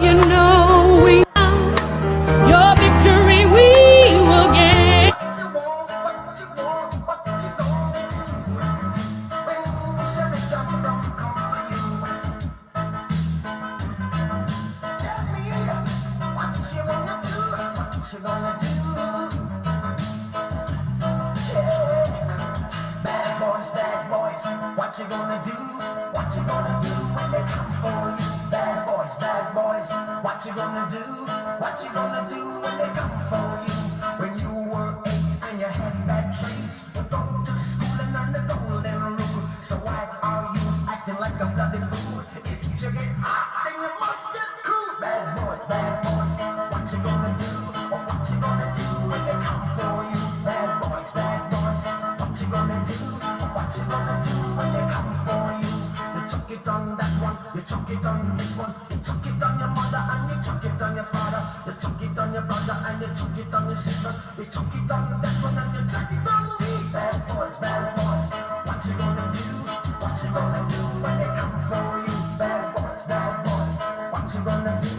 You know we your victory we will gain. What you gonna do? What you gonna do when they come for you? Bad boys, what you gonna do? What you gonna do when they come for you? When you were 8 and you had bad traits, you go to school and learn the golden rule. So why are you acting like a bloody fool? If you get hot, then you must get cool. Bad boys, what you gonna do? What you gonna do when they come for you? Bad boys, what you gonna do? What you gonna do when they come for you? You chuck it on that one, you chuck it on this one, you chuck it on your mother and you chuck it on your father, you chuck it on your brother and you chuck it on your sister, you chuck it on that one and you chuck it on me. Bad boys, what you gonna do? What you gonna do when they come for you? Bad boys, what you gonna do?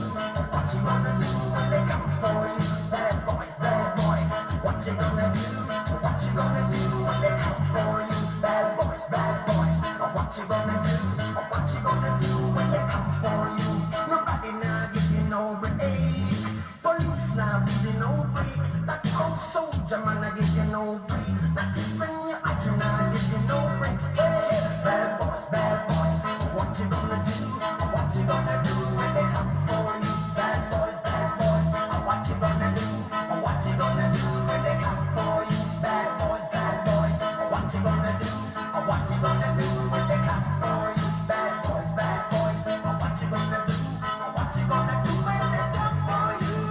What you gonna do when they come for you? Bad boys, what you gonna do? What you gonna do when they come for you? Bad boys, what you gonna do? What you gonna do when they come for you? Nobody now give you no break. Police now give you no break. That old soldier man I give you no break. Not even your item now give you no breaks. Hey, bad boys, what you gonna do? What you gonna do when they come for you? Bad boys, what you gonna do? What you gonna do when they come for you? Bad boys, what you gonna do? What you gonna do when they come for you? Bad boys, what you gonna do? What you gonna do when they come for you?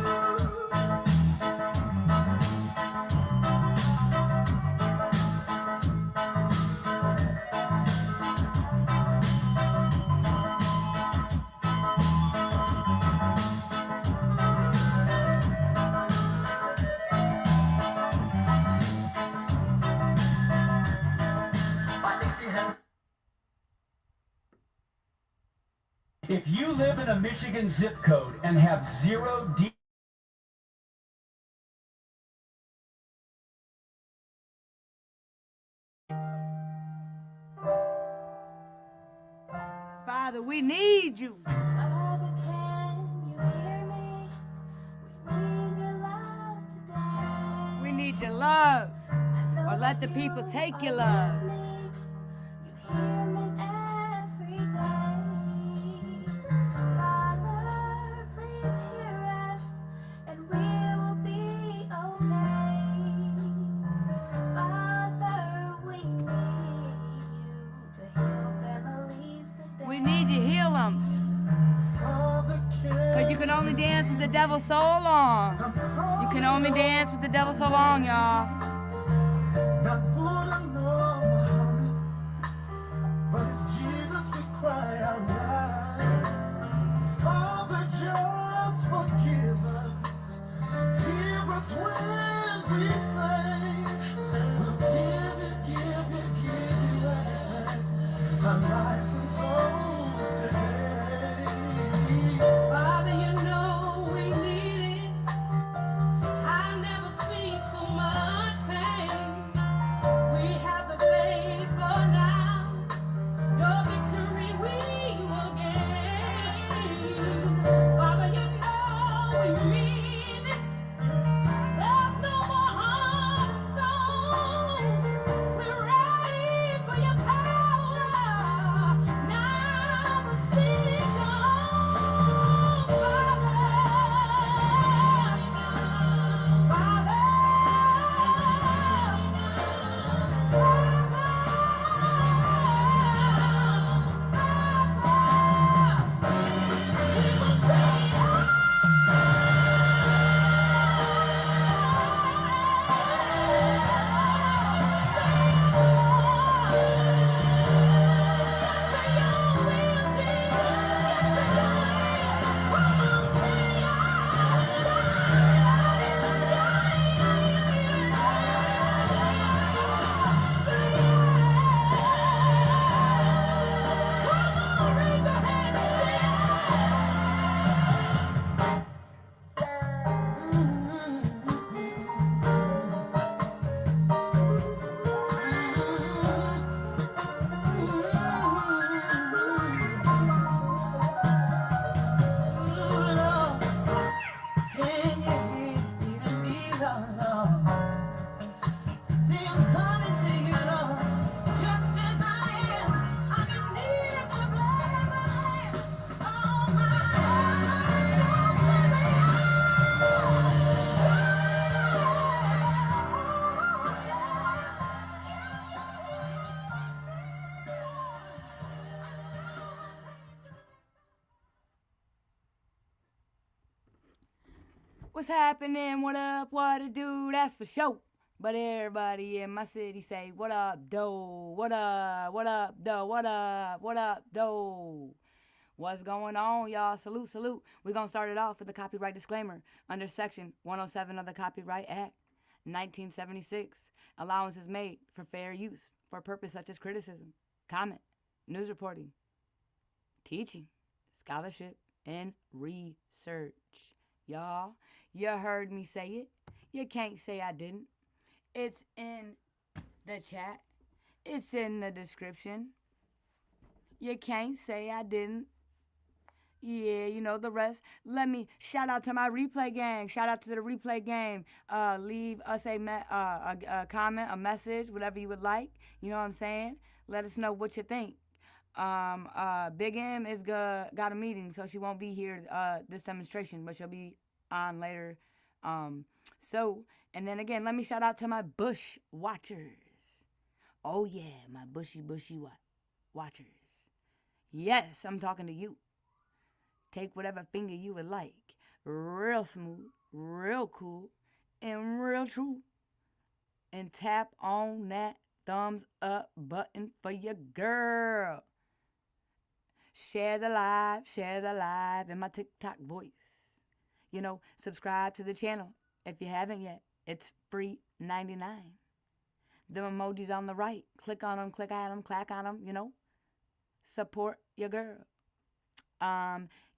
If you live in a Michigan zip code and have 0 D Father, we need you. Father, can you hear me? We need your love today. We need your love. I know Or let the that people you take your are love. listening. You hear me every day. Father, please hear us, and we will be okay. Father, we need you to heal families today. We need you, heal them. Because you can only dance with the devil so long. You can only dance with the devil so long, y'all. Not Buddha nor Muhammad, but it's Jesus we cry out loud. Father, just forgive us. Hear us when we say, we'll give you our lives and souls today. Father, you know we need it. I've never seen so much pain. We have the faith for now. What's happening? What up? What to do? That's for sure. But everybody in my city say, what up, doe? What up? What up, doe? What up? What up, doe? What's going on, y'all? Salute, salute. We're going to start it off with a copyright disclaimer under Section 107 of the Copyright Act, 1976. Allowance is made for fair use for a purpose such as criticism, comment, news reporting, teaching, scholarship, and research. Y'all, you heard me say it. You can't say I didn't. It's in the chat. It's in the description. You can't say I didn't. Yeah, you know the rest. Let me shout out to my replay gang. Shout out to the replay gang. Leave us a comment, a message, whatever you would like. You know what I'm saying? Let us know what you think. Big M is got a meeting, so she won't be here this demonstration, but she'll be on later. And then again, let me shout out to my bush watchers. Oh yeah, my bushy watchers. Yes, I'm talking to you. Take whatever finger you would like. Real smooth, real cool, and real true. And tap on that thumbs up button for your girl. Share the live in my TikTok voice. You know, subscribe to the channel if you haven't yet. It's free 99. The emojis on the right. Click on them, click on them, clack on them, you know. Support your girl.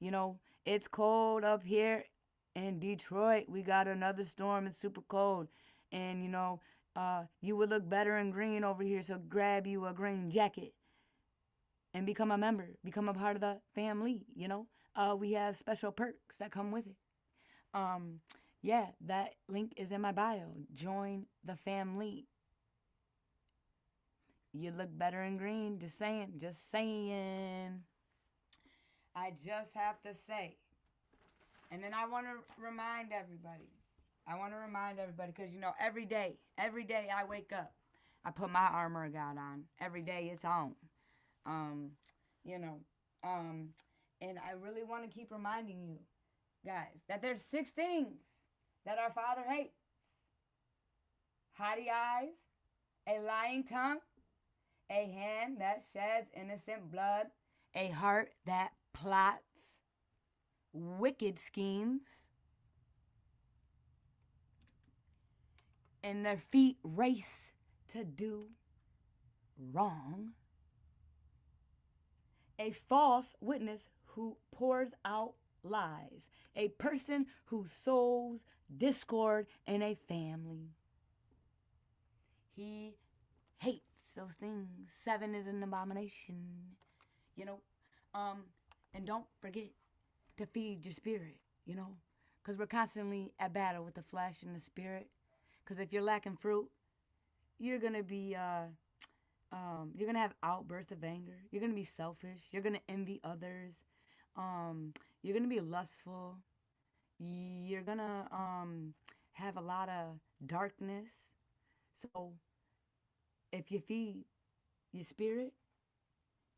You know, it's cold up here in Detroit. We got another storm. It's super cold. And, you know, you would look better in green over here, so grab you a green jacket and become a member. Become a part of the family, you know. We have special perks that come with it. Yeah, that link is in my bio. Join the family. You look better in green. Just saying. Just saying. I just have to say. And then I want to remind everybody. Because, you know, every day I wake up, I put my armor of God on. Every day it's on. You know, and I really want to keep reminding you, guys, that there's 6 things that our Father hates. Haughty eyes, a lying tongue, a hand that sheds innocent blood, a heart that plots wicked schemes, and their feet race to do wrong, a false witness who pours out lies, a person who sows discord in a family. He hates those things. 7 is an abomination, you know. And don't forget to feed your spirit, you know, because we're constantly at battle with the flesh and the spirit. Because if you're lacking fruit, you're gonna be you're gonna have outbursts of anger. You're gonna be selfish. You're gonna envy others. You're gonna be lustful. You're gonna have a lot of darkness. So if you feed your spirit,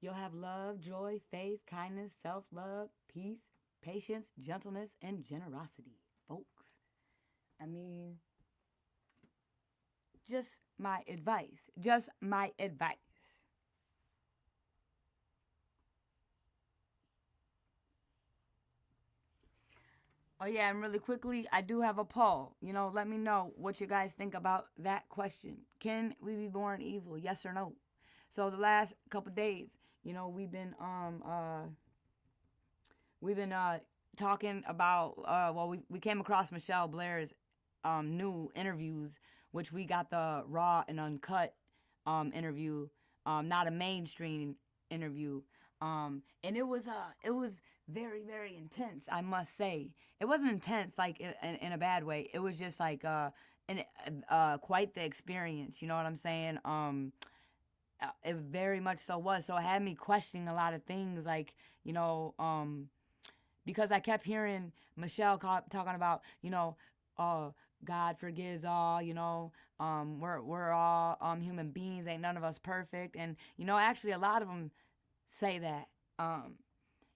you'll have love, joy, faith, kindness, self-love, peace, patience, gentleness, and generosity, folks. I mean, just my advice. Just my advice. Oh, yeah, and really quickly, I do have a poll. You know, let me know what you guys think about that question. Can we be born evil? Yes or no? So the last couple days, you know, we've been talking about we came across Michelle Blair's new interviews, which we got the raw and uncut interview, not a mainstream interview. And it was very, very intense, I must say. It wasn't intense like in a bad way. It was just like quite the experience, you know what I'm saying? It very much so was. So it had me questioning a lot of things, like, you know, because I kept hearing Michelle talking about, you know, God forgives all, you know, we're all human beings, ain't none of us perfect. And, you know, actually a lot of them say that.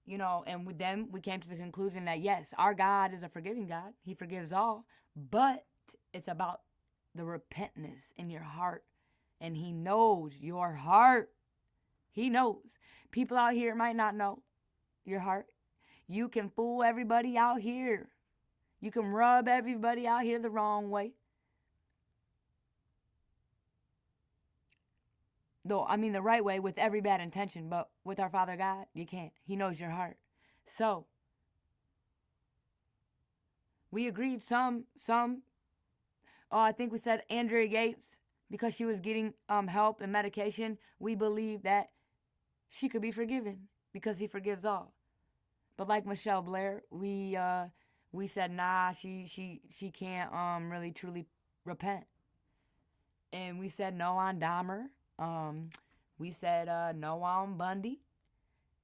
you know, and with them, we came to the conclusion that yes, our God is a forgiving God. He forgives all, but it's about the repentance in your heart. And he knows your heart. He knows. People out here might not know your heart. You can fool everybody out here. You can rub everybody out here the wrong way. Though, I mean the right way with every bad intention, but with our Father God, you can't. He knows your heart. So, we agreed I think we said Andrea Yates, because she was getting help and medication, we believe that she could be forgiven because he forgives all. But like Michelle Blair, we said nah, she can't really truly repent. And we said no on Dahmer. We said no on Bundy.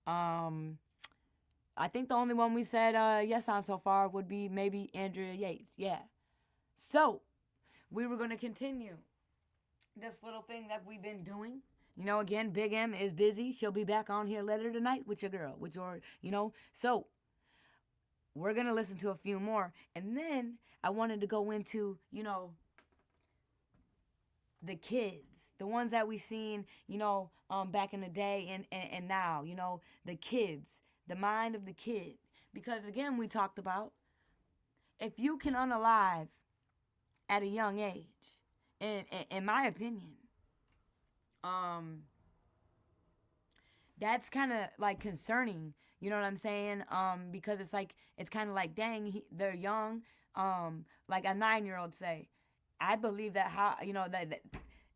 I think the only one we said yes on so far would be maybe Andrea Yates. Yeah. So, we were going to continue this little thing that we've been doing. You know, again, Big M is busy. She'll be back on here later tonight with your girl, with your, you know. So, we're going to listen to a few more. And then I wanted to go into, you know, the kids. The ones that we seen, you know, back in the day and now, you know, the kids, the mind of the kid. Because, again, we talked about if you can unalive at a young age, in my opinion, that's kind of like concerning, you know what I'm saying? Because it's like, it's kind of like, dang, they're young, like a 9-year-old say, I believe that how, you know, that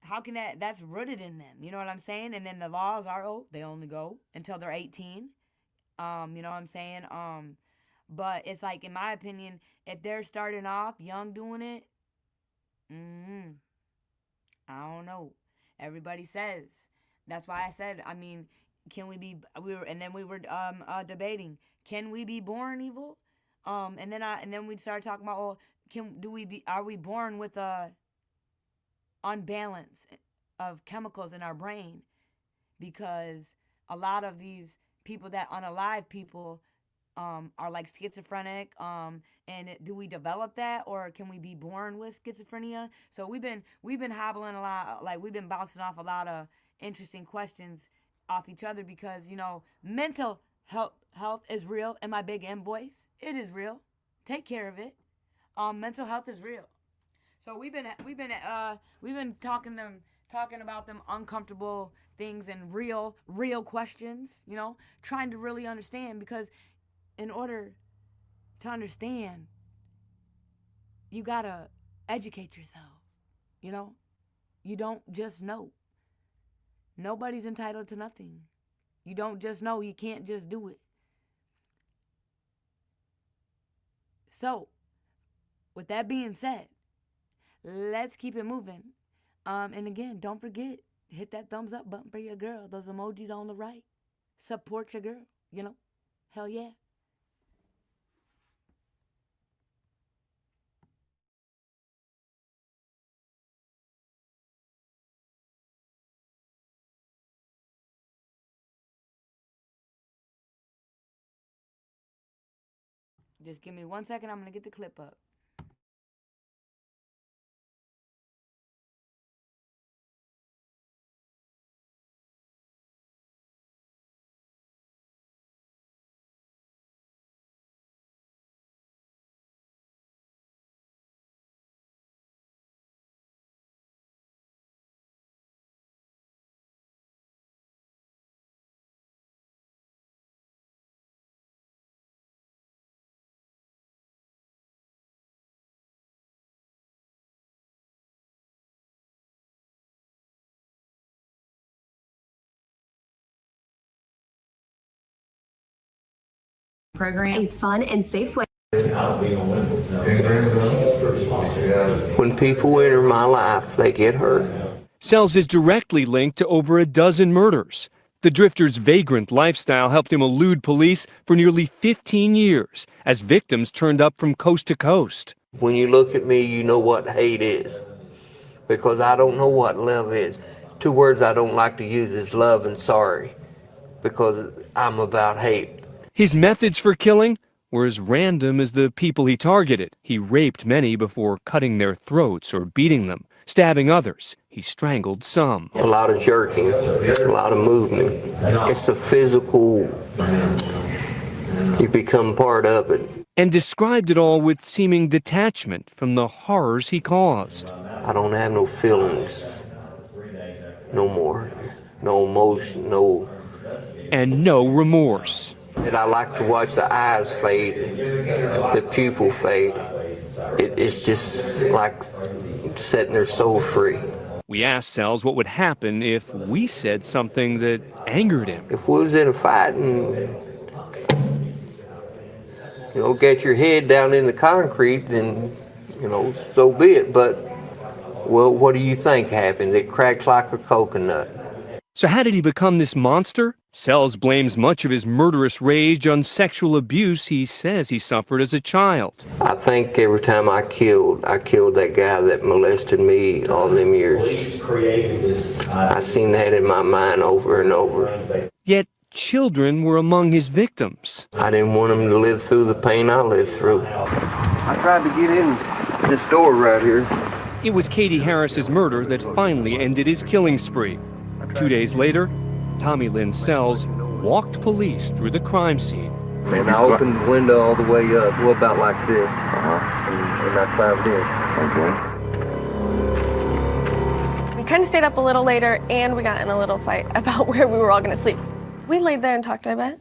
how can that's rooted in them, you know what I'm saying? And then the laws are, they only go until they're 18, you know what I'm saying? But it's like, in my opinion, if they're starting off young doing it, I don't know. Everybody says. That's why I said, I mean, can we be, we were debating, can we be born evil? And then we started talking about, are we born with a unbalance of chemicals in our brain? Because a lot of these people that unalive people are like schizophrenic, do we develop that, or can we be born with schizophrenia? So we've been hobbling a lot, like we've been bouncing off a lot of interesting questions off each other, because, you know, mental health is real. In my Big M voice, it is real. Take care of it. Mental health is real. So we've been talking about them uncomfortable things and real questions, you know, trying to really understand, because in order to understand, you gotta educate yourself, you know? You don't just know. Nobody's entitled to nothing. You don't just know. You can't just do it. So, with that being said, let's keep it moving. And again, don't forget, hit that thumbs up button for your girl. Those emojis on the right. Support your girl, you know? Hell yeah. Just give me 1 second. I'm going to get the clip up. Program. A fun and safe way. When people enter my life, they get hurt. Sells is directly linked to over a dozen murders. The drifter's vagrant lifestyle helped him elude police for nearly 15 years as victims turned up from coast to coast. When you look at me, you know what hate is, because I don't know what love is. 2 words I don't like to use is love and sorry, because I'm about hate. His methods for killing were as random as the people he targeted. He raped many before cutting their throats or beating them. Stabbing others, he strangled some. A lot of jerking, a lot of movement. It's a physical, you become part of it. And described it all with seeming detachment from the horrors he caused. I don't have no feelings no more, no emotion, no. And no remorse. And I like to watch the eyes fade, the pupil fade. It's just like setting their soul free. We asked Sells what would happen if we said something that angered him. If we was in a fight and, get your head down in the concrete, then, so be it. But, well, what do you think happened? It cracks like a coconut. So how did he become this monster? Sells blames much of his murderous rage on sexual abuse he says he suffered as a child. I think every time I killed that guy that molested me all them years. I seen that in my mind over and over. Yet children were among his victims. I didn't want them to live through the pain I lived through. I tried to get in this door right here. It was Katie Harris's murder that finally ended his killing spree. 2 days later, Tommy Lynn Sells walked police through the crime scene. And I opened the window all the way up, well, about like this. And I climbed in. We kind of stayed up a little later, and we got in a little fight about where we were all going to sleep. We laid there and talked a bit.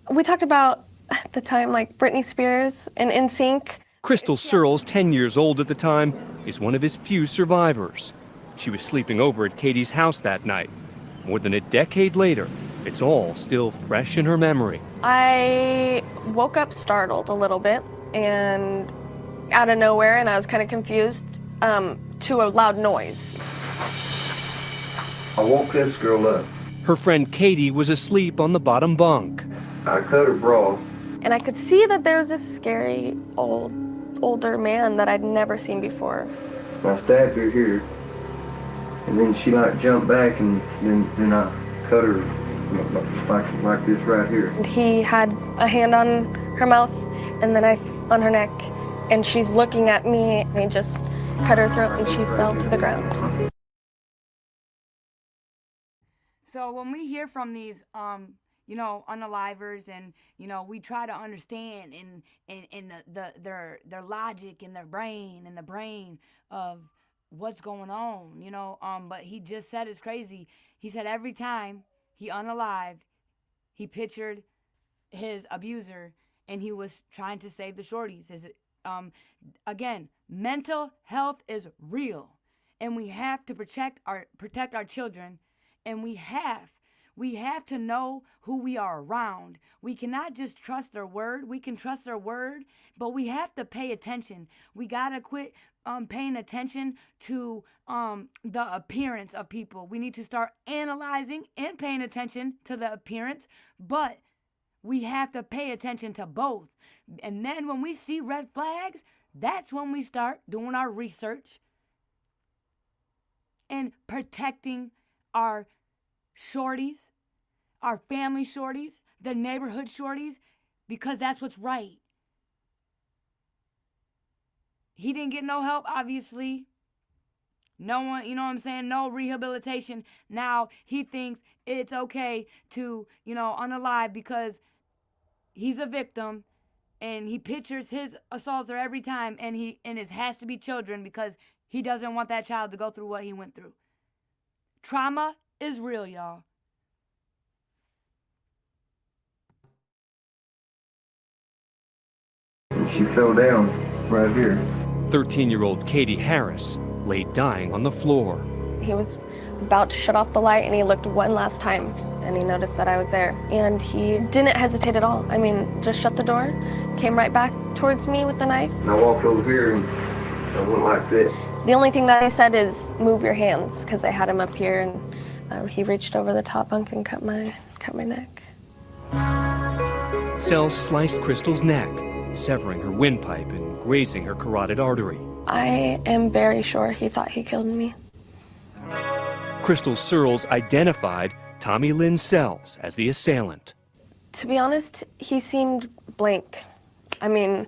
We talked about the time, like Britney Spears and NSYNC. Crystal Searles, 10 years old at the time, is one of his few survivors. She was sleeping over at Katie's house that night. More than a decade later, it's all still fresh in her memory. I woke up startled a little bit and out of nowhere, and I was kind of confused to a loud noise. I woke this girl up. Her friend Katie was asleep on the bottom bunk. I cut her bra. And I could see that there was this scary older man that I'd never seen before. I stabbed her here. And then she jumped back, and then I cut her like this right here. And he had a hand on her mouth and the knife on her neck, and she's looking at me, and he just cut her throat, and she fell to the ground. So when we hear from these, unalivers, and we try to understand in their logic in their brain, and the brain of what's going on, but he just said it's crazy. He said every time he unalived, he pictured his abuser, and he was trying to save the shorties. Again, mental health is real, and we have to protect our children, and we have to know who we are around. We cannot just trust their word. We can trust their word, but we have to pay attention. We gotta quit paying attention to the appearance of people. We need to start analyzing and paying attention to the appearance, but we have to pay attention to both. And then when we see red flags, that's when we start doing our research and protecting our shorties, our family shorties, the neighborhood shorties, because that's what's right. He didn't get no help, obviously. No one, no rehabilitation. Now he thinks it's okay to, unalive because he's a victim, and he pictures his assaulter every time, and it has to be children because he doesn't want that child to go through what he went through. Trauma is real, y'all. She fell down right here. 13-year-old Katie Harris lay dying on the floor. He was about to shut off the light, and he looked one last time, and he noticed that I was there. And he didn't hesitate at all. I mean, just shut the door, came right back towards me with the knife. And I walked over here, and I went like this. The only thing that he said is, move your hands, because I had him up here, and he reached over the top bunk and cut my neck. Sells sliced Crystal's neck, severing her windpipe and grazing her carotid artery. I am very sure he thought he killed me. Crystal Searles identified Tommy Lynn Sells as the assailant. To be honest, he seemed blank. I mean,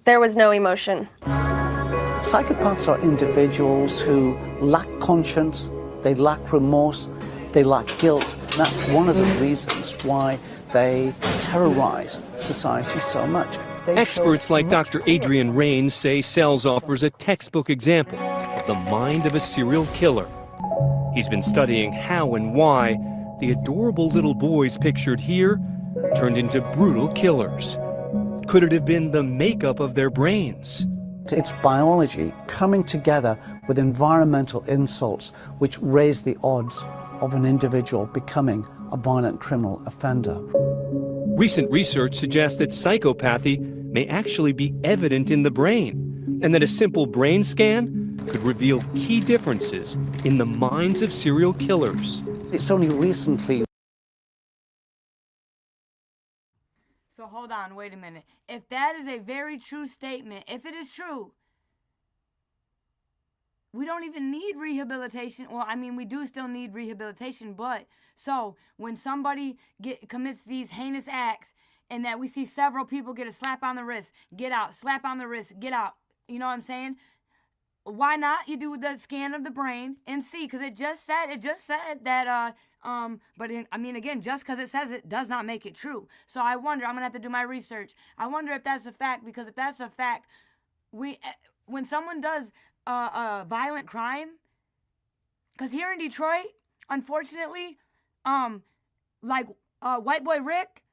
there was no emotion. Psychopaths are individuals who lack conscience, they lack remorse, they lack guilt. And that's one of the reasons why they terrorize society so much. Experts like Dr. Adrian Rains say Cells offers a textbook example of the mind of a serial killer. He's been studying how and why the adorable little boys pictured here turned into brutal killers. Could it have been the makeup of their brains? It's biology coming together with environmental insults which raise the odds of an individual becoming a violent criminal offender. Recent research suggests that psychopathy may actually be evident in the brain, and that a simple brain scan could reveal key differences in the minds of serial killers. It's only recently. So hold on, wait a minute. If that is a very true statement, if it is true, we don't even need rehabilitation. Well, I mean, we do still need rehabilitation, but so when somebody commits these heinous acts and that we see several people get a slap on the wrist, get out, slap on the wrist, get out, you know what I'm saying? Why not you do the scan of the brain and see? Because it just said that, I mean, again, just because it says it does not make it true. So I wonder, I'm going to have to do my research. I wonder if that's a fact, because if that's a fact, when someone does a violent crime, because here in Detroit, unfortunately, like White Boy Rick,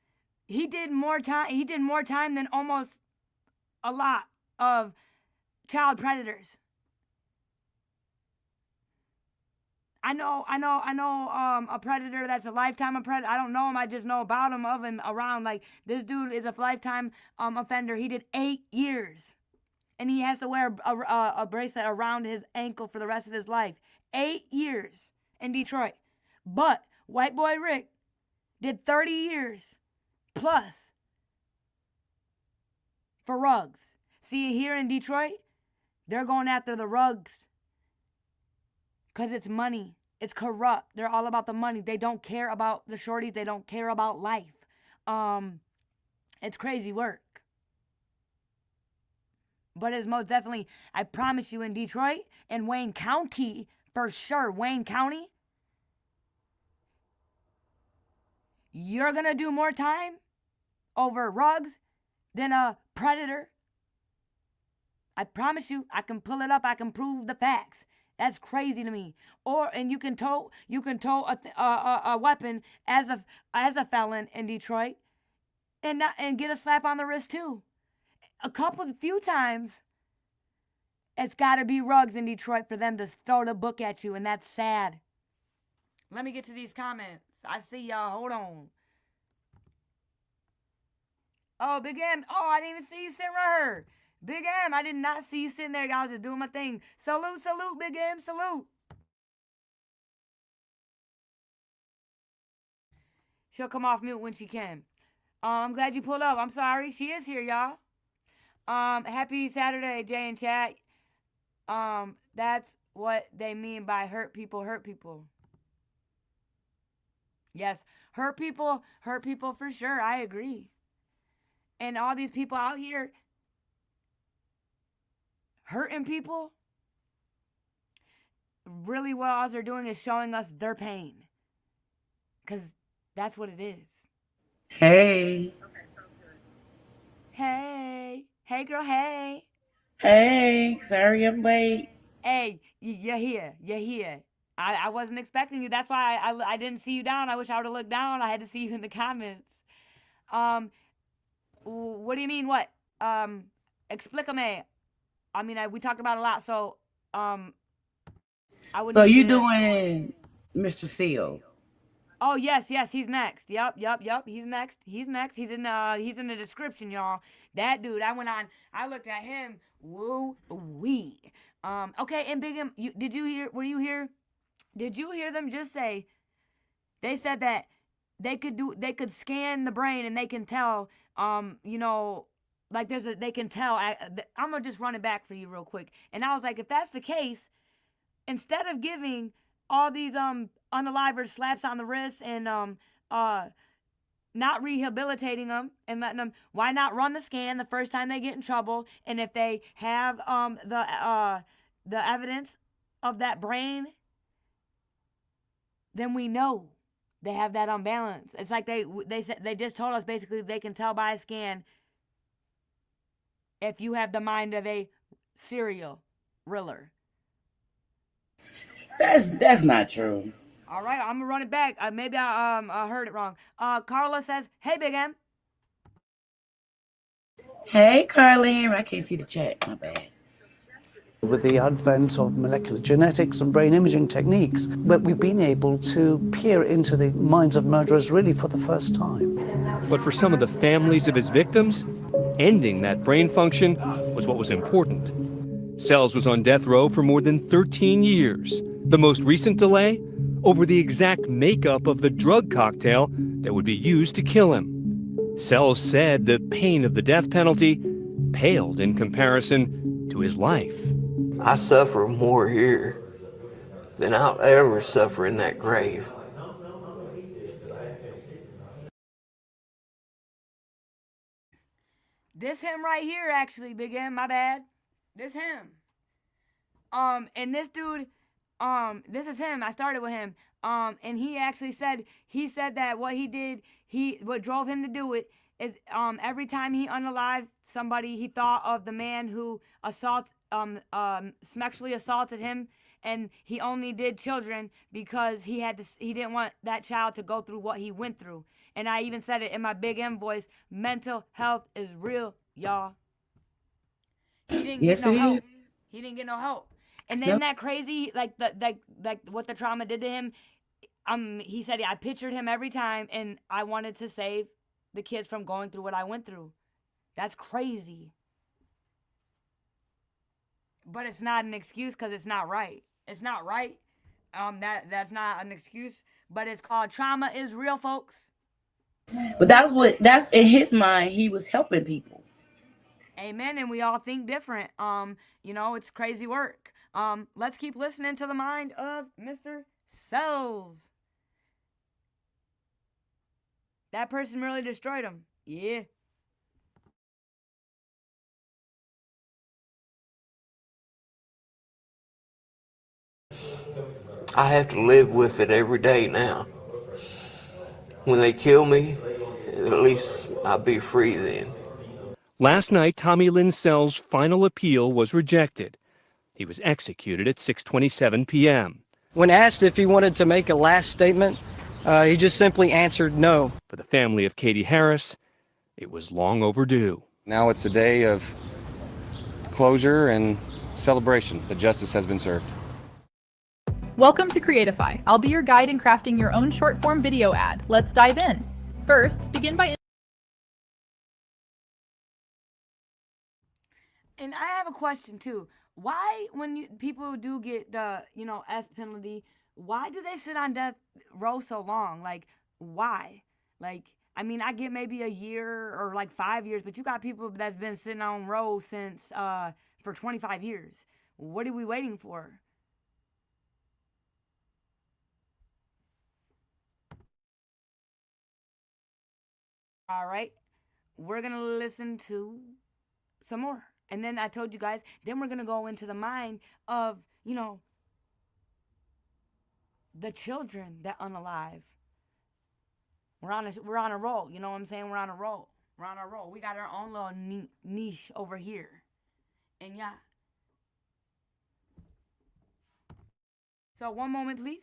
he did more time than almost a lot of child predators. I know a predator that's a lifetime predator. I don't know him. I just know about him, of him around. Like, this dude is a lifetime offender. He did 8 years. And he has to wear a bracelet around his ankle for the rest of his life. 8 years in Detroit. But White Boy Rick did 30 years plus for rugs. See, here in Detroit, they're going after the rugs. Because it's money. It's corrupt. They're all about the money. They don't care about the shorties. They don't care about life. It's crazy work. But it's most definitely, I promise you, in Detroit and Wayne County, for sure, Wayne County, you're going to do more time over rugs than a predator. I promise you, I can pull it up. I can prove the facts. That's crazy to me. And you can tow a weapon as a felon in Detroit, and get a slap on the wrist too. Few times, it's got to be rugs in Detroit for them to throw the book at you, and that's sad. Let me get to these comments. I see y'all. Hold on. Oh, Big M. Oh, I didn't even see you sitting right here. Big M, I did not see you sitting there. I was just doing my thing. Salute, Big M, salute. She'll come off mute when she can. I'm glad you pulled up. I'm sorry. She is here, y'all. Happy Saturday, Jay and chat. That's what they mean by hurt people, hurt people. Yes, hurt people for sure. I agree. And all these people out here hurting people, really what all they're doing is showing us their pain. Because that's what it is. Hey. Hey. Hey, girl, hey. Hey, sorry I'm late. Hey, you're here. I wasn't expecting you. That's why I didn't see you down. I wish I would have looked down. I had to see you in the comments. What do you mean, what? Explícame. I mean, we talked about a lot, so, I would. So you doing Mr. Seal? Oh, yes, he's next. Yep, he's next. He's in the description, y'all. That dude, I looked at him, woo-wee. Okay, and Big M, were you here? Did you hear them just say, they said that they could scan the brain and they can tell, like they can tell. I'm going to just run it back for you real quick. And I was like, if that's the case, instead of giving all these unalivers slaps on the wrist and not rehabilitating them and letting them, why not run the scan the first time they get in trouble? And if they have the evidence of that brain, then we know they have that unbalance. It's like they just told us basically they can tell by a scan if you have the mind of a serial killer. That's not true. All right, I'm gonna run it back. Maybe I heard it wrong. Carla says, "Hey, Big M." Hey, Carlene. I can't see the chat. My bad. With the advent of molecular genetics and brain imaging techniques, but we've been able to peer into the minds of murderers really for the first time. But for some of the families of his victims, ending that brain function was what was important. Sells was on death row for more than 13 years. The most recent delay? Over the exact makeup of the drug cocktail that would be used to kill him. Sells said the pain of the death penalty paled in comparison to his life. I suffer more here than I'll ever suffer in that grave. This him right here, actually, Big M, my bad. This him. And this dude, this is him. I started with him. And he actually said that what he did, what drove him to do it is, every time he unalived somebody, he thought of the man who sexually assaulted him, and he only did children because he didn't want that child to go through what he went through. And I even said it in my Big M voice, mental health is real, y'all. He didn't get no help. He didn't get no help. And then that crazy, like what the trauma did to him, he said, I pictured him every time, and I wanted to save the kids from going through what I went through. That's crazy. But it's not an excuse because it's not right. It's not right. That's not an excuse, but it's called trauma is real, folks. But that's in his mind, he was helping people. Amen. And we all think different. It's crazy work. Let's keep listening to the mind of Mr. Sells. That person really destroyed him. Yeah. I have to live with it every day now. When they kill me, at least I'll be free then. Last night, Tommy Lynn Sells' final appeal was rejected. He was executed at 6:27 p.m. When asked if he wanted to make a last statement, he just simply answered no. For the family of Katie Harris, it was long overdue. Now it's a day of closure and celebration that justice has been served. Welcome to Creatify. I'll be your guide in crafting your own short-form video ad. Let's dive in. First, begin by... And I have a question too. Why, when people do get the, F penalty, why do they sit on death row so long? Like, why? Like, I mean, I get maybe a year or like 5 years, but you got people that's been sitting on row since, for 25 years. What are we waiting for? All right, we're going to listen to some more. And then I told you guys, then we're going to go into the mind of, the children that unalive. We're on a roll. You know what I'm saying? We're on a roll. We're on a roll. We got our own little niche over here. And yeah. So one moment, please.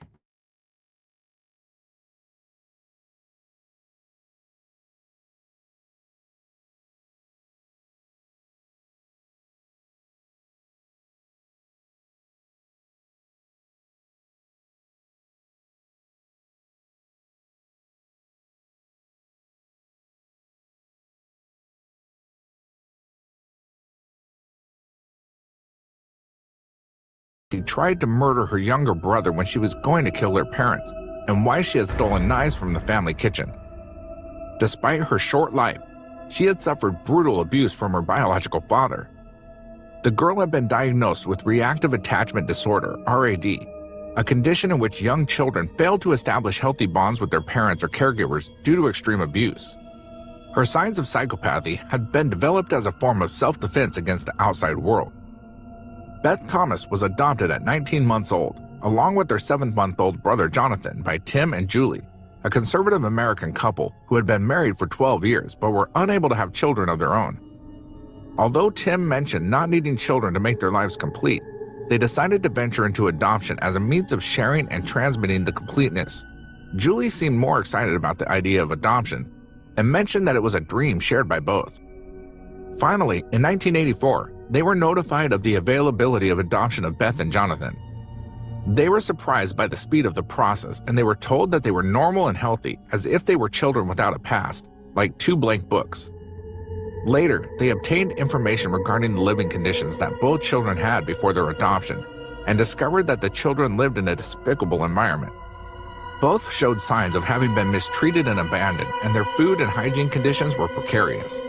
She tried to murder her younger brother when she was going to kill her parents, and why she had stolen knives from the family kitchen. Despite her short life, she had suffered brutal abuse from her biological father. The girl had been diagnosed with reactive attachment disorder, RAD, a condition in which young children fail to establish healthy bonds with their parents or caregivers due to extreme abuse. Her signs of psychopathy had been developed as a form of self-defense against the outside world. Beth Thomas was adopted at 19 months old, along with their 7-month-old brother Jonathan, by Tim and Julie, a conservative American couple who had been married for 12 years but were unable to have children of their own. Although Tim mentioned not needing children to make their lives complete, they decided to venture into adoption as a means of sharing and transmitting the completeness. Julie seemed more excited about the idea of adoption and mentioned that it was a dream shared by both. Finally, in 1984, they were notified of the availability of adoption of Beth and Jonathan. They were surprised by the speed of the process, and they were told that they were normal and healthy, as if they were children without a past, like 2 blank books. Later, they obtained information regarding the living conditions that both children had before their adoption, and discovered that the children lived in a despicable environment. Both showed signs of having been mistreated and abandoned, and their food and hygiene conditions were precarious.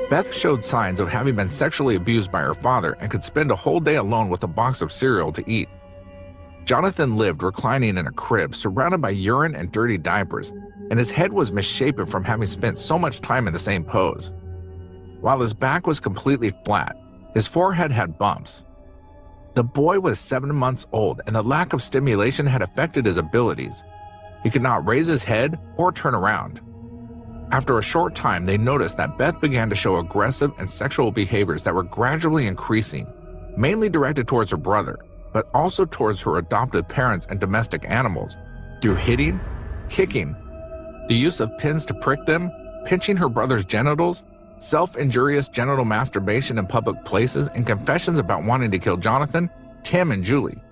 Beth showed signs of having been sexually abused by her father and could spend a whole day alone with a box of cereal to eat. Jonathan lived reclining in a crib surrounded by urine and dirty diapers, and his head was misshapen from having spent so much time in the same pose. While his back was completely flat, his forehead had bumps. The boy was 7 months old, and the lack of stimulation had affected his abilities. He could not raise his head or turn around. After a short time, they noticed that Beth began to show aggressive and sexual behaviors that were gradually increasing, mainly directed towards her brother, but also towards her adoptive parents and domestic animals, through hitting, kicking, the use of pins to prick them, pinching her brother's genitals, self-injurious genital masturbation in public places, and confessions about wanting to kill Jonathan, Tim, and Julie.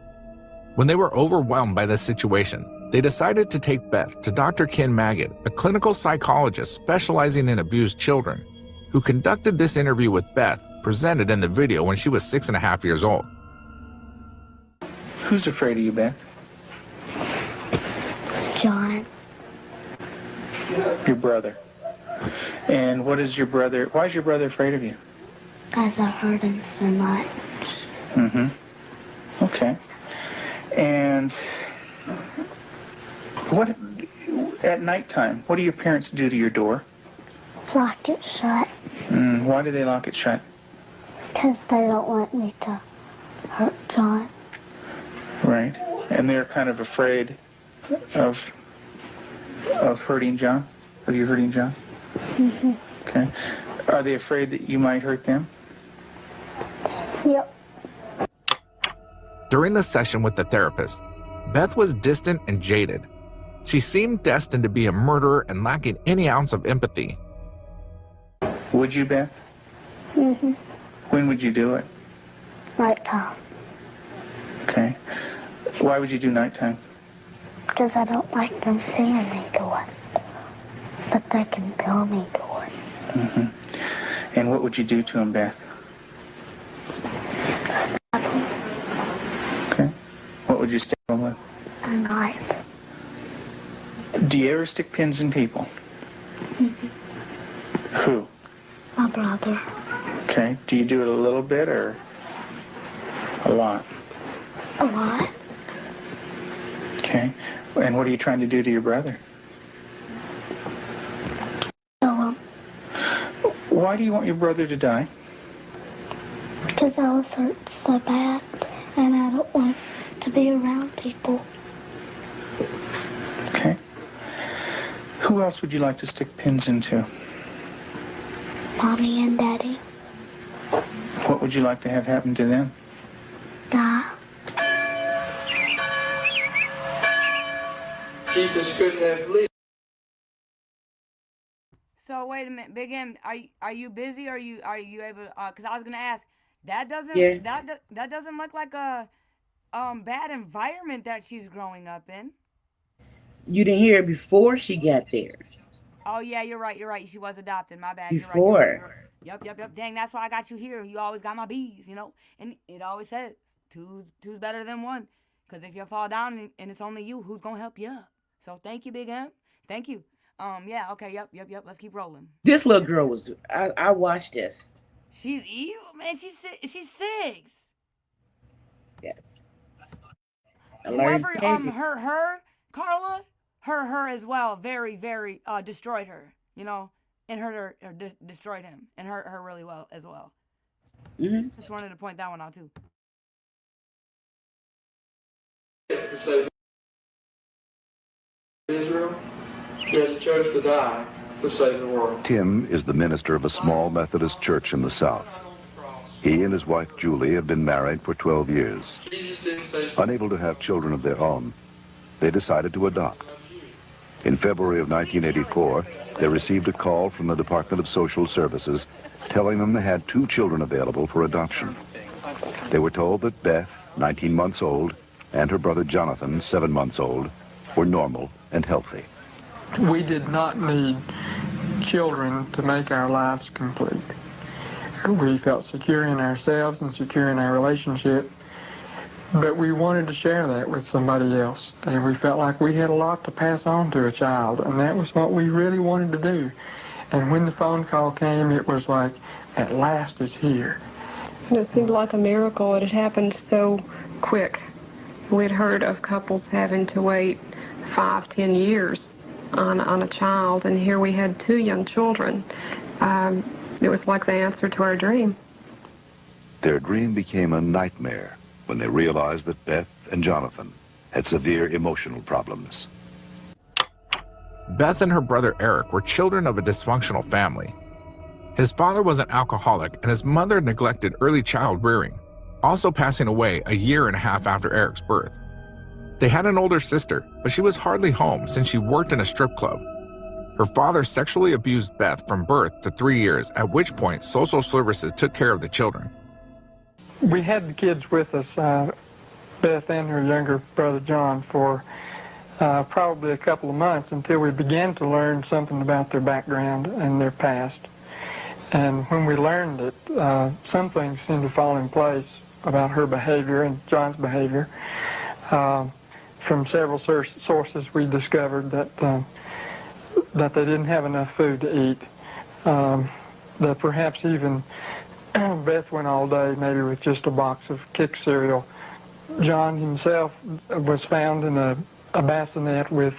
When they were overwhelmed by this situation, they decided to take Beth to Dr. Ken Magid, a clinical psychologist specializing in abused children, who conducted this interview with Beth, presented in the video when she was 6.5 years old. Who's afraid of you, Beth? John. Your brother. And why is your brother afraid of you? Because I hurt him so much. Mm-hmm. Okay. And what, at nighttime, what do your parents do to your door? Lock it shut. Why do they lock it shut? Because they don't want me to hurt John. Right. And they're kind of afraid of hurting John? Of you hurting John? Mm-hmm. Okay. Are they afraid that you might hurt them? Yep. During the session with the therapist, Beth was distant and jaded. She seemed destined to be a murderer and lacking any ounce of empathy. Would you, Beth? Mm-hmm. When would you do it? Nighttime. Okay. Why would you do nighttime? Because I don't like them seeing me do it. But they can feel me do it. Mm-hmm. And what would you do to him, Beth? Okay. What would you stab him with? A knife. Do you ever stick pins in people? Mm-hmm. Who? My brother. Okay. Do you do it a little bit or a lot? A lot. Okay. And what are you trying to do to your brother? Kill him. Why do you want your brother to die? Because I was hurt so bad, and I don't want to be around people. Okay. Who else would you like to stick pins into? Mommy and Daddy. What would you like to have happen to them? Die. Jesus couldn't have lived. So wait a minute, Big M, are you busy? Or are you able? Because I was gonna ask. That doesn't that doesn't look like a bad environment that she's growing up in. You didn't hear it before she got there. Oh yeah, you're right. She was adopted. My bad. Before. You're right. Yep. Dang, that's why I got you here. You always got my bees, you know. And it always says two's better than one. Because if you fall down and it's only you, who's gonna help you up? So thank you, Big M. Thank you. Yeah. Okay. Yep. Let's keep rolling. This little girl was. I watched this. She's evil, man. She's 6. Yes. whoever her Carla, her as well, very destroyed her, you know, and hurt her, destroyed him, and hurt her really well as well. Just wanted to point that one out too. Israel, yet chose to die to save the world. Tim is the minister of a small Methodist church in the South. He and his wife Julie have been married for 12 years. Unable to have children of their own, they decided to adopt. In February of 1984, they received a call from the Department of Social Services telling them they had 2 children available for adoption. They were told that Beth, 19 months old, and her brother Jonathan, 7 months old, were normal and healthy. We did not need children to make our lives complete. We felt secure in ourselves and secure in our relationship, but we wanted to share that with somebody else. And we felt like we had a lot to pass on to a child, and that was what we really wanted to do. And when the phone call came, it was like, at last it's here. It seemed like a miracle. It had happened so quick. We'd heard of couples having to wait 5-10 years on a child, and here we had 2 young children. It was like the answer to our dream. Their dream became a nightmare when they realized that Beth and Jonathan had severe emotional problems. Beth and her brother Eric were children of a dysfunctional family. His father was an alcoholic, and his mother neglected early child rearing, also passing away a year and a half after Eric's birth. They had an older sister, but she was hardly home since she worked in a strip club. Her father sexually abused Beth from birth to 3 years, at which point social services took care of the children. We had the kids with us, Beth and her younger brother John, for probably a couple of months until we began to learn something about their background and their past. And when we learned it, some things seemed to fall in place about her behavior and John's behavior. From several sources, we discovered that they didn't have enough food to eat. That perhaps even Beth went all day maybe with just a box of Kick cereal. John himself was found in a bassinet with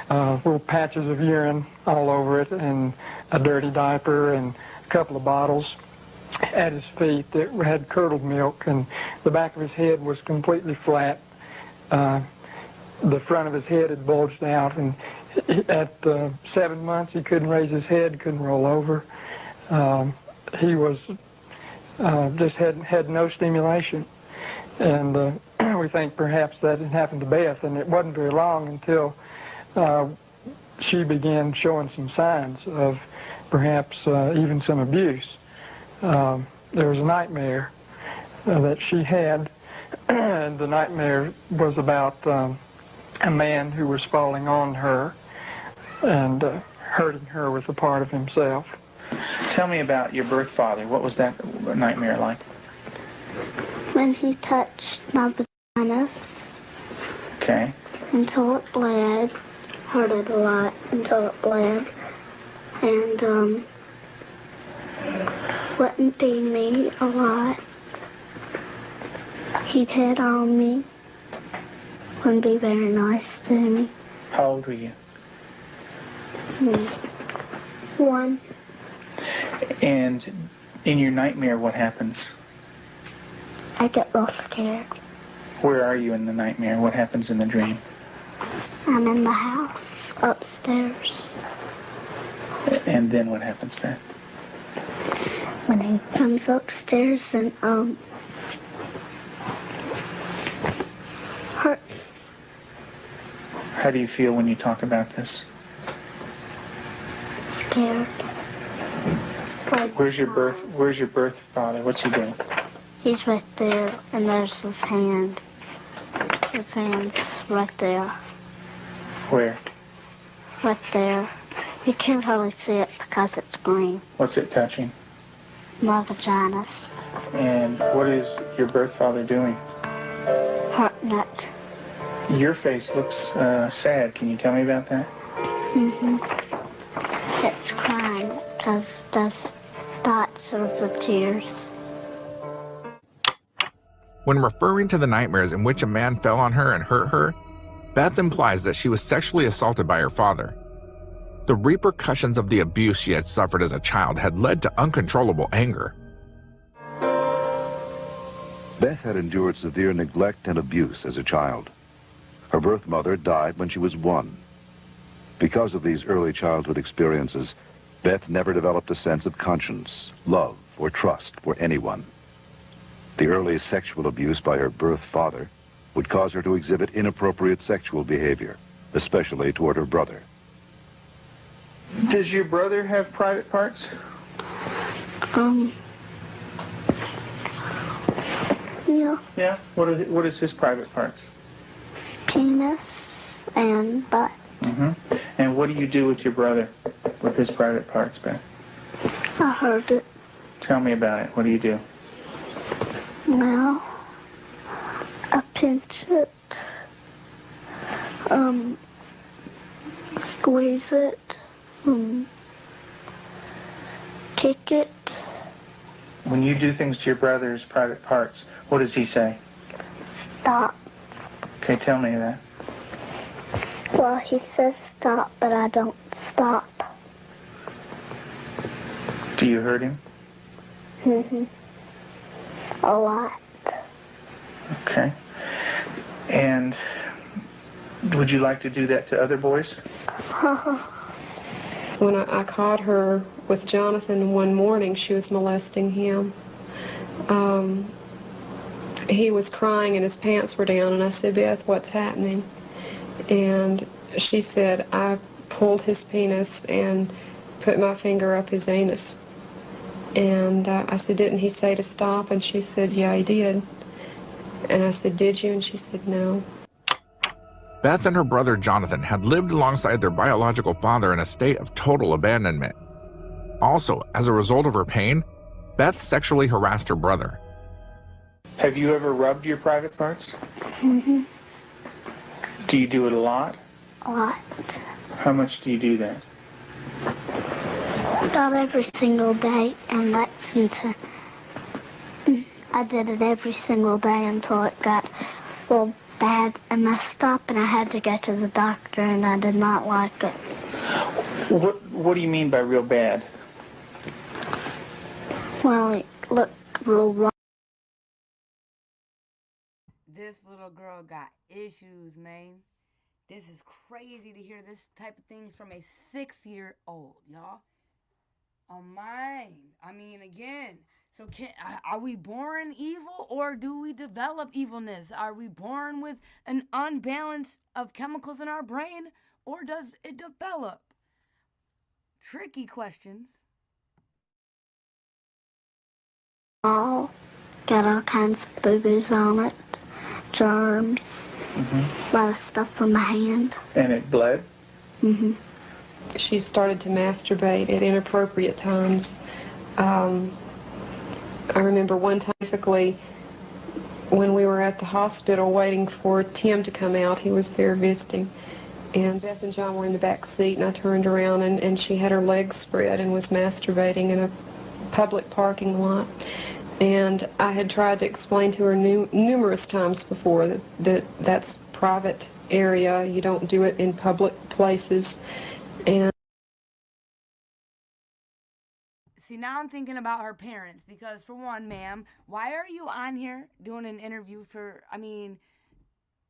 little patches of urine all over it and a dirty diaper and a couple of bottles at his feet that had curdled milk, and the back of his head was completely flat. The front of his head had bulged out, and at 7 months he couldn't raise his head, couldn't roll over. He was just had no stimulation, and we think perhaps that had happened to Beth, and it wasn't very long until she began showing some signs of perhaps even some abuse. There was a nightmare that she had, and the nightmare was about a man who was falling on her and hurting her with a part of himself. Tell me about your birth father. What was that nightmare like? When he touched my vagina Okay. until it bled, hurt it a lot until it bled, and wouldn't feed me a lot. He'd hit on me, wouldn't be very nice to me. How old were you? 1. And in your nightmare, what happens? I get real scared. Where are you in the nightmare? What happens in the dream? I'm in the house, upstairs. And then what happens, Beth? When he comes upstairs and, hurt. How do you feel when you talk about this? Scared. Like, Where's your birth father? What's he doing? he's right there, and there's his hand. His hand's right there. Where? Right there. You can't hardly see it because it's green. What's it touching? My vagina. And what is your birth father doing? Hurting it. Your face looks sad. Can you tell me about that? It's crying because there's dots of the tears. When referring to the nightmares in which a man fell on her and hurt her, Beth implies that she was sexually assaulted by her father. The repercussions of the abuse she had suffered as a child had led to uncontrollable anger. Beth had endured severe neglect and abuse as a child. Her birth mother died when she was 1. Because of these early childhood experiences, Beth never developed a sense of conscience, love, or trust for anyone. The early sexual abuse by her birth father would cause her to exhibit inappropriate sexual behavior, especially toward her brother. Does your brother have private parts? Yeah. Yeah? What is his private parts? Penis and butt. And what do you do with your brother, with his private parts, Beth? I heard it. Tell me about it. What do you do? Now, I pinch it, squeeze it, kick it. When you do things to your brother's private parts, what does he say? Stop. Okay, tell me that. Well, he says stop, but I don't stop. Do you hurt him? A lot. Okay. And would you like to do that to other boys? When I caught her with Jonathan one morning, she was molesting him. He was crying and his pants were down, and I said, Beth, what's happening? And she said, I pulled his penis and put my finger up his anus. And I said, didn't he say to stop? And she said, yeah, he did. And I said, did you? And she said, no. Beth and her brother Jonathan had lived alongside their biological father in a state of total abandonment. Also, as a result of her pain, Beth sexually harassed her brother. Have you ever rubbed your private parts? Do you do it a lot? A lot. How much do you do that? Not every single day in Lexington. I did it every single day until it got real bad and messed up, and I had to go to the doctor, and I did not like it. What do you mean by real bad? Well, it looked real wrong. This little girl got issues, man. This is crazy to hear this type of things from a 6-year-old, y'all. Oh, my. I mean, again, so are we born evil, or do we develop evilness? Are we born with an unbalance of chemicals in our brain, or does it develop? Tricky questions. Got all kinds of boo-boos on it, germs, a lot of stuff from my hand. And it bled? She started to masturbate at inappropriate times. I remember one time, specifically, when we were at the hospital waiting for Tim to come out. He was there visiting, and Beth and John were in the back seat, and I turned around, and she had her legs spread and was masturbating in a public parking lot. And I had tried to explain to her numerous times before that that's private area. You don't do it in public places. And see, now I'm thinking about her parents, because for one, ma'am, why are you on here doing an interview for, I mean,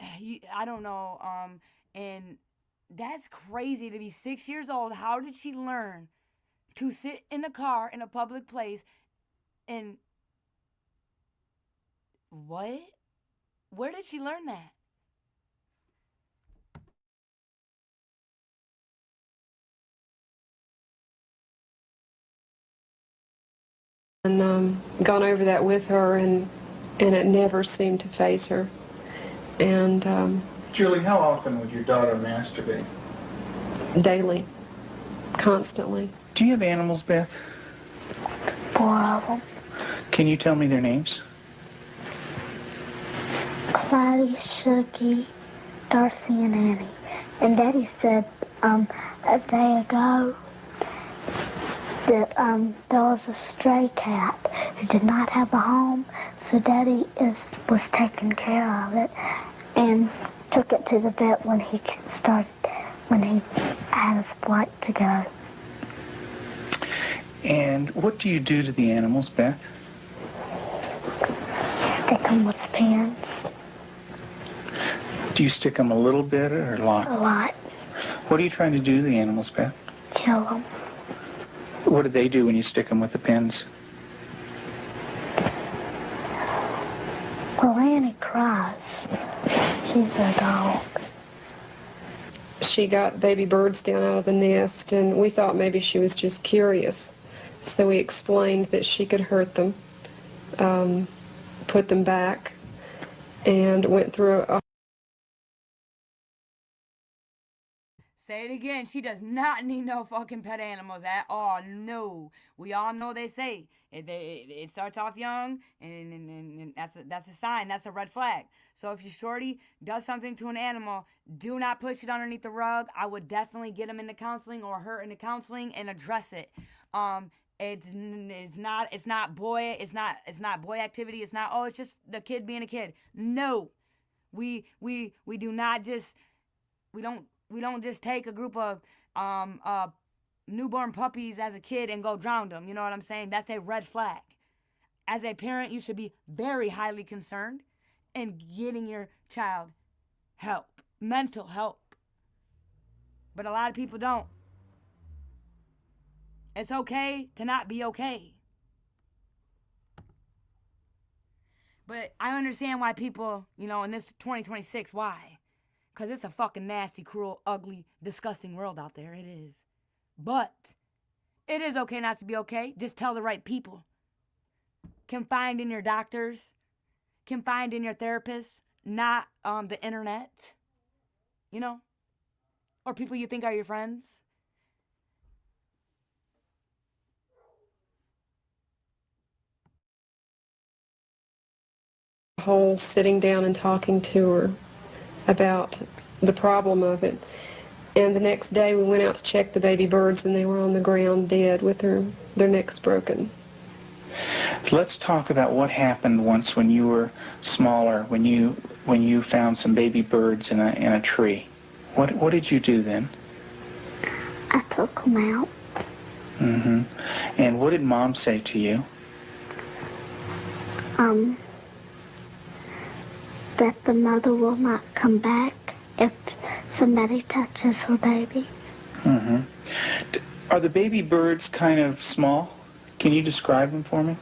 I don't know, and that's crazy to be 6 years old. How did she learn to sit in a car in a public place and what? Where did she learn that? And gone over that with her, and it never seemed to faze her. And Julie, how often would your daughter masturbate? Daily, constantly. Do you have animals, Beth? 4 of them. Can you tell me their names? Clyde, Shuggy, Darcy, and Annie. And Daddy said a day ago that there was a stray cat We did not have a home, so Daddy was taking care of it and took it to the vet when he had his flight to go. And what do you do to the animals, Beth? Stick them with pins. Do you stick them a little bit or a lot? A lot. What are you trying to do to the animals, Beth? Kill them. What do they do when you stick them with the pins? Well, Annie cries. She's a dog. She got baby birds down out of the nest, and we thought maybe she was just curious. So we explained that she could hurt them, put them back, and went through a Say it again. She does not need no fucking pet animals at all. No. We all know they say it starts off young, and that's a sign. That's a red flag. So if your shorty does something to an animal, do not push it underneath the rug. I would definitely get him into counseling or her into counseling and address it. It's not boy activity. It's not, oh, it's just the kid being a kid. No. We do not just, we don't just take a group of newborn puppies as a kid and go drown them. You know what I'm saying? That's a red flag. As a parent, you should be very highly concerned in getting your child help, mental help. But a lot of people don't. It's okay to not be okay. But I understand why people, in this 2026, why? Because it's a fucking nasty, cruel, ugly, disgusting world out there. It is. But it is okay not to be okay. Just tell the right people. Confide in your doctors. Confide in your therapists. Not the internet. Or people you think are your friends. whole sitting down and talking to her about the problem of it. And the next day we went out to check the baby birds, and they were on the ground dead with their necks broken. Let's talk about what happened once when you were smaller, when you found some baby birds in a tree. What did you do then? I took them out. Mm-hmm. And what did Mom say to you? That the mother will not come back if somebody touches her baby. Mm-hmm. Are the baby birds kind of small? Can you describe them for me?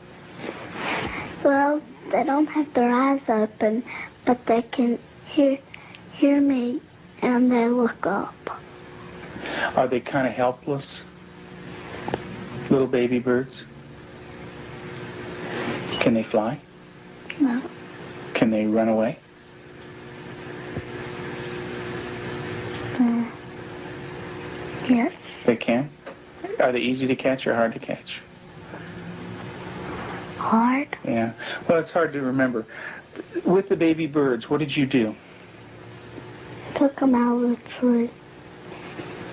Well, they don't have their eyes open, but they can hear me, and they look up. Are they kind of helpless? Little baby birds? Can they fly? No. Can they run away? Yes. They can? Are they easy to catch or hard to catch? Hard. Yeah. Well, it's hard to remember. With the baby birds, what did you do? Took them out of the tree.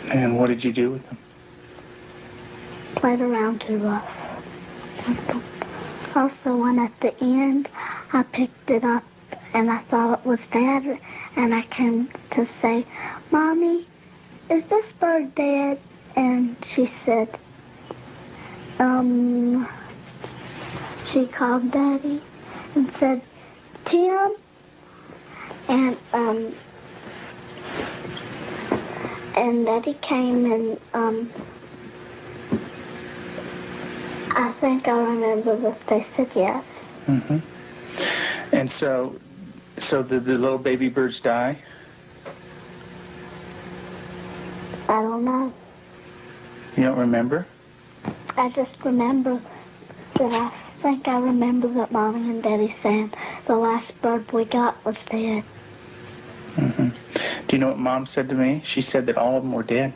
And what did you do with them? Played around too rough. Also, when at the end, I picked it up and I thought it was Dad, and I came to say, Mommy, is this bird dead? And she said, she called Daddy and said, Tim, and Daddy came and, I think I remember that they said yes. Mm-hmm. And so did the little baby birds die? I don't know. You don't remember? I just remember that I remember that Mommy and Daddy saying the last bird we got was dead. Mm-hmm. Do you know what Mom said to me? She said that all of them were dead.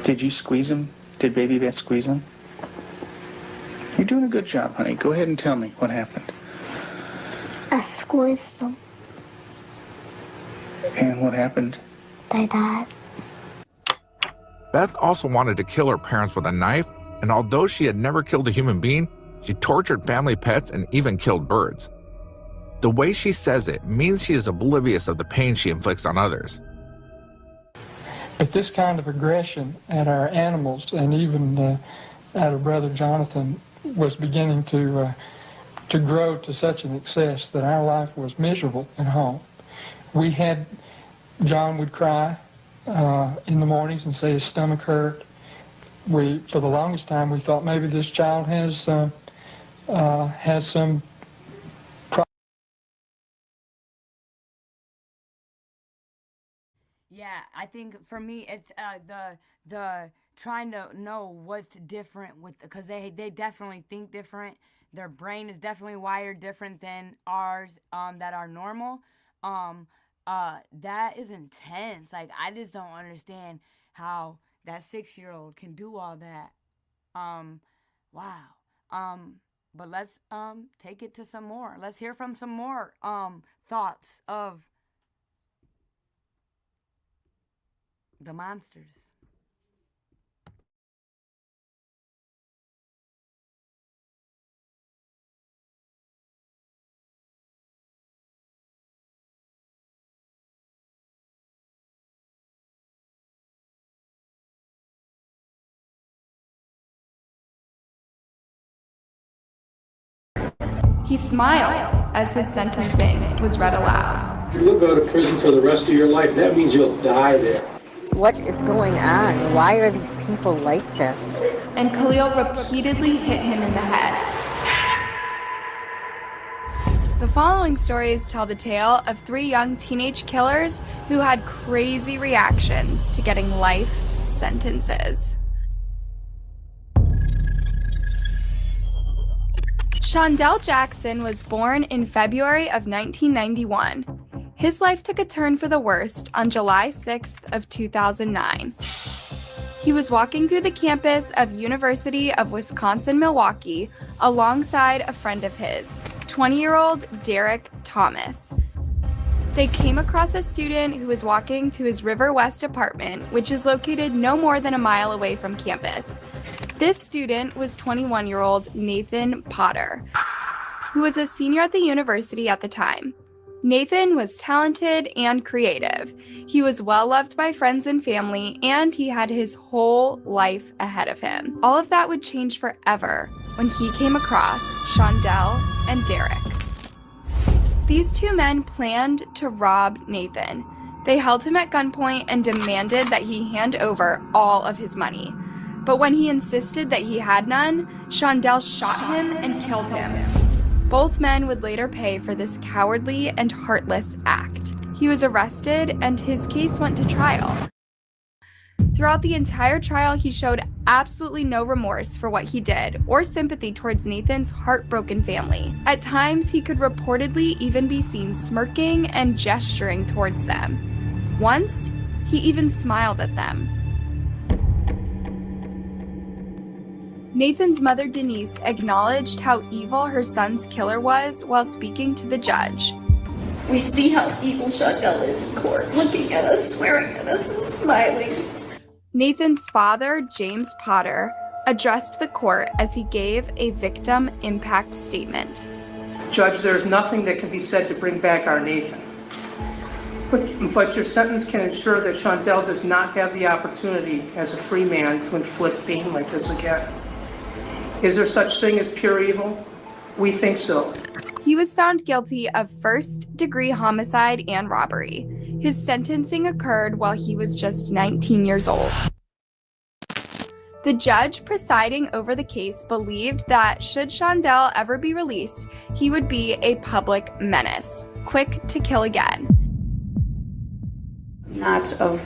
Did you squeeze them? Did Baby Beth squeeze them? You're doing a good job, honey. Go ahead and tell me what happened. I squeezed them. And what happened? They died. Beth also wanted to kill her parents with a knife, and although she had never killed a human being, She tortured family pets and even killed birds. The way she says it means she is oblivious of the pain she inflicts on others. But this kind of aggression at our animals and even at our brother Jonathan was beginning to grow to such an excess that our life was miserable at home. John would cry in the mornings and say his stomach hurt. For the longest time, we thought maybe this child has some Yeah, I think for me it's the trying to know what's different with, because they definitely think different. Their brain is definitely wired different than ours that are normal. That is intense. Like, I just don't understand how that 6-year-old can do all that. Wow. But let's take it to some more. Let's hear from some more thoughts of the monsters. He smiled as his sentencing was read aloud. You'll go to prison for the rest of your life. That means you'll die there. What is going on? Why are these people like this? And Khalil repeatedly hit him in the head. The following stories tell the tale of 3 young teenage killers who had crazy reactions to getting life sentences. Shondell Jackson was born in February of 1991. His life took a turn for the worst on July 6th of 2009. He was walking through the campus of University of Wisconsin-Milwaukee alongside a friend of his, 20-year-old Derek Thomas. They came across a student who was walking to his River West apartment, which is located no more than a mile away from campus. This student was 21-year-old Nathan Potter, who was a senior at the university at the time. Nathan was talented and creative. He was well loved by friends and family, and he had his whole life ahead of him. All of that would change forever when he came across Shondell and Derek. These 2 men planned to rob Nathan. They held him at gunpoint and demanded that he hand over all of his money. But when he insisted that he had none, Shondell shot him and killed him. Both men would later pay for this cowardly and heartless act. He was arrested and his case went to trial. Throughout the entire trial, he showed absolutely no remorse for what he did or sympathy towards Nathan's heartbroken family. At times, he could reportedly even be seen smirking and gesturing towards them. Once, he even smiled at them. Nathan's mother, Denise, acknowledged how evil her son's killer was while speaking to the judge. We see how evil Shondell is in court, looking at us, swearing at us, and smiling. Nathan's father, James Potter, addressed the court as he gave a victim impact statement. Judge, there's nothing that can be said to bring back our Nathan. But your sentence can ensure that Shondell does not have the opportunity as a free man to inflict pain like this again. Is there such thing as pure evil? We think so. He was found guilty of first-degree homicide and robbery. His sentencing occurred while he was just 19 years old. The judge presiding over the case believed that should Shondell ever be released, he would be a public menace, quick to kill again. Not of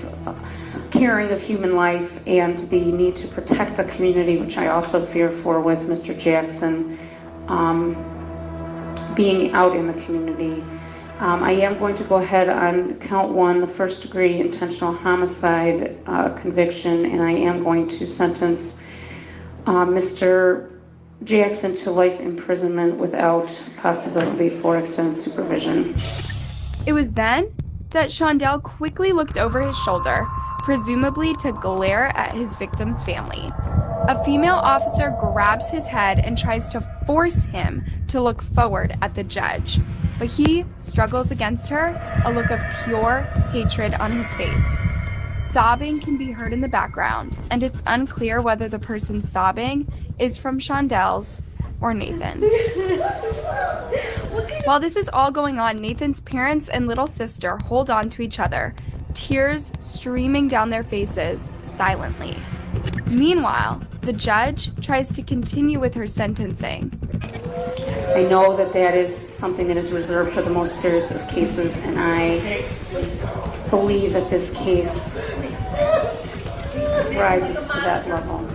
caring of human life and the need to protect the community, which I also fear for with Mr. Jackson being out in the community. I am going to go ahead on count 1, the first-degree intentional homicide conviction, and I am going to sentence Mr. Jackson to life imprisonment without possibility for extended supervision. It was then that Shondell quickly looked over his shoulder, presumably to glare at his victim's family. A female officer grabs his head and tries to force him to look forward at the judge, but he struggles against her, a look of pure hatred on his face. Sobbing can be heard in the background, and it's unclear whether the person sobbing is from Shondell's or Nathan's. While this is all going on, Nathan's parents and little sister hold on to each other, tears streaming down their faces silently. Meanwhile, the judge tries to continue with her sentencing. I know that that is something that is reserved for the most serious of cases, and I believe that this case rises to that level.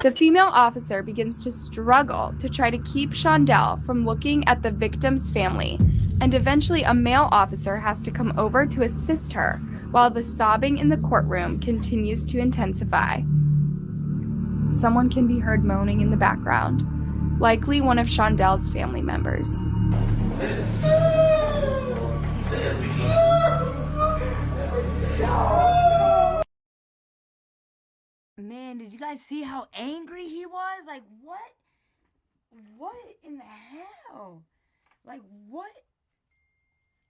The female officer begins to struggle to try to keep Shondell from looking at the victim's family, and eventually a male officer has to come over to assist her while the sobbing in the courtroom continues to intensify. Someone can be heard moaning in the background, likely one of Shondell's family members. Man, did you guys see how angry he was? Like, what? What in the hell? Like, what?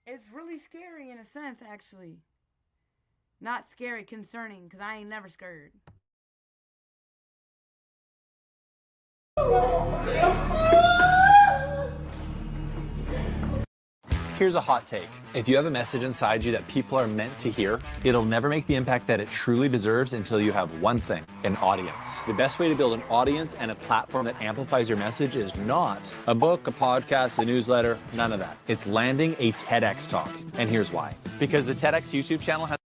It's really scary in a sense, actually. Not scary, concerning, because I ain't never scared. Here's a hot take. If you have a message inside you that people are meant to hear, it'll never make the impact that it truly deserves until you have one thing, an audience. The best way to build an audience and a platform that amplifies your message is not a book, a podcast, a newsletter, none of that. It's landing a TEDx talk. And here's why. Because the TEDx YouTube channel has...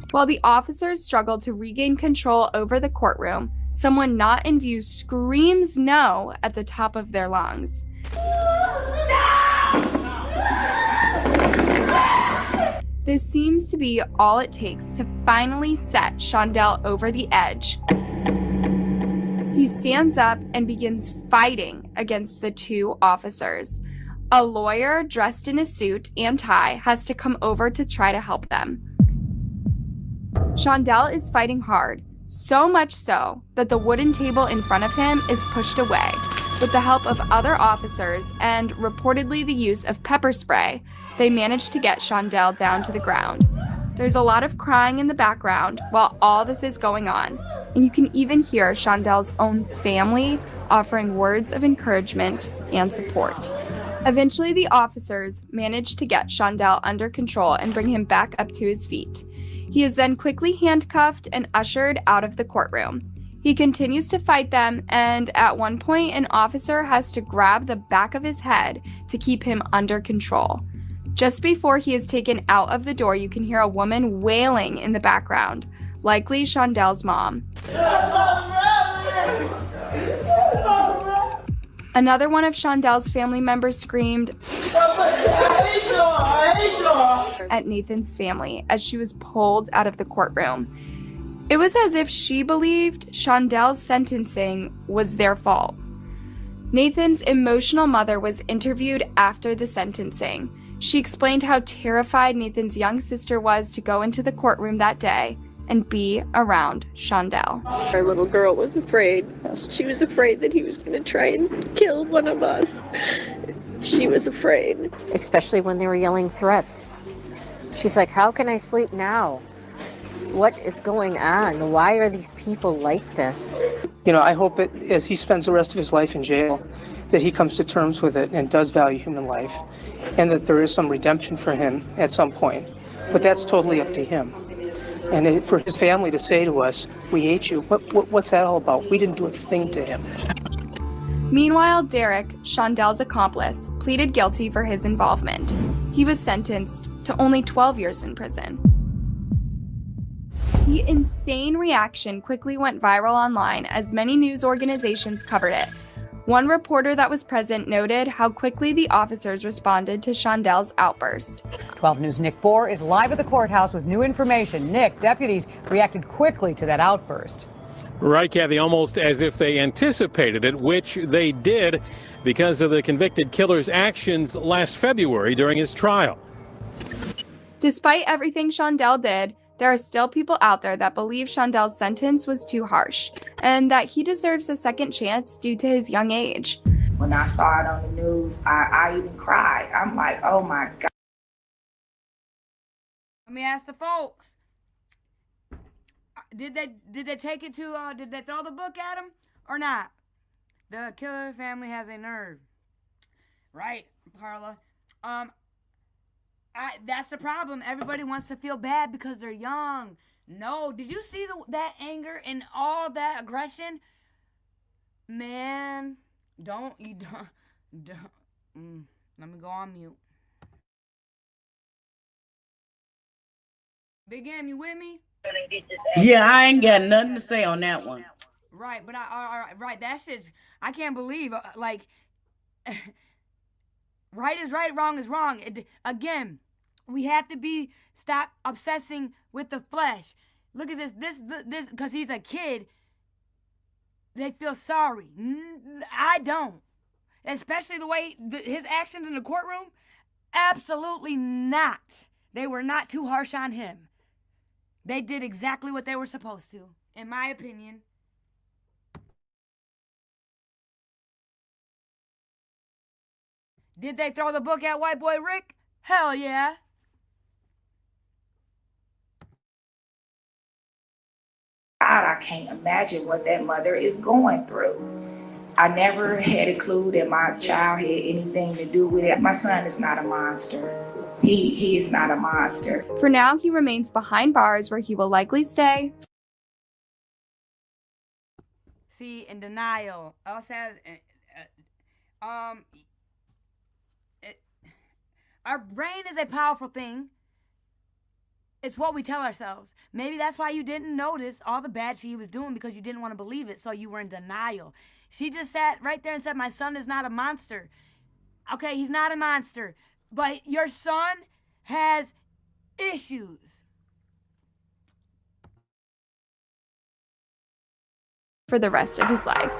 While the officers struggle to regain control over the courtroom, someone not in view screams no at the top of their lungs. This seems to be all it takes to finally set Shondell over the edge. He stands up and begins fighting against the two officers. A lawyer dressed in a suit and tie has to come over to try to help them. Shondell is fighting hard, so much so that the wooden table in front of him is pushed away. With the help of other officers and reportedly the use of pepper spray, they manage to get Shondell down to the ground. There's a lot of crying in the background while all this is going on, and you can even hear Shondell's own family offering words of encouragement and support. Eventually, the officers manage to get Shondell under control and bring him back up to his feet. He is then quickly handcuffed and ushered out of the courtroom. He continues to fight them, and at one point, an officer has to grab the back of his head to keep him under control. Just before he is taken out of the door, you can hear a woman wailing in the background, likely Shondell's mom. Another one of Shondell's family members screamed at Nathan's family as she was pulled out of the courtroom. It was as if she believed Shondell's sentencing was their fault. Nathan's emotional mother was interviewed after the sentencing. She explained how terrified Nathan's young sister was to go into the courtroom that day and be around Shondell. Our little girl was afraid. She was afraid that he was going to try and kill one of us. She was afraid. Especially when they were yelling threats. She's like, how can I sleep now? What is going on? Why are these people like this? You know, I hope that as he spends the rest of his life in jail, that he comes to terms with it and does value human life, and that there is some redemption for him at some point. But that's totally up to him. And for his family to say to us, we hate you, what's that all about? We didn't do a thing to him. Meanwhile, Derek, Shondell's accomplice, pleaded guilty for his involvement. He was sentenced to only 12 years in prison. The insane reaction quickly went viral online as many news organizations covered it. One reporter that was present noted how quickly the officers responded to Shondell's outburst. 12 News' Nick Bohr is live at the courthouse with new information. Nick, deputies reacted quickly to that outburst. Right, Kathy, almost as if they anticipated it, which they did because of the convicted killer's actions last February during his trial. Despite everything Shondell did, there are still people out there that believe Shondell's sentence was too harsh and that he deserves a second chance due to his young age. When I saw it on the news, I even cried. I'm like, oh my God. Let me ask the folks. Did they take it to, did they throw the book at him or not? The killer family has a nerve. Right, Carla. That's the problem. Everybody wants to feel bad because they're young. No, did you see that anger and all that aggression? Man, don't. Let me go on mute. Big M, you with me? Yeah, I ain't got nothing to say on that one. Right, but right, that shit's, I can't believe, like, right is right, wrong is wrong. Again, we have to stop obsessing with the flesh. Look at this, because he's a kid, they feel sorry. I don't. Especially the way, his actions in the courtroom, absolutely not. They were not too harsh on him. They did exactly what they were supposed to, in my opinion. Did they throw the book at white boy Rick? Hell yeah. God, I can't imagine what that mother is going through. I never had a clue that my child had anything to do with it. My son is not a monster. He is not a monster. For now, he remains behind bars where he will likely stay. See, in denial. Us as, our brain is a powerful thing. It's what we tell ourselves. Maybe that's why you didn't notice all the bad she was doing, because you didn't want to believe it, so you were in denial. She just sat right there and said, my son is not a monster. Okay, he's not a monster, but your son has issues. For the rest of his life.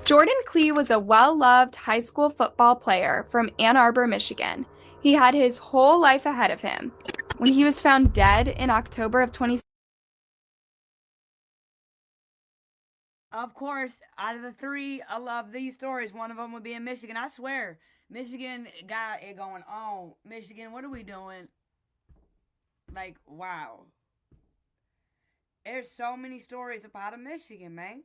Jordan Klee was a well-loved high school football player from Ann Arbor, Michigan. He had his whole life ahead of him. When he was found dead in October of 2016, Of course, out of the three, I love these stories. One of them would be in Michigan. I swear, Michigan got it going on. Michigan, what are we doing? Like, wow. There's so many stories about Michigan, man.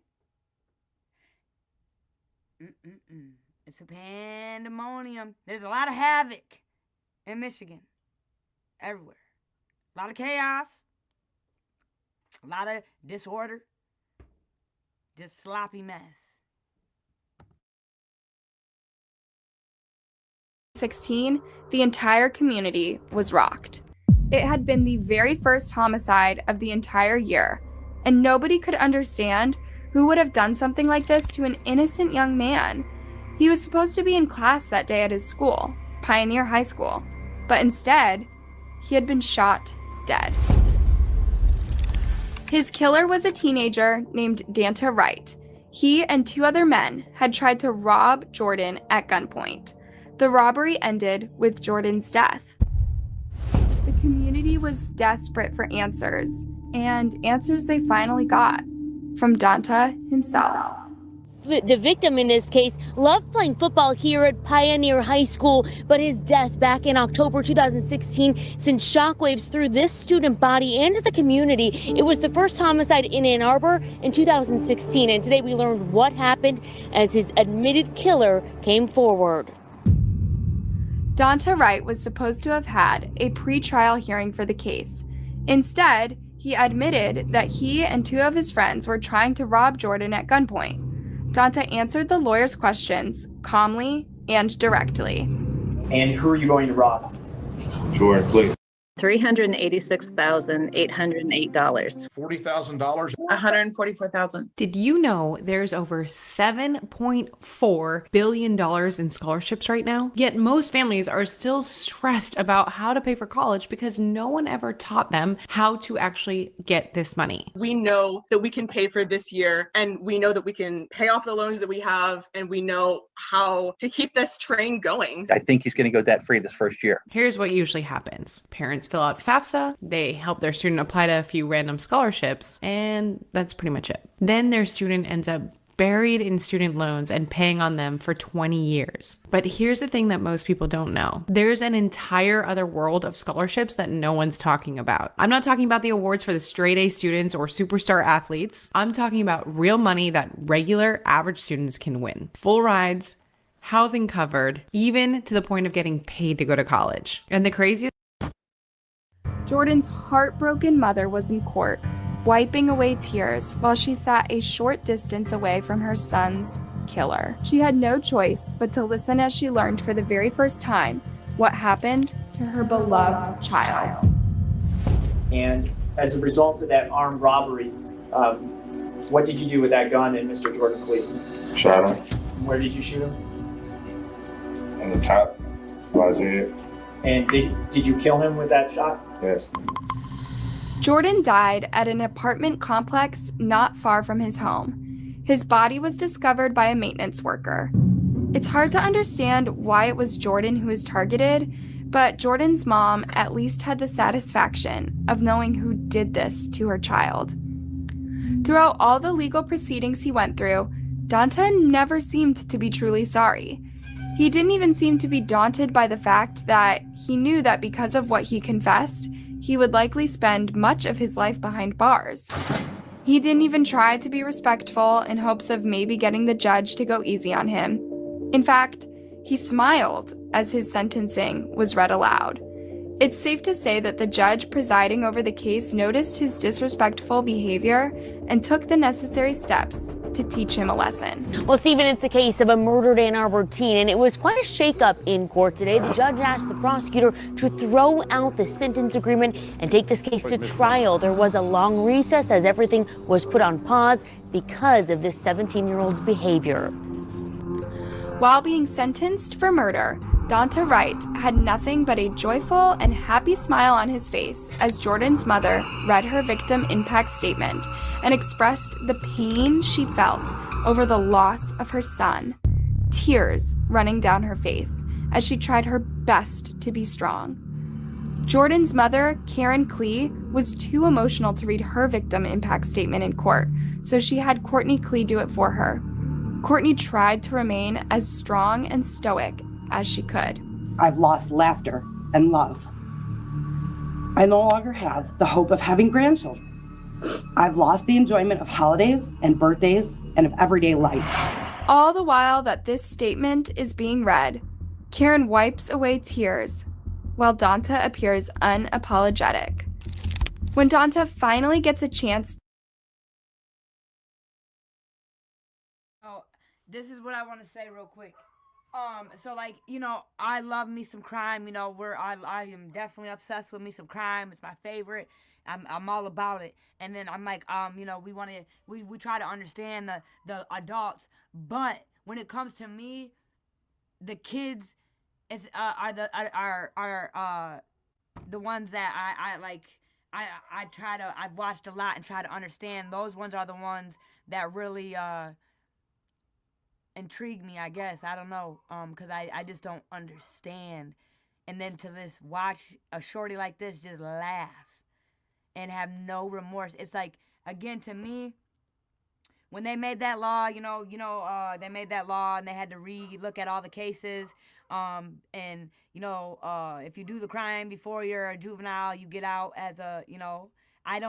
It's a pandemonium. There's a lot of havoc in Michigan. Everywhere. A lot of chaos. A lot of disorder. Just sloppy mess. 2016, the entire community was rocked. It had been the very first homicide of the entire year, and nobody could understand who would have done something like this to an innocent young man. He was supposed to be in class that day at his school, Pioneer High School, but instead, he had been shot dead. His killer was a teenager named Danta Wright. He and two other men had tried to rob Jordan at gunpoint. The robbery ended with Jordan's death. The community was desperate for answers, and answers they finally got from Danta himself. The victim in this case loved playing football here at Pioneer High School, but his death back in October 2016 sent shockwaves through this student body and the community. It was the first homicide in Ann Arbor in 2016, and today we learned what happened as his admitted killer came forward. Danta Wright was supposed to have had a pre-trial hearing for the case. Instead, he admitted that he and two of his friends were trying to rob Jordan at gunpoint. Danta answered the lawyer's questions calmly and directly. And who are you going to rob? Jordan Klee. $386,808. $40,000. $144,000. Did you know there's over $7.4 billion in scholarships right now? Yet most families are still stressed about how to pay for college because no one ever taught them how to actually get this money. We know that we can pay for this year, and we know that we can pay off the loans that we have, and we know how to keep this train going. I think he's going to go debt-free this first year. Here's what usually happens. Parents fill out FAFSA, they help their student apply to a few random scholarships, and that's pretty much it. Then their student ends up buried in student loans and paying on them for 20 years. But here's the thing that most people don't know. There's an entire other world of scholarships that no one's talking about. I'm not talking about the awards for the straight A students or superstar athletes. I'm talking about real money that regular average students can win. Full rides, housing covered, even to the point of getting paid to go to college. And the craziest Jordan's heartbroken mother was in court, wiping away tears while she sat a short distance away from her son's killer. She had no choice but to listen as she learned for the very first time what happened to her beloved child. And as a result of that armed robbery, what did you do with that gun and Mr. Jordan Cleese? Shot him Where did you shoot him? in the top of his head. And did you kill him with that shot? Yes. Jordan died at an apartment complex not far from his home. His body was discovered by a maintenance worker. It's hard to understand why it was Jordan who was targeted, but Jordan's mom at least had the satisfaction of knowing who did this to her child. Throughout all the legal proceedings he went through, Donta never seemed to be truly sorry. He didn't even seem to be daunted by the fact that he knew that because of what he confessed, he would likely spend much of his life behind bars. He didn't even try to be respectful in hopes of maybe getting the judge to go easy on him. In fact, he smiled as his sentencing was read aloud. It's safe to say that the judge presiding over the case noticed his disrespectful behavior and took the necessary steps to teach him a lesson. Well, Stephen, it's a case of a murdered Ann Arbor teen, and it was quite a shakeup in court today. The judge asked the prosecutor to throw out the sentence agreement and take this case to trial. There was a long recess as everything was put on pause because of this 17-year-old's behavior. While being sentenced for murder, Donta Wright had nothing but a joyful and happy smile on his face as Jordan's mother read her victim impact statement and expressed the pain she felt over the loss of her son, tears running down her face as she tried her best to be strong. Jordan's mother, Karen Klee, was too emotional to read her victim impact statement in court, so she had Courtney Klee do it for her. Courtney tried to remain as strong and stoic as she could. I've lost laughter and love. I no longer have the hope of having grandchildren. I've lost the enjoyment of holidays and birthdays and of everyday life. All the while that this statement is being read, Karen wipes away tears while Donta appears unapologetic. When Donta finally gets a chance, this is what I want to say real quick. So like, you know, I love me some crime. You know, I am definitely obsessed with me some crime. It's my favorite. I'm all about it. And then I'm like, you know, we try to understand the adults, but when it comes to me, the kids are the ones that I've watched a lot and try to understand. Those ones are the ones that really intrigue me, I guess. I don't know, because I just don't understand. And then to watch a shorty like this just laugh and have no remorse. It's like, again, to me, when they made that law, they made that law and they had to re-look at all the cases. And, if you do the crime before you're a juvenile, you get out as a, I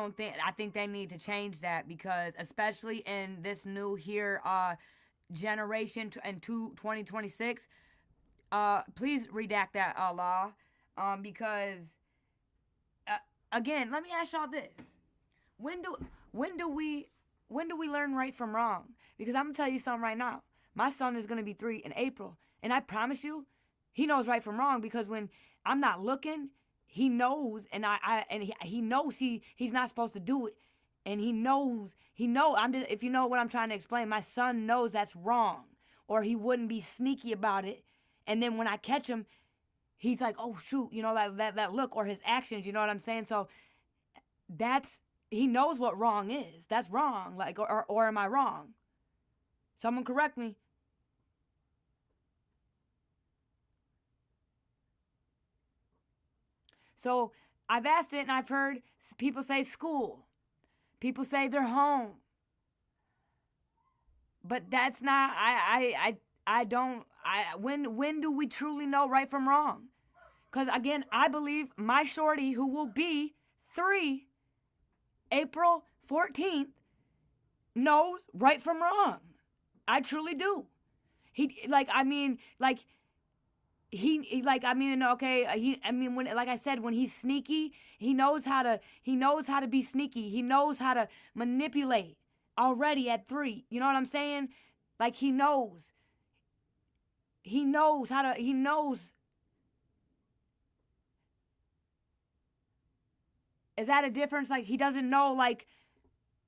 think they need to change that, because especially in this new generation in 2026, please redact that law, because again, let me ask y'all this: when do we learn right from wrong? Because I'm gonna tell you something right now. My son is gonna be 3 in April, and I promise you, he knows right from wrong, because when I'm not looking, he knows, and he knows he's not supposed to do it, and he knows. If you know what I'm trying to explain, my son knows that's wrong, or he wouldn't be sneaky about it. And then when I catch him, he's like, oh shoot, you know, that look or his actions. You know what I'm saying? So he knows what wrong is. That's wrong. Like, or am I wrong? Someone correct me. So I've asked it, and I've heard people say school. People say they're home. But that's not, when do we truly know right from wrong? Because again, I believe my shorty, who will be 3, April 14th, knows right from wrong. I truly do. When, like I said, when he's sneaky, he knows how to be sneaky. He knows how to manipulate already at 3. You know what I'm saying? Like, he knows. He knows. Is that a difference? Like, he doesn't know, like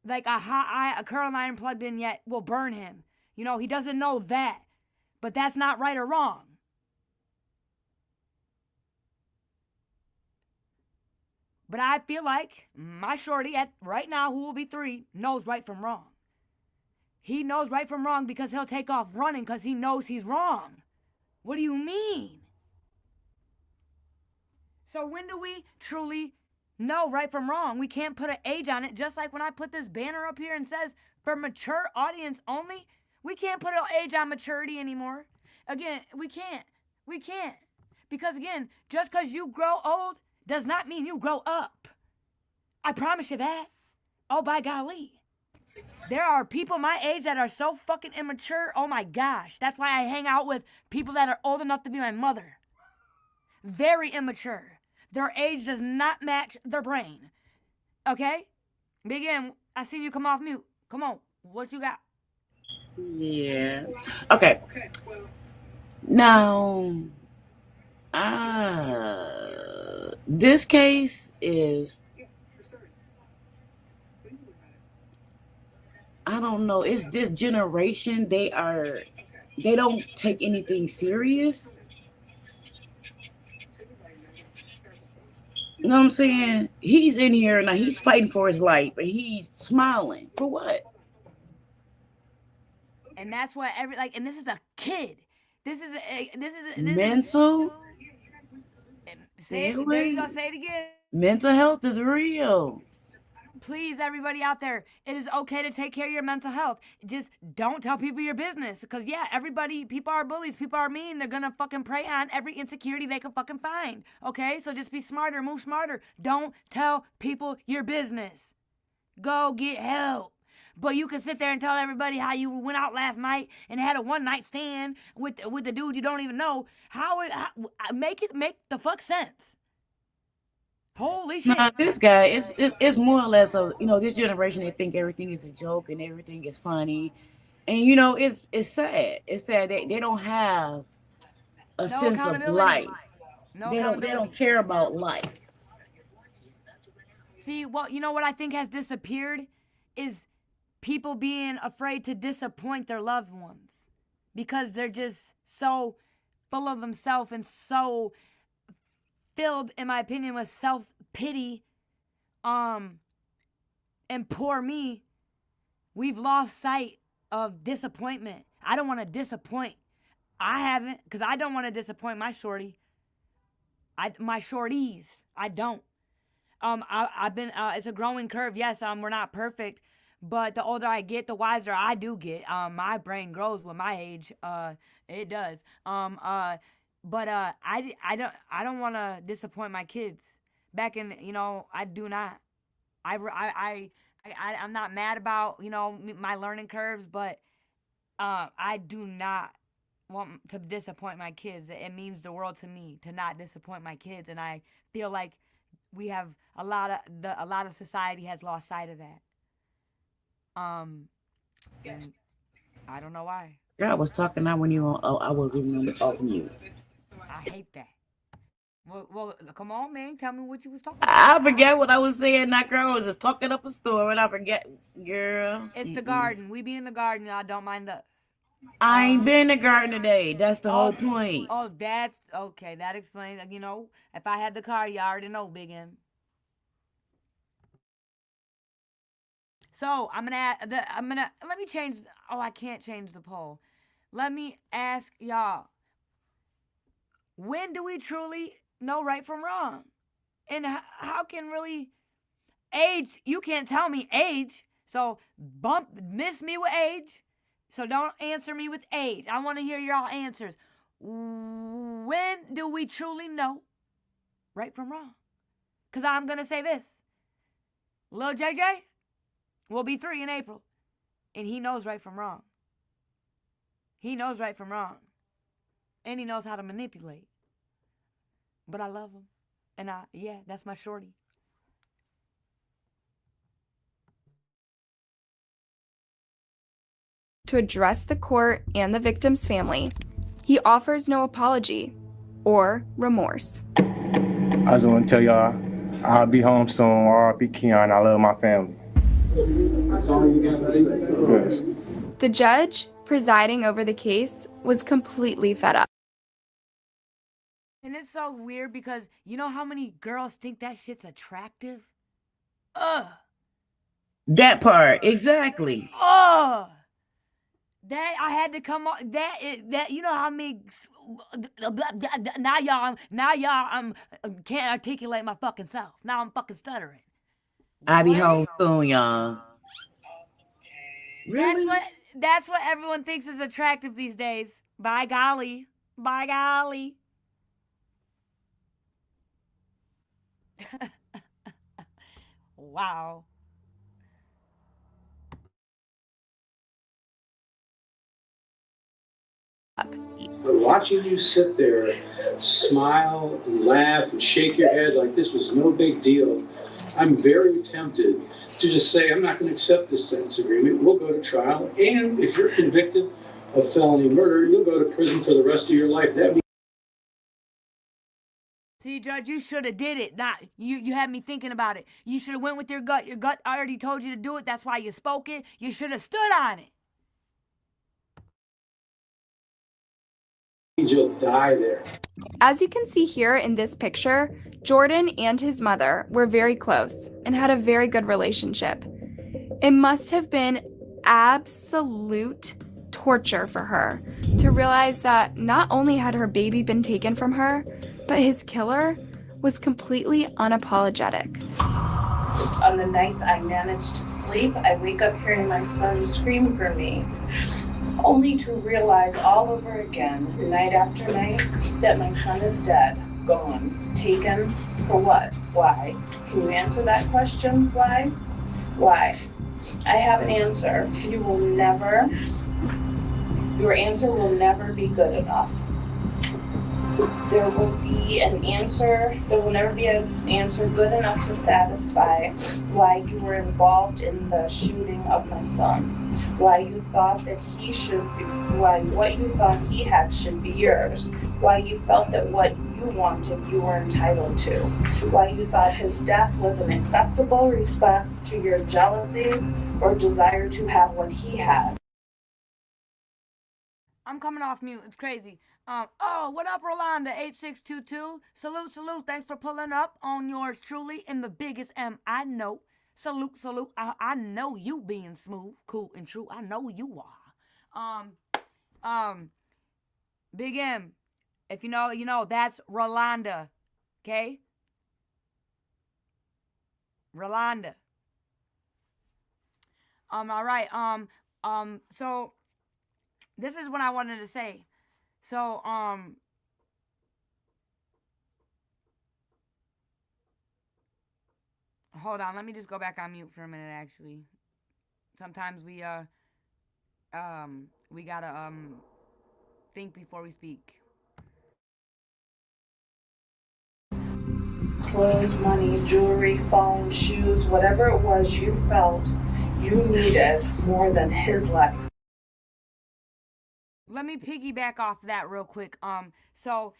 a curling iron plugged in yet will burn him. You know, he doesn't know that. But that's not right or wrong. But I feel like my shorty right now, who will be 3, knows right from wrong. He knows right from wrong because he'll take off running because he knows he's wrong. What do you mean? So when do we truly know right from wrong? We can't put an age on it. Just like when I put this banner up here and says for mature audience only, we can't put an age on maturity anymore. Again, we can't. Because again, just because you grow old does not mean you grow up. I promise you that. Oh, by golly. There are people my age that are so fucking immature. Oh my gosh. That's why I hang out with people that are old enough to be my mother. Very immature. Their age does not match their brain. Okay? Begin. I seen you come off mute. Come on. What you got? Yeah. Okay. Now, this case is, I don't know, it's this generation, they don't take anything serious. You know what I'm saying? He's in here now, he's fighting for his life, and he's smiling. For what? And that's what and this is a kid. This is mental. There you go, say it again. Mental health is real. Please, everybody out there, it is okay to take care of your mental health. Just don't tell people your business. Because, yeah, people are bullies. People are mean. They're going to fucking prey on every insecurity they can fucking find. Okay? So just be smarter. Move smarter. Don't tell people your business. Go get help. But you can sit there and tell everybody how you went out last night and had a one-night stand with the dude you don't even know. Make the fuck sense. Holy shit. Nah, this guy, it's more or less of, this generation, they think everything is a joke and everything is funny. And, it's sad. It's sad they don't have a sense of life. They don't care about life. See, well, you know what I think has disappeared is people being afraid to disappoint their loved ones because they're just so full of themselves and so filled, in my opinion, with self-pity and poor me. We've lost sight of disappointment. I don't want to disappoint. I haven't, because I don't want to disappoint my shorty. My shorties. I don't. I've been, it's a growing curve. Yes, we're not perfect, but the older I get, the wiser I do get. My brain grows with my age. It does. But I don't want to disappoint my kids. Back in, I do not. I'm not mad about, my learning curves, but I do not want to disappoint my kids. It means the world to me to not disappoint my kids, and I feel like we have a lot of society has lost sight of that. And I don't know why. Yeah, I was talking now when I was even on the mute. I hate that. Well, come on, man. Tell me what you was talking I about. forget what I was saying. That girl was just talking up a storm, and I forget, girl. It's the garden. We be in the garden, y'all. Don't mind us. I ain't been in the garden today. That's the whole point. Oh, that's okay. That explains. If I had the car, you already know, Big M. So let me change. Oh, I can't change the poll. Let me ask y'all. When do we truly know right from wrong? And how can really age? You can't tell me age. So miss me with age. So don't answer me with age. I want to hear y'all answers. When do we truly know right from wrong? Because I'm going to say this. Lil JJ will be 3 in April. And he knows right from wrong. He knows right from wrong. And he knows how to manipulate. But I love him. And that's my shorty. To address the court and the victim's family, he offers no apology or remorse. I just want to tell y'all, I'll be home soon. R.I.P. Keon. I love my family. That's all you got to say. Yes. The judge presiding over the case was completely fed up. And it's so weird because you know how many girls think that shit's attractive? Ugh. That part, exactly. Ugh. That I had to come on. That you know how many. Now y'all can't articulate my fucking self. Now I'm fucking stuttering. I be home soon, y'all. Really? That's what everyone thinks is attractive these days. By golly. By golly. Wow. But watching you sit there, smile, and laugh, and shake your head like this was no big deal, I'm very tempted to just say, I'm not going to accept this sentence agreement. We'll go to trial. And if you're convicted of felony murder, you'll go to prison for the rest of your life. See, Judge, you should have did it. Not you had me thinking about it. You should have went with your gut. Your gut already told you to do it. That's why you spoke it. You should have stood on it. You'll die there. As you can see here in this picture, Jordan and his mother were very close and had a very good relationship. It must have been absolute torture for her to realize that not only had her baby been taken from her, but his killer was completely unapologetic. On the night I managed to sleep, I wake up hearing my son scream for me, only to realize all over again, night after night, that my son is dead, gone, taken. For what? Why? Can you answer that question? Why? Why? I have an answer. Your answer will never be good enough. There will never be an answer good enough to satisfy why you were involved in the shooting of my son, why you thought that what you thought he had should be yours, why you felt that what you wanted you were entitled to, why you thought his death was an acceptable response to your jealousy or desire to have what he had. I'm coming off mute. It's crazy. What up, Rolanda? 8622. Salute. Thanks for pulling up on yours truly in the biggest M I know. Salute. I know you being smooth, cool, and true. I know you are. Big M. If you know, that's Rolanda. Okay? Rolanda. All right. So this is what I wanted to say. So, hold on. Let me just go back on mute for a minute, actually. Sometimes we gotta, think before we speak. Clothes, money, jewelry, phone, shoes, whatever it was you felt you needed more than his life. Let me piggyback off that real quick. So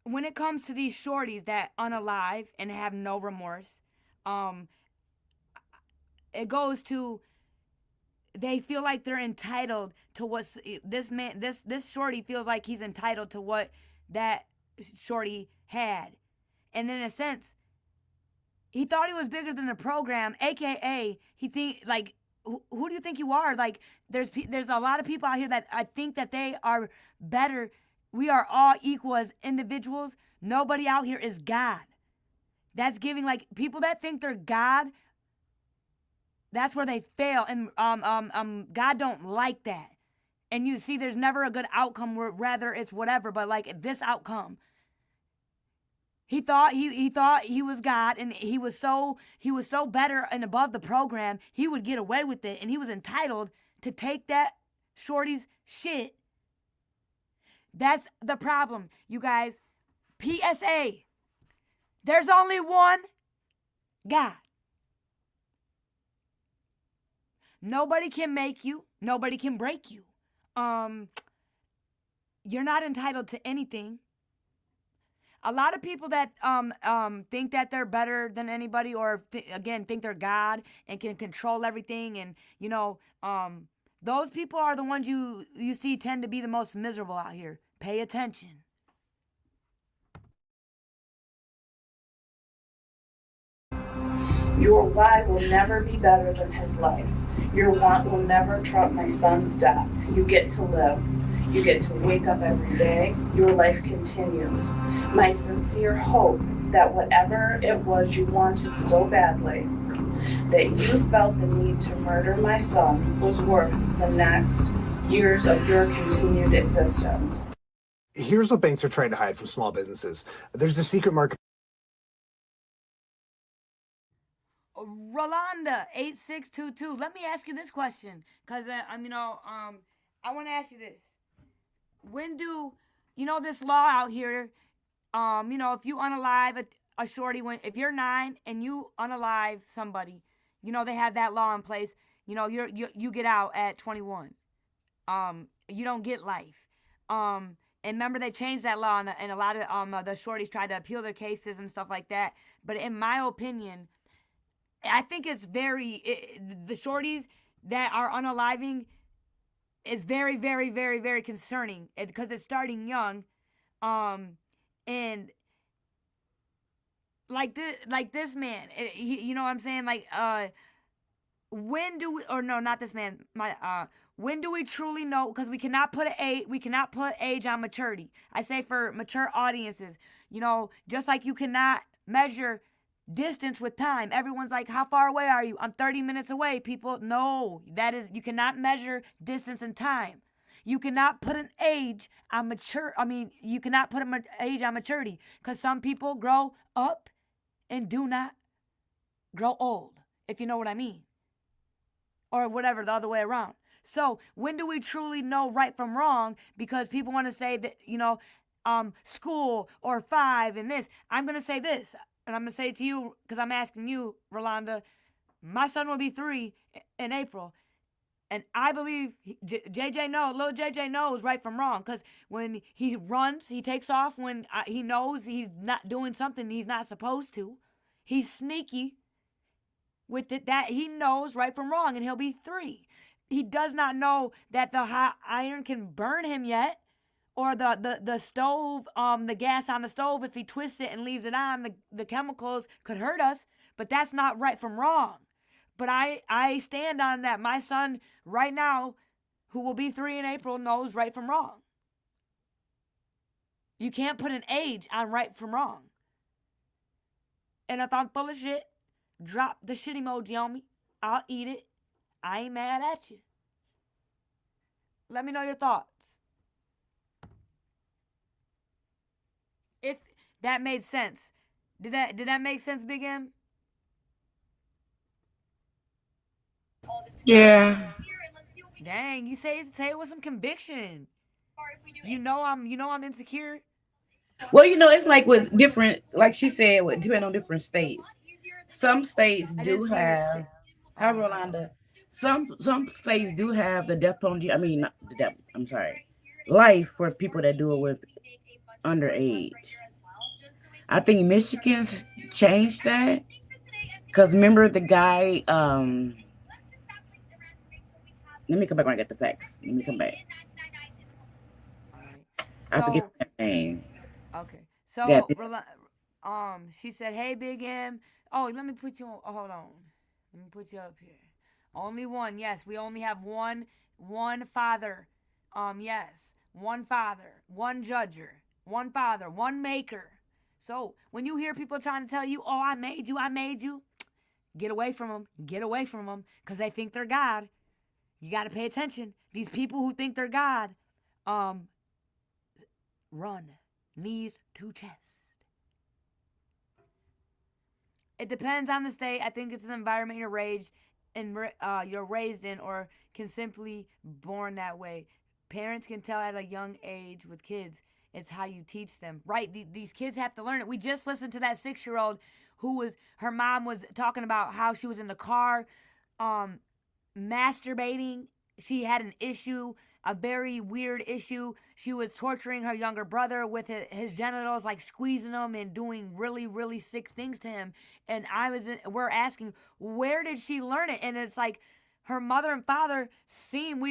when it comes to these shorties that unalive and have no remorse, it goes to, they feel like they're entitled to what this shorty feels like he's entitled to what that shorty had. And in a sense, he thought he was bigger than the program, aka he think like, who do you think you are? Like, there's a lot of people out here that I think that they are better. We are all equal as individuals. Nobody out here is God. That's giving, like, people that think they're God, that's where they fail. And God don't like that. And you see, there's never a good outcome, where rather it's whatever, but like this outcome. He thought he was God, and he was so better and above the program, he would get away with it, and he was entitled to take that shorty's shit. That's the problem, you guys. PSA. There's only one God. Nobody can make you. Nobody can break you. You're not entitled to anything. A lot of people that think that they're better than anybody, or think they're God and can control everything, and those people are the ones you see tend to be the most miserable out here. Pay attention. Your why will never be better than his life. Your want will never trump my son's death. You get to live. You get to wake up every day. Your life continues. My sincere hope that whatever it was you wanted so badly, that you felt the need to murder my son, was worth the next years of your continued existence. Here's what banks are trying to hide from small businesses. There's a secret market. Rolanda 8622. Let me ask you this question, because I want to ask you this. When do this law out here? If you unalive a shorty, if you're 9 and you unalive somebody, they have that law in place. You get out at 21. You don't get life. And remember, they changed that law, and a lot of the shorties tried to appeal their cases and stuff like that. But in my opinion, I think it's the shorties that are unaliving is very, very, very, very concerning, because it's starting young. And like this man, you know what I'm saying? Like, when do we, or no, not this man, when do we truly know? Because we cannot put age on maturity. I say for mature audiences, just like you cannot measure distance with time. Everyone's like, how far away are you? I'm 30 minutes away, people. No, you cannot measure distance and time. You cannot put an age on you cannot put an age on maturity, because some people grow up and do not grow old, if you know what I mean. Or whatever, the other way around. So when do we truly know right from wrong? Because people want to say that, school or 5 and this. I'm going to say this. And I'm going to say it to you, because I'm asking you, Rolanda. My son will be 3 in April. And I believe little JJ knows right from wrong. Because when he runs, he takes off when he knows he's not doing something he's not supposed to. He's sneaky with it, that he knows right from wrong, and he'll be 3. He does not know that the hot iron can burn him yet. Or the stove, the gas on the stove, if he twists it and leaves it on, the chemicals could hurt us. But that's not right from wrong. But I stand on that. My son right now, who will be 3 in April, knows right from wrong. You can't put an age on right from wrong. And if I'm full of shit, drop the shit emoji on me. I'll eat it. I ain't mad at you. Let me know your thoughts. If that made sense. Did that make sense, Big M? Yeah. Dang, you say it with some conviction. You know I'm insecure. Well, it's like with different, like she said, with depending on different states. Some states do have. Hi, Rolanda. Some states do have the death penalty. I mean, not the death. I'm sorry, life for people that do it with underage. I think Michigan's changed that. Because remember the guy, let me come back when I get the facts. Let me come back. I forget that name. Okay. So, That- she said, "Hey, Big M." Oh, let me put you on. Oh, hold on. Let me put you up here. Only one. Yes, we only have one father. Yes, one father, one judger, one father, one maker. So when you hear people trying to tell you, "Oh, I made you," get away from them. Get away from them, because they think they're God. You got to pay attention. These people who think they're God, run, knees to chest. It depends on the state. I think it's an environment you're raised in, or can simply born that way. Parents can tell at a young age with kids. It's how you teach them, right? These kids have to learn it. We just listened to that 6-year-old her mom was talking about how she was in the car, masturbating. She had an issue, a very weird issue. She was torturing her younger brother with his genitals, like squeezing them and doing really, really sick things to him. And we're asking, where did she learn it? And it's like her mother and father seem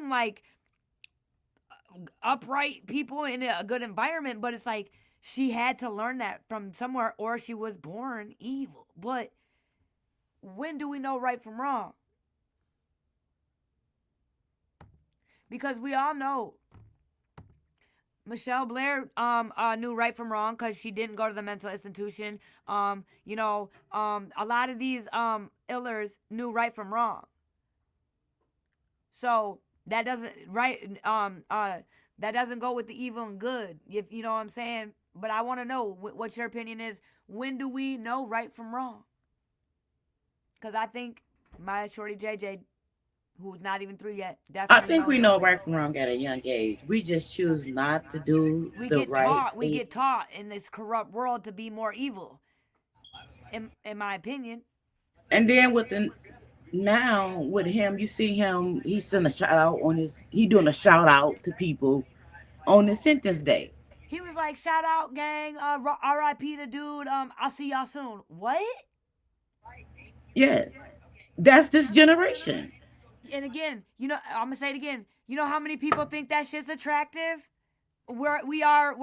like upright people in a good environment, but it's like she had to learn that from somewhere, or she was born evil. But when do we know right from wrong? Because we all know Michelle Blair knew right from wrong because she didn't go to the mental institution. A lot of these illers knew right from wrong. So that doesn't that doesn't go with the evil and good. If you know what I'm saying. But I want to know what your opinion is. When do we know right from wrong? Because I think my shorty JJ, who's not even 3 yet, definitely. I think we know right from wrong at a young age. We just choose not to do the right thing. We get taught in this corrupt world to be more evil, in my opinion. And then now with him, you see him. He's doing a shout out doing a shout out to people on the sentence day. He was like, "Shout out, gang. R.I.P. the dude. I'll see y'all soon." What? Yes, that's this generation. And again, I'm gonna say it again. You know how many people think that shit's attractive? We're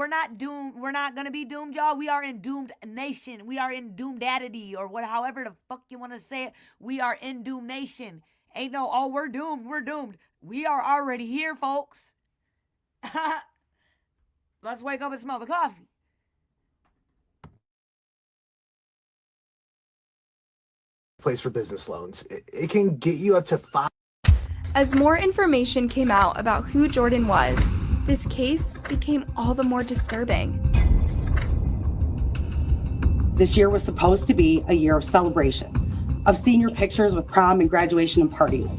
not doomed. We're not gonna be doomed, y'all. We are in doomed nation. We are in doomed dadity, or however the fuck you want to say it. We are in doomed nation. Ain't no, oh, we're doomed. We're doomed. We are already here, folks. Let's wake up and smell the coffee. Place for business loans. It can get you up to 5. As more information came out about who Jordan was, this case became all the more disturbing. This year was supposed to be a year of celebration, of senior pictures with prom and graduation and parties.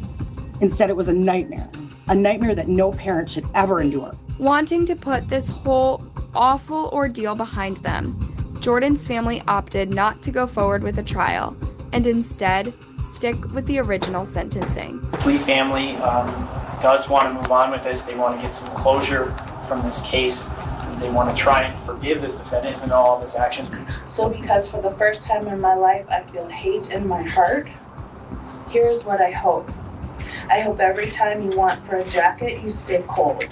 Instead, it was a nightmare that no parent should ever endure. Wanting to put this whole awful ordeal behind them, Jordan's family opted not to go forward with a trial and instead stick with the original sentencing. The Lee family does want to move on with this. They want to get some closure from this case. They want to try and forgive this defendant and all of his actions. So because for the first time in my life, I feel hate in my heart, here's what I hope. I hope every time you want for a jacket, you stay cold.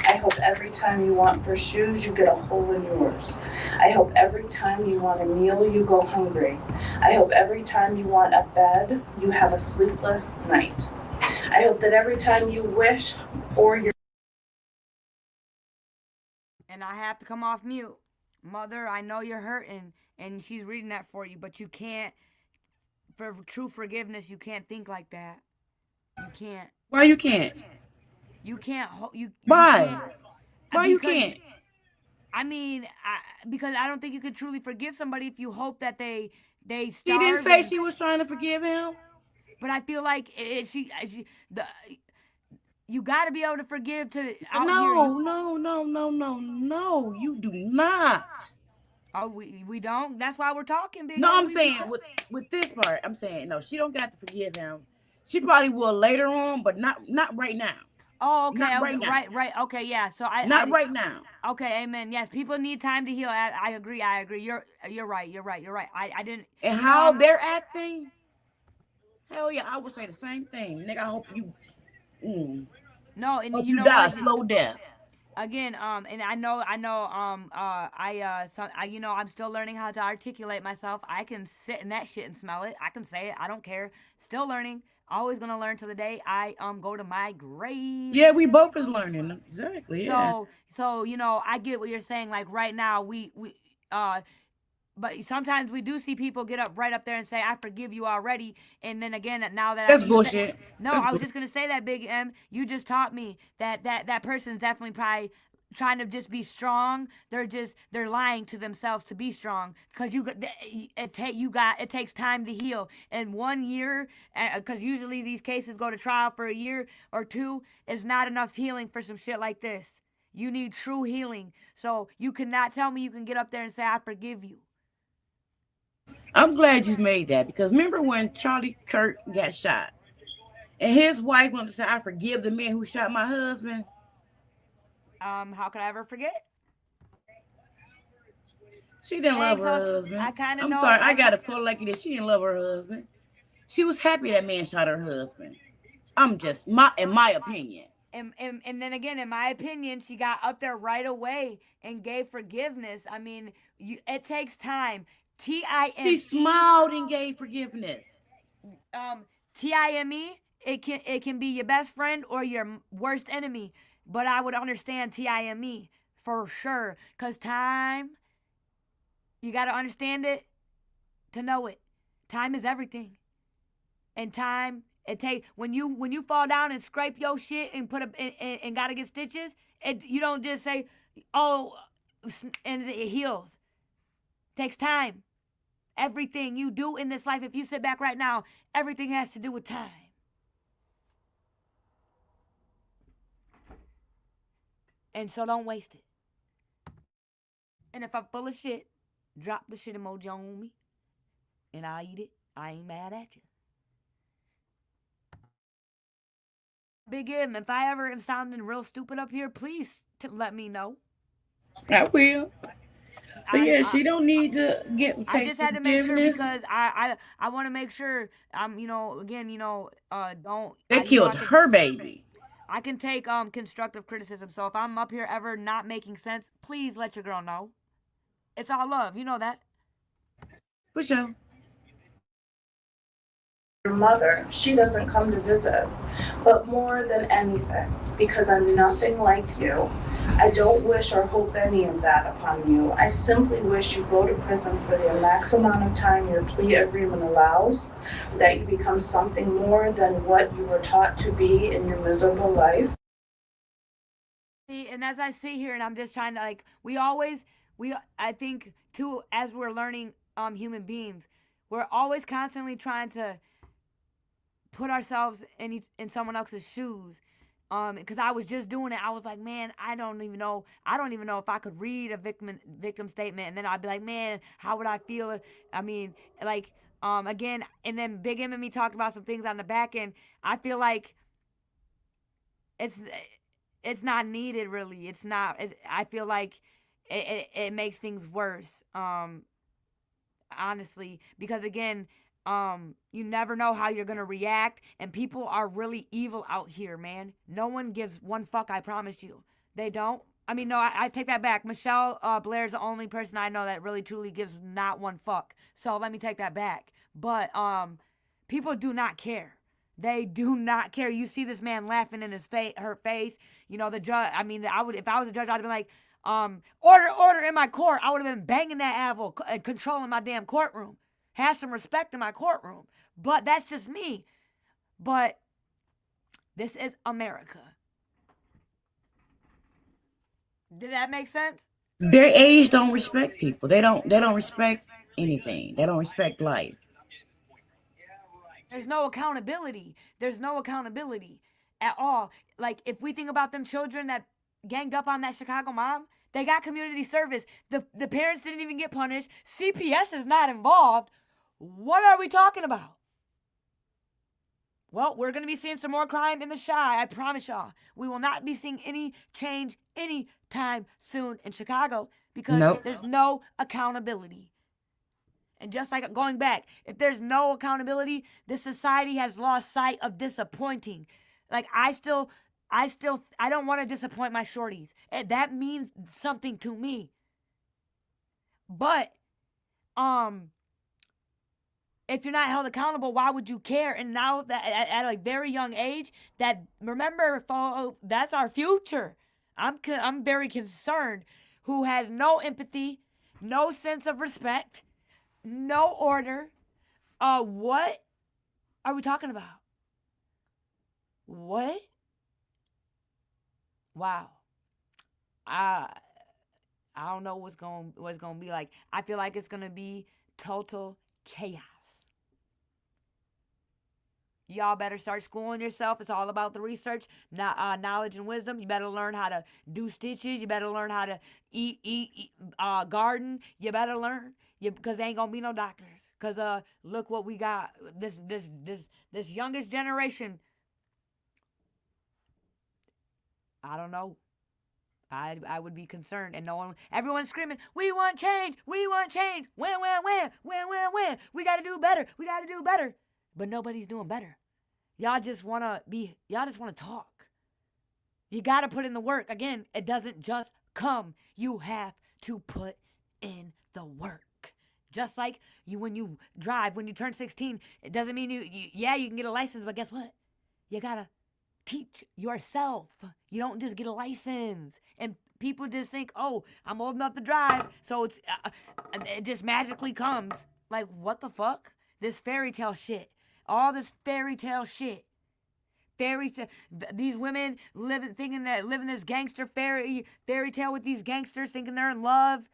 I hope every time you want for shoes, you get a hole in yours. I hope every time you want a meal, you go hungry. I hope every time you want a bed, you have a sleepless night. I hope that every time you wish for your... And I have to come off mute. Mother, I know you're hurting, and she's reading that for you, but you can't, for true forgiveness, you can't think like that. You can't. Why you can't? You can't. Why? Why you can't? I mean, because I don't think you could truly forgive somebody if you hope that they starve. She didn't say she was trying to forgive him. But I feel like you got to be able to forgive to. No, you do not. Oh, we don't. That's why we're talking, big. No, I'm saying with this part, I'm saying no. She don't got to forgive him. She probably will later on, but not right now. Oh, okay. Not Okay, right now. right. Okay, yeah. So Not right now. Okay, amen. Yes, people need time to heal. I agree. You're right. I didn't. And you know, how I'm- they're acting, hell yeah, I would say the same thing. Nigga, I hope you No, and hope you you know die a what? slow death. Again, and you know, I'm still learning how to articulate myself. I can sit in that shit and smell it. I can say it. I don't care. Still learning. Always gonna learn till the day I go to my grave. Yeah, we both is learning. Exactly. Yeah. So you know, I get what you're saying. Like right now, but sometimes we do see people get up right up there and say, "I forgive you already," and then again, now that That's bullshit. No, That's I was just gonna say that, Big M. You just taught me that person's definitely probably trying to just be strong. They're lying to themselves to be strong, because it takes time to heal. And 1 year, because usually these cases go to trial for a year or two, is not enough healing for some shit like this. You need true healing. So you cannot tell me you can get up there and say, "I forgive you." I'm glad you made that, because remember when Charlie Kirk got shot and his wife wanted to say, "I forgive the man who shot my husband." How could I ever forget? She didn't love her husband. I'm sorry, I gotta put it like it is. She didn't love her husband. She was happy that man shot her husband. In my opinion. And then again, in my opinion, she got up there right away and gave forgiveness. I mean, it takes time. TIME. She smiled and gave forgiveness. TIME. It can be your best friend or your worst enemy, but I would understand TIME for sure, because time. You got to understand it to know it. Time is everything, and time. It takes when you fall down and scrape your shit and and gotta get stitches. You don't just say, "Oh," and it heals. It takes time. Everything you do in this life, if you sit back right now, everything has to do with time. And so don't waste it. And if I'm full of shit, drop the shit emoji on me, and I'll eat it. I ain't mad at you. Big M, if I ever am sounding real stupid up here, please let me know. I will. But yeah, she don't need to take I just had to make sure, forgiveness. because I want to make sure don't. They killed her baby. I can take constructive criticism. So if I'm up here ever not making sense, please let your girl know. It's all love, you know that. For sure. Your mother, she doesn't come to visit, but more than anything, because I'm nothing like you, I don't wish or hope any of that upon you. I simply wish you go to prison for the max amount of time your plea agreement allows, that you become something more than what you were taught to be in your miserable life. See, and as I sit here and I'm just trying to I think too, as we're learning human beings, we're always constantly trying to put ourselves in someone else's shoes. Because I was just doing it. I was like, man, I don't even know if I could read a victim statement, and then I'd be like, man, how would I feel? I mean, like, again, and then Big M and me talked about some things on the back end. I feel like it's not needed, really. It's not. I feel like it makes things worse. Honestly, because again, you never know how you're gonna react, and people are really evil out here, man. No one gives one fuck, I promise you. They don't. I mean, no, I take that back. Michelle Blair's the only person I know that really truly gives not one fuck. So let me take that back. But people do not care. They do not care. You see this man laughing in her face. You know, the judge. I mean, if I was a judge, I'd be like, order in my court. I would have been banging that gavel and controlling my damn courtroom. Have some respect in my courtroom. But that's just me. But this is America. Did that make sense? Their age don't respect people. They don't respect anything. They don't respect life. There's no accountability. There's no accountability at all. Like, if we think about them children that ganged up on that Chicago mom, they got community service. The parents didn't even get punished. CPS is not involved. What are we talking about? Well, we're going to be seeing some more crime in the Chi. I promise y'all. We will not be seeing any change anytime soon in Chicago because there's no accountability. And just like going back, if there's no accountability, this society has lost sight of disappointing. Like, I don't want to disappoint my shorties. That means something to me. But, if you're not held accountable, why would you care? And now that at a very young age, that remember, that's our future. I'm very concerned. Who has no empathy, no sense of respect, no order. What are we talking about? What? Wow. I don't know what's going to be like. I feel like it's going to be total chaos. Y'all better start schooling yourself. It's all about the research, knowledge and wisdom. You better learn how to do stitches. You better learn how to eat garden. You better learn, because there ain't gonna be no doctors. Cause look what we got. This youngest generation. I don't know. I would be concerned, and everyone's screaming, "We want change! We want change! When? We gotta do better! We gotta do better!" But nobody's doing better. Y'all just wanna talk. You gotta put in the work. Again, it doesn't just come. You have to put in the work. Just like when you drive, when you turn 16, it doesn't mean you can get a license, but guess what? You gotta teach yourself. You don't just get a license. And people just think, oh, I'm old enough to drive, so it just magically comes. Like, what the fuck? This fairy tale shit. All this fairy tale shit. These women living this gangster fairy tale with these gangsters, thinking they're in love,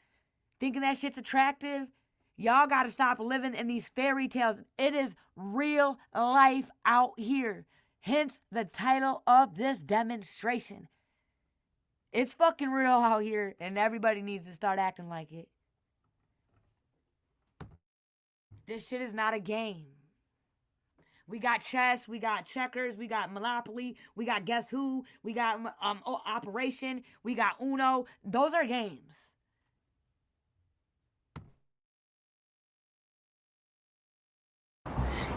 thinking that shit's attractive. Y'all gotta stop living in these fairy tales. It is real life out here. Hence the title of this demonstration. It's fucking real out here, and everybody needs to start acting like it. This shit is not a game. We got chess, we got checkers, we got Monopoly, we got Guess Who, we got Operation, we got Uno. Those are games.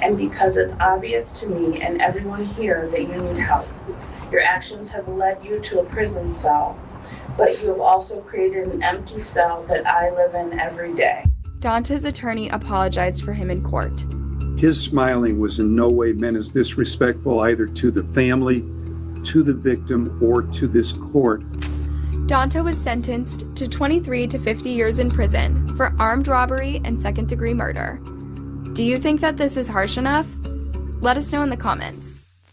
And because it's obvious to me and everyone here that you need help. Your actions have led you to a prison cell, but you have also created an empty cell that I live in every day. Danta's attorney apologized for him in court. His smiling was in no way meant as disrespectful either to the family, to the victim, or to this court. Danta was sentenced to 23 to 50 years in prison for armed robbery and second-degree murder. Do you think that this is harsh enough? Let us know in the comments.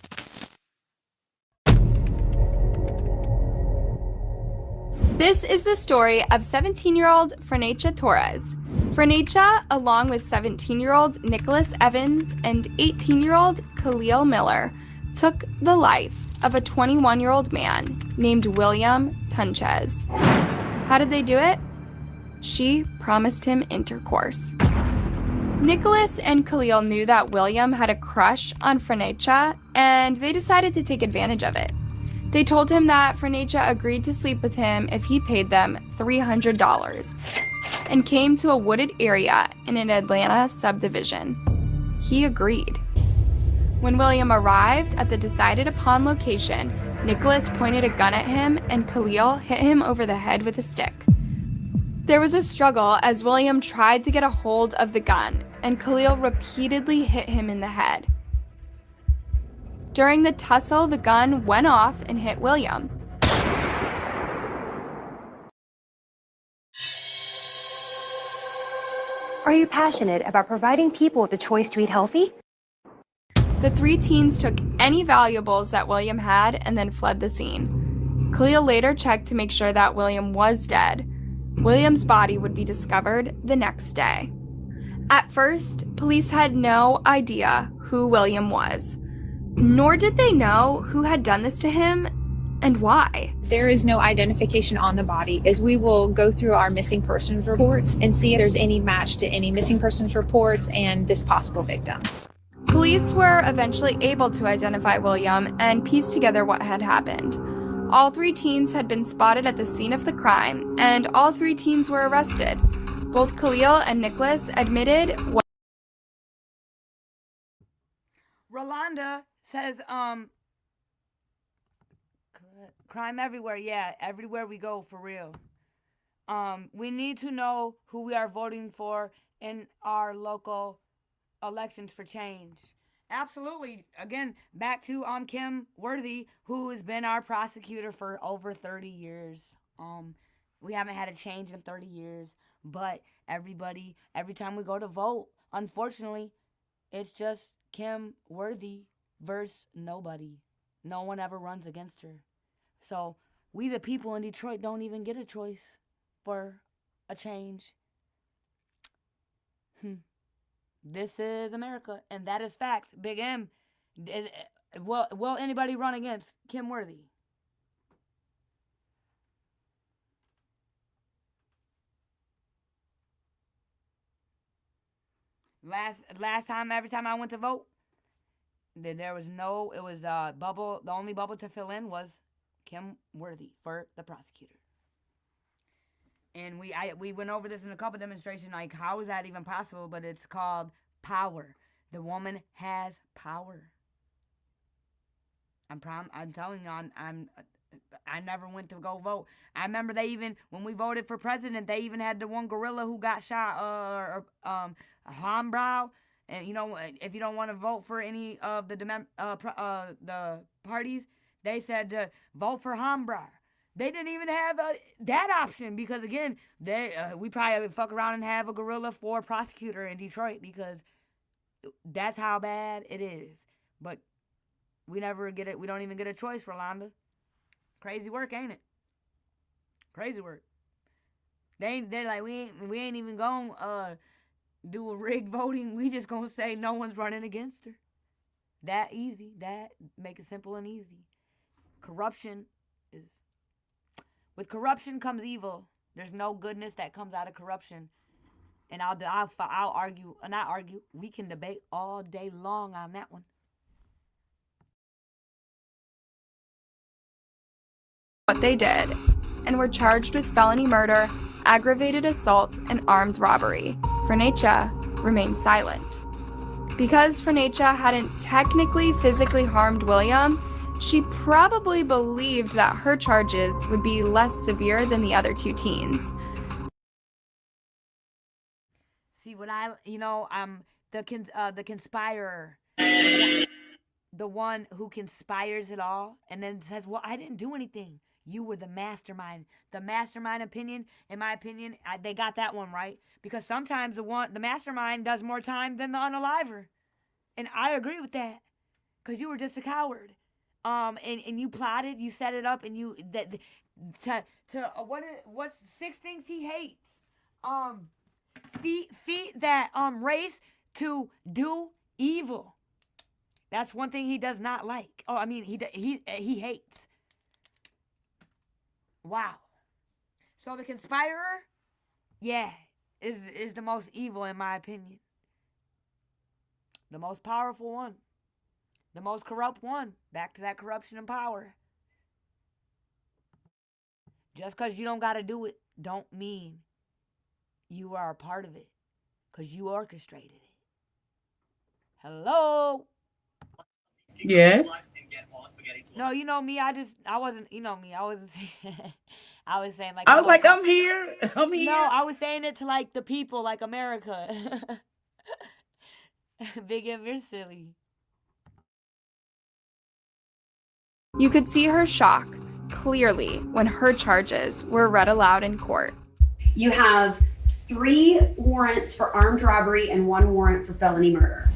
This is the story of 17-year-old Frenecha Torres. Frenecha, along with 17-year-old Nicholas Evans and 18-year-old Khalil Miller, took the life of a 21-year-old man named William Tunchez. How did they do it? She promised him intercourse. Nicholas and Khalil knew that William had a crush on Frenecha, and they decided to take advantage of it. They told him that Frenecha agreed to sleep with him if he paid them $300 and came to a wooded area in an Atlanta subdivision. He agreed. When William arrived at the decided upon location, Nicholas pointed a gun at him and Khalil hit him over the head with a stick. There was a struggle as William tried to get a hold of the gun, and Khalil repeatedly hit him in the head. During the tussle, the gun went off and hit William. Are you passionate about providing people with the choice to eat healthy? The three teens took any valuables that William had and then fled the scene. Khalil later checked to make sure that William was dead. William's body would be discovered the next day. At first, police had no idea who William was, nor did they know who had done this to him and why. There is no identification on the body, as we will go through our missing persons reports and see if there's any match to any missing persons reports and this possible victim. Police were eventually able to identify William and piece together what had happened. All 3 teens had been spotted at the scene of the crime, and all 3 teens were arrested. Both Khalil and Nicholas admitted what. Rolanda says, crime everywhere. Yeah, everywhere we go, for real. We need to know who we are voting for in our local elections for change. Absolutely. Again, back to Kim Worthy, who has been our prosecutor for over 30 years. We haven't had a change in 30 years, but every time we go to vote, unfortunately, it's just Kim Worthy versus nobody. No one ever runs against her. So we, the people in Detroit, don't even get a choice for a change. This is America, and that is facts. Big M. Will anybody run against Kim Worthy? Last time, every time I went to vote, there was no. It was bubble. The only bubble to fill in was Kim Worthy for the prosecutor. And we went over this in a couple demonstrations, like, how is that even possible? But it's called power. The woman has power. I'm telling you, I never went to go vote. I remember when we voted for president, they even had the one gorilla who got shot, Hombrow. And if you don't want to vote for any of the parties, they said to vote for Hombrow. They didn't even have that option because, again, we probably would fuck around and have a gorilla for prosecutor in Detroit because that's how bad it is. But we never get it. We don't even get a choice, Rolanda. Crazy work, ain't it? Crazy work. They're like, we ain't even gonna do a rigged voting. We just gonna say no one's running against her. That easy. That make it simple and easy. With corruption comes evil. There's no goodness that comes out of corruption. And I'll argue, not argue. We can debate all day long on that one. What they did, and were charged with felony murder, aggravated assault, and armed robbery. Frenecha remained silent. Because Frenecha hadn't technically physically harmed William, she probably believed that her charges would be less severe than the other 2 teens. See, when the conspirer, the one who conspires it all, and then says, well, I didn't do anything. You were the mastermind. The mastermind opinion, in my opinion, they got that one right. Because sometimes the mastermind does more time than the unaliver. And I agree with that. Because you were just a coward. And you plotted, you set it up, and what's 6 things he hates? Feed that race to do evil. That's one thing he does not like. Oh, I mean, he hates. Wow. So the conspirer, yeah, is the most evil in my opinion. The most powerful one. The most corrupt one. Back to that corruption and power. Just because you don't got to do it, don't mean you are a part of it. Because you orchestrated it. Hello? Yes. No, you know me. I wasn't, you know me. I wasn't saying, I was saying like. I was like, I'm here. I'm here. No, I was saying it to like the people, like America. Big M, you're silly. You could see her shock clearly when her charges were read aloud in court. You have 3 warrants for armed robbery and 1 warrant for felony murder.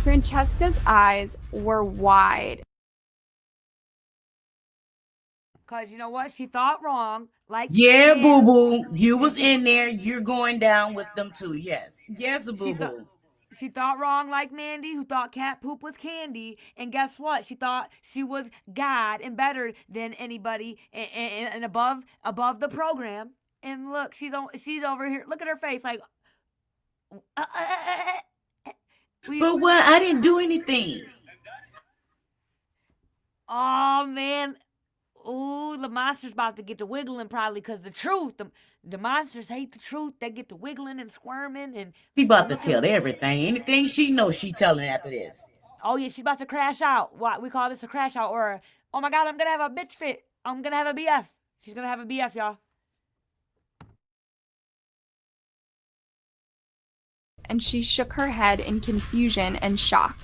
Francesca's eyes were wide. Because you know what? She thought wrong. Like, yeah, boo boo. You was in there. You're going down with them too. Yes. Yes, boo boo. She thought wrong like Mandy, who thought cat poop was candy. And guess what? She thought she was God and better than anybody and above the program. And look, she's over here. Look at her face like. But what? I didn't do anything. Oh man. Ooh, the monster's about to get to wiggling probably because the truth. The monsters hate the truth. They get to wiggling and squirming and. She about to tell everything. Anything she knows, she telling after this. Oh yeah, she's about to crash out. What we call this a crash out, or oh my god, I'm gonna have a bitch fit. I'm gonna have a BF. She's gonna have a BF, y'all. And she shook her head in confusion and shock.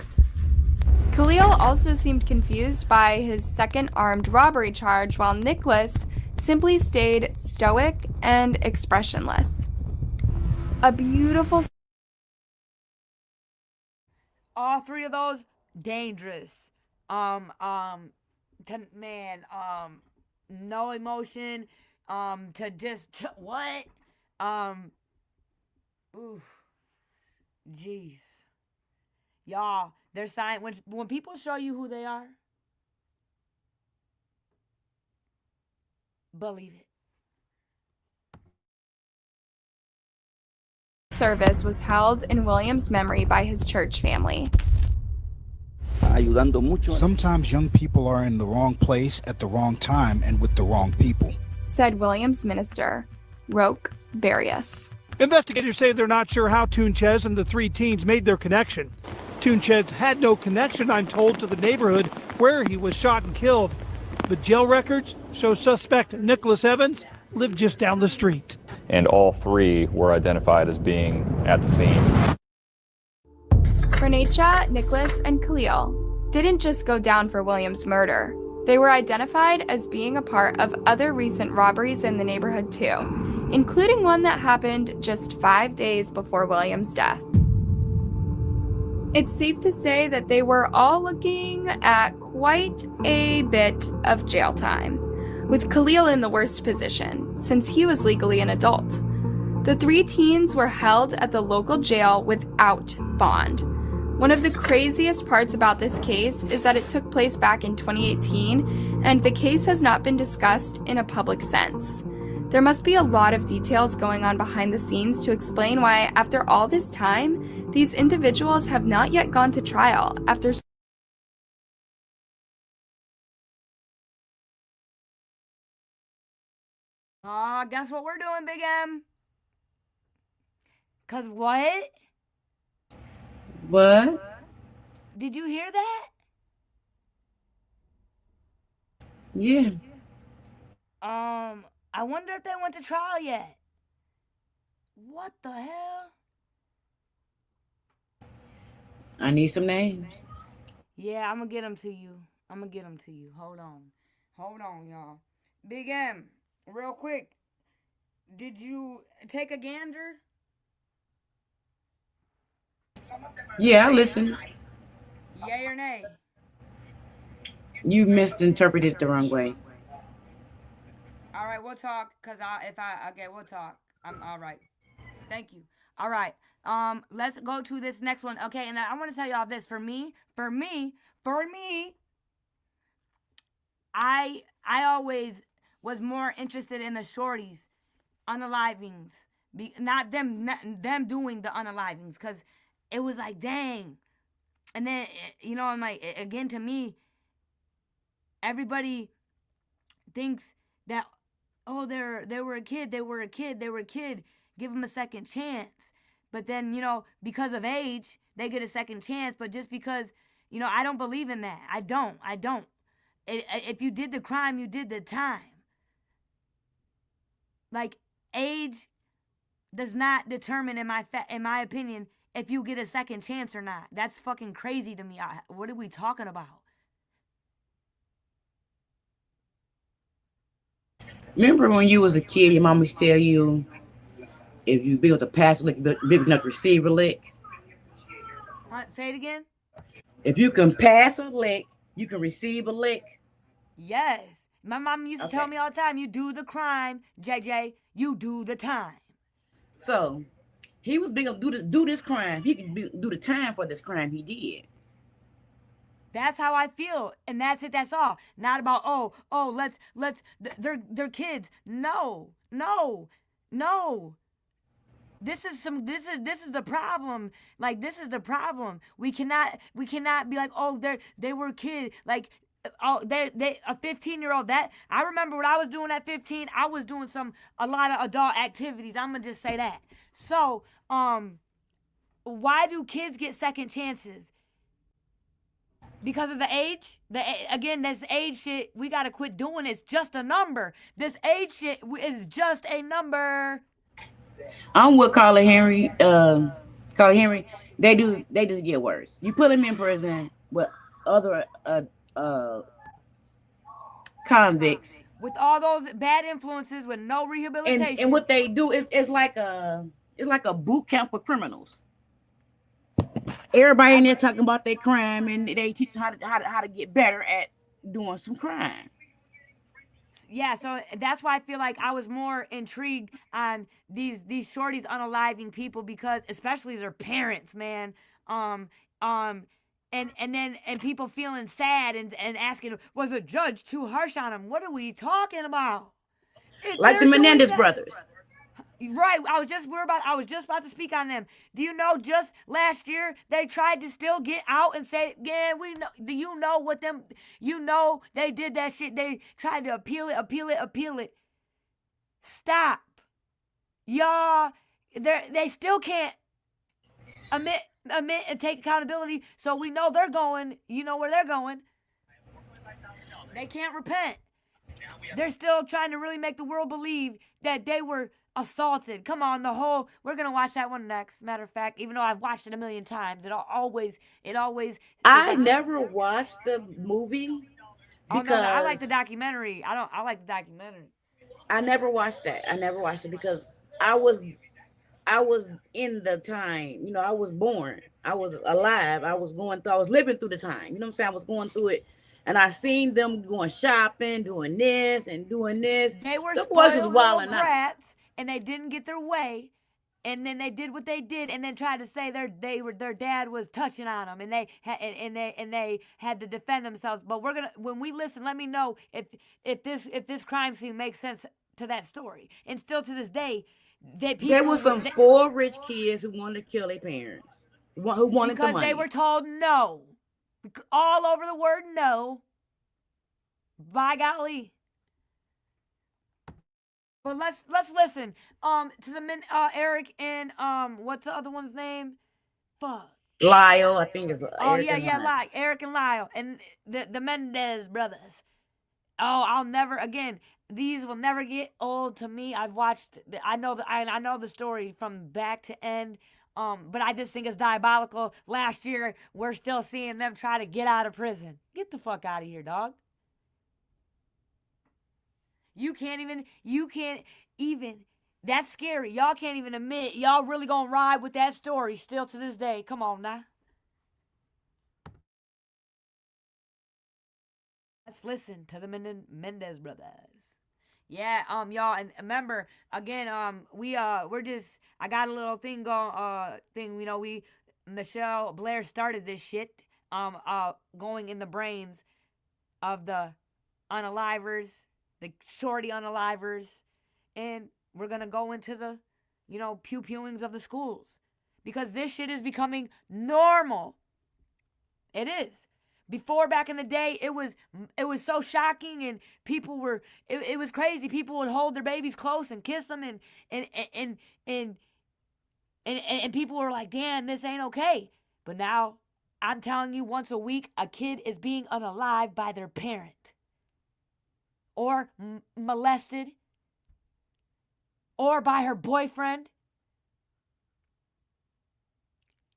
Khalil also seemed confused by his second armed robbery charge, while Nicholas simply stayed stoic and expressionless. A beautiful. All three of those dangerous. No emotion. To just what? Oof. Jeez. Y'all, they're sign when people show you who they are, believe it. Service was held in William's memory by his church family. Sometimes young people are in the wrong place at the wrong time and with the wrong people, said Williams minister, Roque Barrios. Investigators say they're not sure how Tunchez and the three teens made their connection. Tunchez had no connection, I'm told, to the neighborhood where he was shot and killed. But jail records show suspect Nicholas Evans lived just down the street. And all three were identified as being at the scene. Renacha, Nicholas, and Khalil didn't just go down for Williams' murder. They were identified as being a part of other recent robberies in the neighborhood too, including one that happened just 5 days before Williams' death. It's safe to say that they were all looking at quite a bit of jail time, with Khalil in the worst position, since he was legally an adult. The three teens were held at the local jail without bond. One of the craziest parts about this case is that it took place back in 2018, and the case has not been discussed in a public sense. There must be a lot of details going on behind the scenes to explain why, after all this time, these individuals have not yet gone to trial after. Guess what we're doing, Big M? 'Cause what? What? Did you hear that? Yeah. I wonder if they went to trial yet. What the hell? I need some names. Yeah, I'm gonna get them to you. Hold on, y'all. Big M, real quick. Did you take a gander? Yeah, I listened. Yay or nay? You misinterpreted it the wrong way. All right, we'll talk. We'll talk. I'm all right. Thank you. All right. Let's go to this next one. Okay, and I want to tell y'all this. For me, I always was more interested in the shorties, unalivings, not them doing the unalivings, because it was like, dang. And then, I'm like, again, to me, everybody thinks that, oh, they were a kid. Give them a second chance. But then, because of age, they get a second chance. But just because, I don't believe in that. I don't. If you did the crime, you did the time. Like, age does not determine, in my opinion, if you get a second chance or not. That's fucking crazy to me. What are we talking about? Remember when you was a kid, your mom used to tell you, if you be able to pass a lick, big enough to receive a lick? Say it again? If you can pass a lick, you can receive a lick? Yes. My mom used to tell me all the time, you do the crime, JJ, you do the time. So, he was big enough to do this crime. He can do the time for this crime he did. That's how I feel, and that's it. That's all. Not about let's they're kids. No. This is the problem. Like, this is the problem. We cannot be like, oh, they were kids. Like, oh, they a 15-year-old. That I remember when I was doing at 15, I was doing a lot of adult activities. I'm gonna just say that. So, why do kids get second chances? Because of the age? Again, this age shit, we gotta quit doing. It's just a number. This age shit is just a number. I'm with Carla Henry. Carla Henry, they just get worse. You put them in prison with other convicts with all those bad influences, with no rehabilitation. And what they do is it's like a boot camp for criminals. Everybody in there talking about their crime, and they teach them how to get better at doing some crime. Yeah, so that's why I feel like I was more intrigued on these shorties unaliving people, because especially their parents, man. And people feeling sad and asking, was the judge too harsh on them? What are we talking about? Like the Menendez brothers. Right, I was just about to speak on them. Do you know, just last year they tried to still get out and say, yeah, we know. Do you know what them? You know they did that shit. They tried to appeal it. Stop, y'all. They still can't admit and take accountability. So we know they're going. You know where they're going. They can't repent. They're still trying to really make the world believe that they were assaulted. Come on, we're gonna watch that one next. Matter of fact, even though I've watched it a million times, it always. I never watched the movie because I like the documentary. I like the documentary. I never watched that. I never watched it because I was in the time. You know, I was born. I was alive. I was living through the time. You know what I'm saying? I was going through it. And I seen them going shopping, doing this and doing this. They were the boys is wilding brats, and they didn't get their way, and then they did what they did, and then tried to say their dad was touching on them, and they had to defend themselves. But when we listen, let me know if this crime scene makes sense to that story. And still to this day, there were some spoiled rich kids who wanted to kill their parents, who wanted the money because they were told no. All over the word no. By golly. But let's listen. To the men, Eric and what's the other one's name? Fuck. Lyle, I think is. Eric Eric and Lyle and the Menendez brothers. Oh, these will never get old to me. I know the story from back to end. But I just think it's diabolical. Last year, we're still seeing them try to get out of prison. Get the fuck out of here, dog. You can't even, that's scary. Y'all can't even admit y'all really gonna ride with that story still to this day. Come on now. Let's listen to the Menendez brothers. Yeah, y'all, and remember again, I got a little thing going, you know, Michelle Blair started this shit, going in the brains of the unalivers, the shorty unalivers, and we're gonna go into the, you know, pew-pewings of the schools, because this shit is becoming normal. It is. Before, back in the day, it was so shocking, and people were it was crazy. People would hold their babies close and kiss them, and people were like, "Damn, this ain't okay." But now, I'm telling you, once a week, a kid is being unalived by their parent, or molested, or by her boyfriend.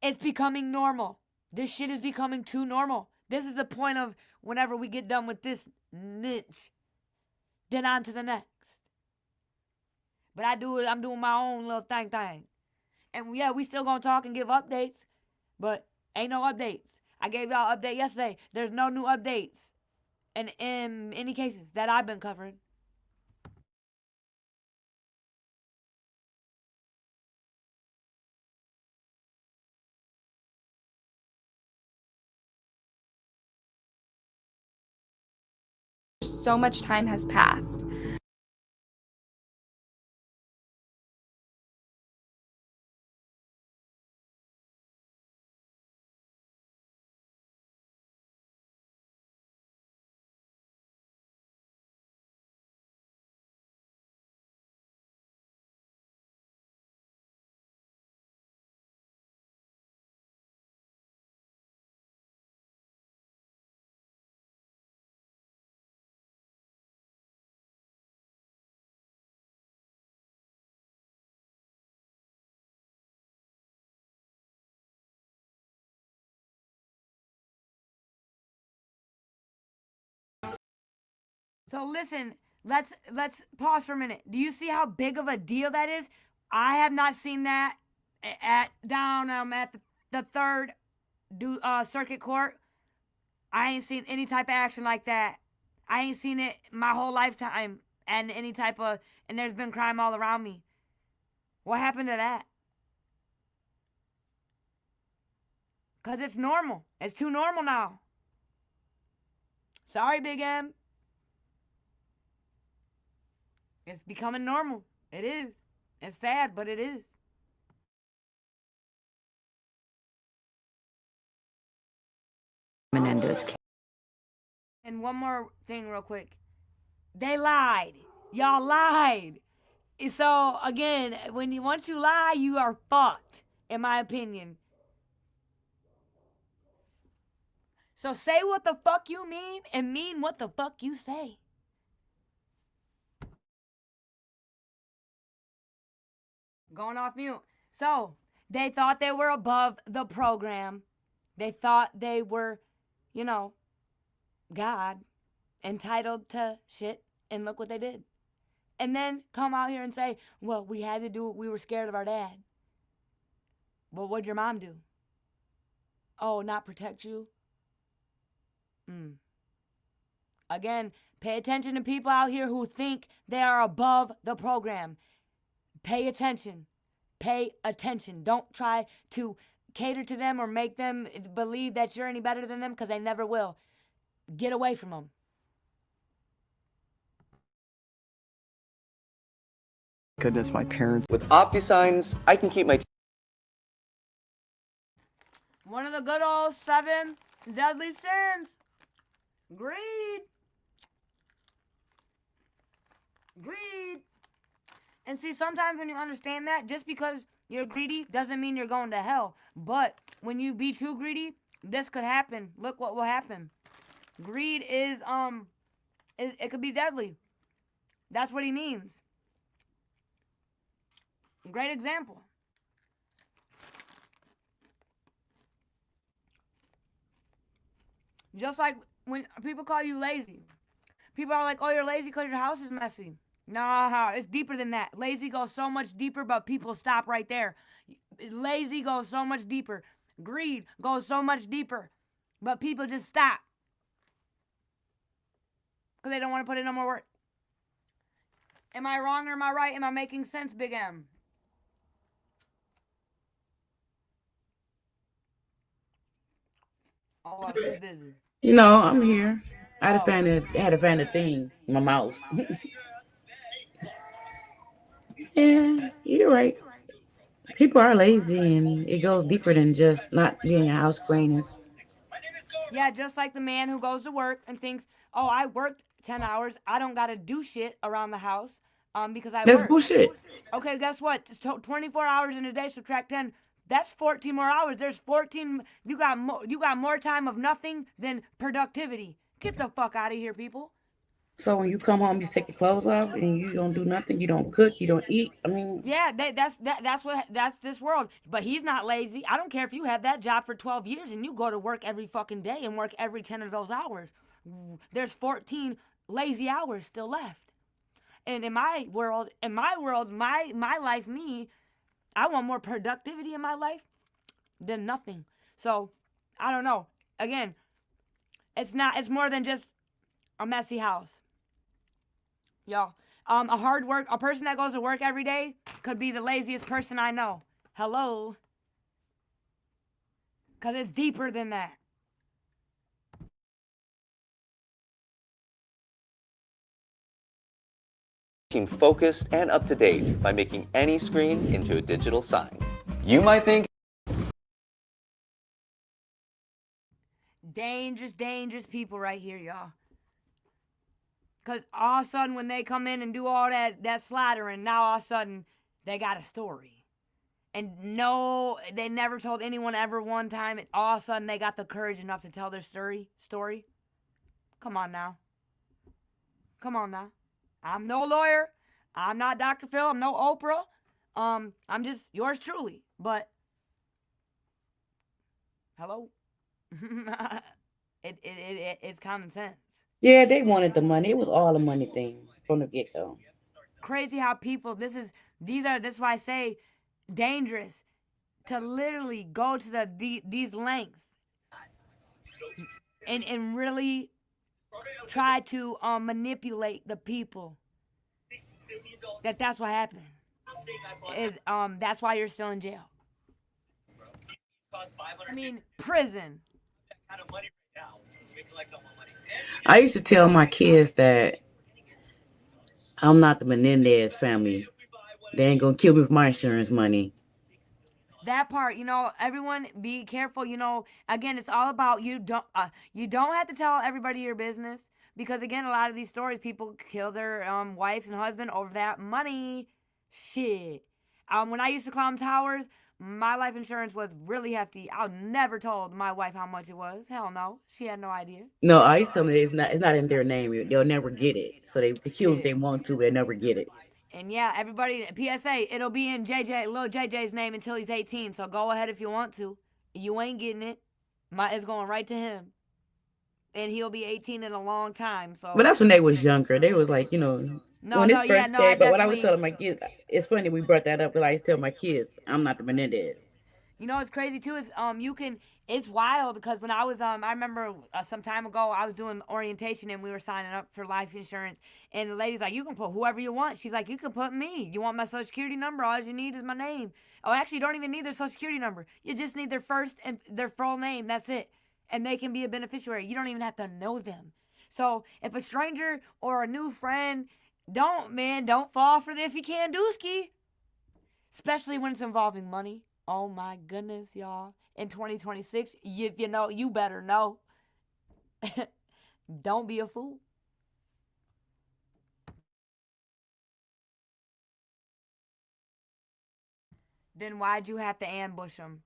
It's becoming normal. This shit is becoming too normal. This is the point of whenever we get done with this niche, then on to the next. But I'm doing my own little thing. And yeah, we still gonna talk and give updates, but ain't no updates. I gave y'all an update yesterday. There's no new updates in any cases that I've been covering. So much time has passed. So listen, let's pause for a minute. Do you see how big of a deal that is? I have not seen that at the third circuit court. I ain't seen any type of action like that. I ain't seen it my whole lifetime, and there's been crime all around me. What happened to that? Because it's normal. It's too normal now. Sorry, Big M. It's becoming normal. It is. It's sad, but it is. Menendez. And one more thing real quick. They lied. Y'all lied. So, again, once you lie, you are fucked, in my opinion. So say what the fuck you mean and mean what the fuck you say. Going off mute. So, they thought they were above the program. They thought they were, God, entitled to shit, and look what they did. And then come out here and say, well, we had to do it. We were scared of our dad. Well, what'd your mom do? Oh, not protect you? Again, pay attention to people out here who think they are above the program. Pay attention. Pay attention. Don't try to cater to them or make them believe that you're any better than them, because they never will. Get away from them. Goodness, my parents. With OptiSigns, I can keep my One of the good old 7 deadly sins. Greed. Greed. And see, sometimes when you understand that, just because you're greedy doesn't mean you're going to hell. But when you be too greedy, this could happen. Look what will happen. Greed is, it could be deadly. That's what he means. Great example. Just like when people call you lazy. People are like, oh, you're lazy because your house is messy. Nah, it's deeper than that. Lazy goes so much deeper, but people stop right there. Lazy goes so much deeper. Greed goes so much deeper, but people just stop. Because they don't want to put in no more work. Am I wrong or am I right? Am I making sense, Big M? Oh, I'm too busy. I'm here. I had to find a thing. My mouse. Yeah, you're right. People are lazy, and it goes deeper than just not being a house cleaners. Yeah, just like the man who goes to work and thinks, oh, I worked 10 hours. I don't got to do shit around the house because I That's work. bullshit. Okay, guess what? 24 hours in a day, subtract 10. That's 14 more hours. There's 14. You got more time of nothing than productivity. Get the fuck out of here, people. So when you come home, you take your clothes off and you don't do nothing. You don't cook. You don't eat. I mean, Yeah, that's this world. But he's not lazy. I don't care if you have that job for 12 years and you go to work every fucking day and work every 10 of those hours. There's 14 lazy hours still left. And in my world, my life, I want more productivity in my life than nothing. So, I don't know. Again, it's more than just a messy house. Y'all, a person that goes to work every day could be the laziest person I know. Hello? Because it's deeper than that. focused and up to date by making any screen into a digital sign. You might think Dangerous people right here, y'all. Because all of a sudden when they come in and do all that slaughtering, now all of a sudden they got a story. And no, they never told anyone ever one time. And all of a sudden they got the courage enough to tell their story. Come on now. I'm no lawyer. I'm not Dr. Phil. I'm no Oprah. I'm just yours truly. But, hello? It's common sense. Yeah, they wanted the money. It was all a money thing from the get-go. Crazy how people, this is why I say dangerous to literally go to these lengths and really try to manipulate the people. That's what happened. That's why you're still in jail. I mean, prison. I used to tell my kids that I'm not the Menendez family. They ain't gonna kill me with my insurance money. That part, everyone be careful. Again, it's all about you don't have to tell everybody your business, because again, a lot of these stories, people kill their wives and husband over that money. Shit. When I used to climb towers, my life insurance was really hefty. I never told my wife how much it was. Hell no. She had no idea. No, I used to tell them it's not in their name. They'll never get it. So they kill if they want to, but they'll never get it. And yeah, everybody, PSA, it'll be in little JJ's name until he's 18. So go ahead if you want to. You ain't getting it. It's going right to him. And he'll be 18 in a long time. So. But that's when they was younger. They was like, when it's first day. But when I was telling my kids, it's funny we brought that up, because I used to tell my kids, I'm not the Menendez. What's crazy too is it's wild, because when I was I remember some time ago I was doing orientation and we were signing up for life insurance, and the lady's like, you can put whoever you want. She's like, you can put me. You want my social security number? All you need is my name. Oh, actually, you don't even need their social security number. You just need their first and their full name. That's it. And they can be a beneficiary. You don't even have to know them. So if a stranger or a new friend, don't fall for the if you can dooski. Especially when it's involving money. Oh my goodness, y'all. In 2026, you better know. Don't be a fool. Then why'd you have to ambush them?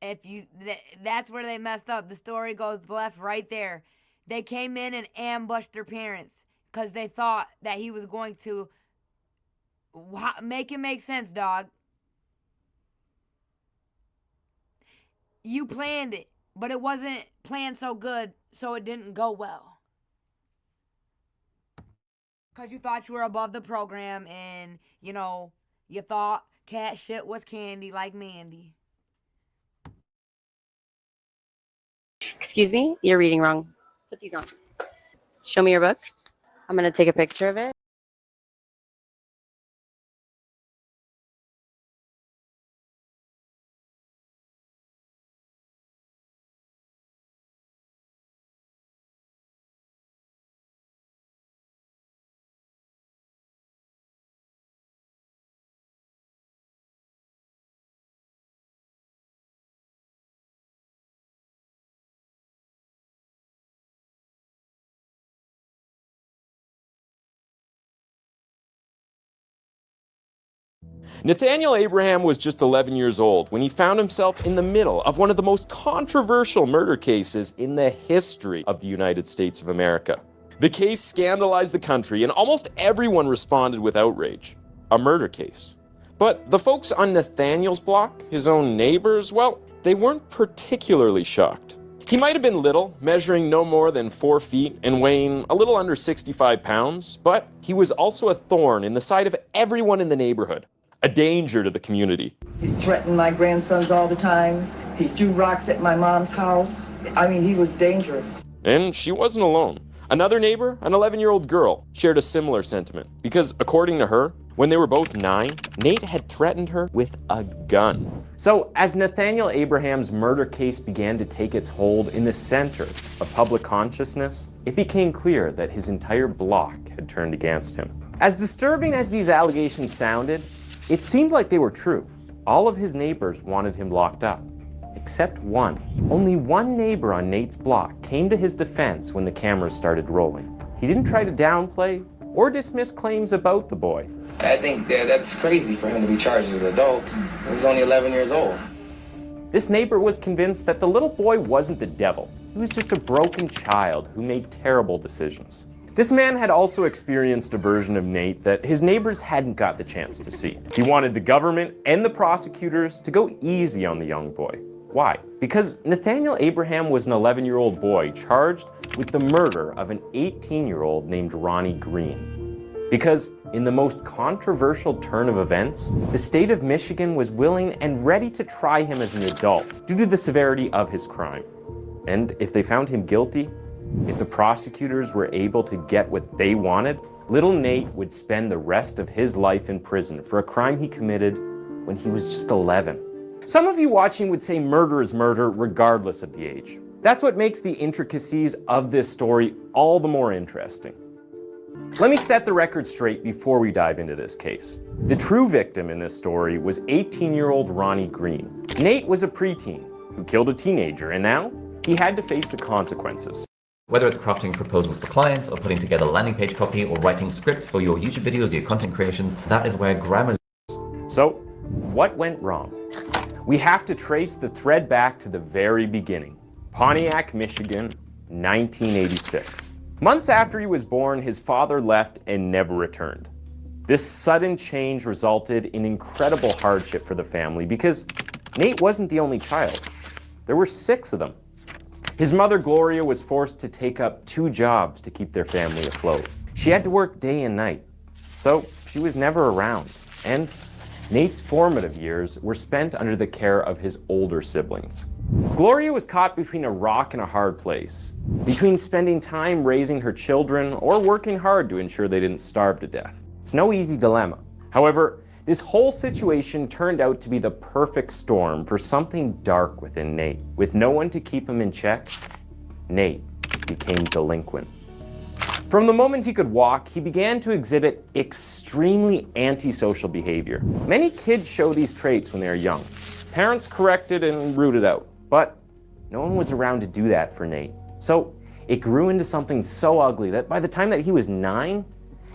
That's where they messed up. The story goes left right there. They came in and ambushed their parents because they thought that he was going to make it make sense, dog. You planned it, but it wasn't planned so good, so it didn't go well. Because you thought you were above the program, and, you thought cat shit was candy like Mandy. Excuse me, you're reading wrong. Put these on. Show me your book. I'm going to take a picture of it. Nathaniel Abraham was just 11 years old when he found himself in the middle of one of the most controversial murder cases in the history of the United States of America. The case scandalized the country, and almost everyone responded with outrage. A murder case. But the folks on Nathaniel's block, his own neighbors, well, they weren't particularly shocked. He might have been little, measuring no more than 4 feet and weighing a little under 65 pounds, but he was also a thorn in the side of everyone in the neighborhood. A danger to the community. He threatened my grandsons all the time. He threw rocks at my mom's house. He was dangerous. And she wasn't alone. Another neighbor, an 11-year-old girl, shared a similar sentiment because, according to her, when they were both 9, Nate had threatened her with a gun. So, as Nathaniel Abraham's murder case began to take its hold in the center of public consciousness, it became clear that his entire block had turned against him. As disturbing as these allegations sounded, it seemed like they were true. All of his neighbors wanted him locked up, except one. Only one neighbor on Nate's block came to his defense when the cameras started rolling. He didn't try to downplay or dismiss claims about the boy. I think that's crazy for him to be charged as an adult. He was only 11 years old. This neighbor was convinced that the little boy wasn't the devil. He was just a broken child who made terrible decisions. This man had also experienced a version of Nate that his neighbors hadn't got the chance to see. He wanted the government and the prosecutors to go easy on the young boy. Why? Because Nathaniel Abraham was an 11-year-old boy charged with the murder of an 18-year-old named Ronnie Green. Because in the most controversial turn of events, the state of Michigan was willing and ready to try him as an adult due to the severity of his crime. And if they found him guilty, if the prosecutors were able to get what they wanted, little Nate would spend the rest of his life in prison for a crime he committed when he was just 11. Some of you watching would say murder is murder regardless of the age. That's what makes the intricacies of this story all the more interesting. Let me set the record straight before we dive into this case. The true victim in this story was 18-year-old Ronnie Green. Nate was a preteen who killed a teenager, and now he had to face the consequences. Whether it's crafting proposals for clients, or putting together landing page copy, or writing scripts for your YouTube videos, your content creations, that is where Grammarly is. So, what went wrong? We have to trace the thread back to the very beginning. Pontiac, Michigan, 1986. Months after he was born, his father left and never returned. This sudden change resulted in incredible hardship for the family because Nate wasn't the only child. There were 6 of them. His mother, Gloria, was forced to take up 2 jobs to keep their family afloat. She had to work day and night, so she was never around. And Nate's formative years were spent under the care of his older siblings. Gloria was caught between a rock and a hard place, between spending time raising her children or working hard to ensure they didn't starve to death. It's no easy dilemma. However, this whole situation turned out to be the perfect storm for something dark within Nate. With no one to keep him in check, Nate became delinquent. From the moment he could walk, he began to exhibit extremely antisocial behavior. Many kids show these traits when they are young. Parents corrected and rooted out, but no one was around to do that for Nate. So it grew into something so ugly that by the time that he was 9,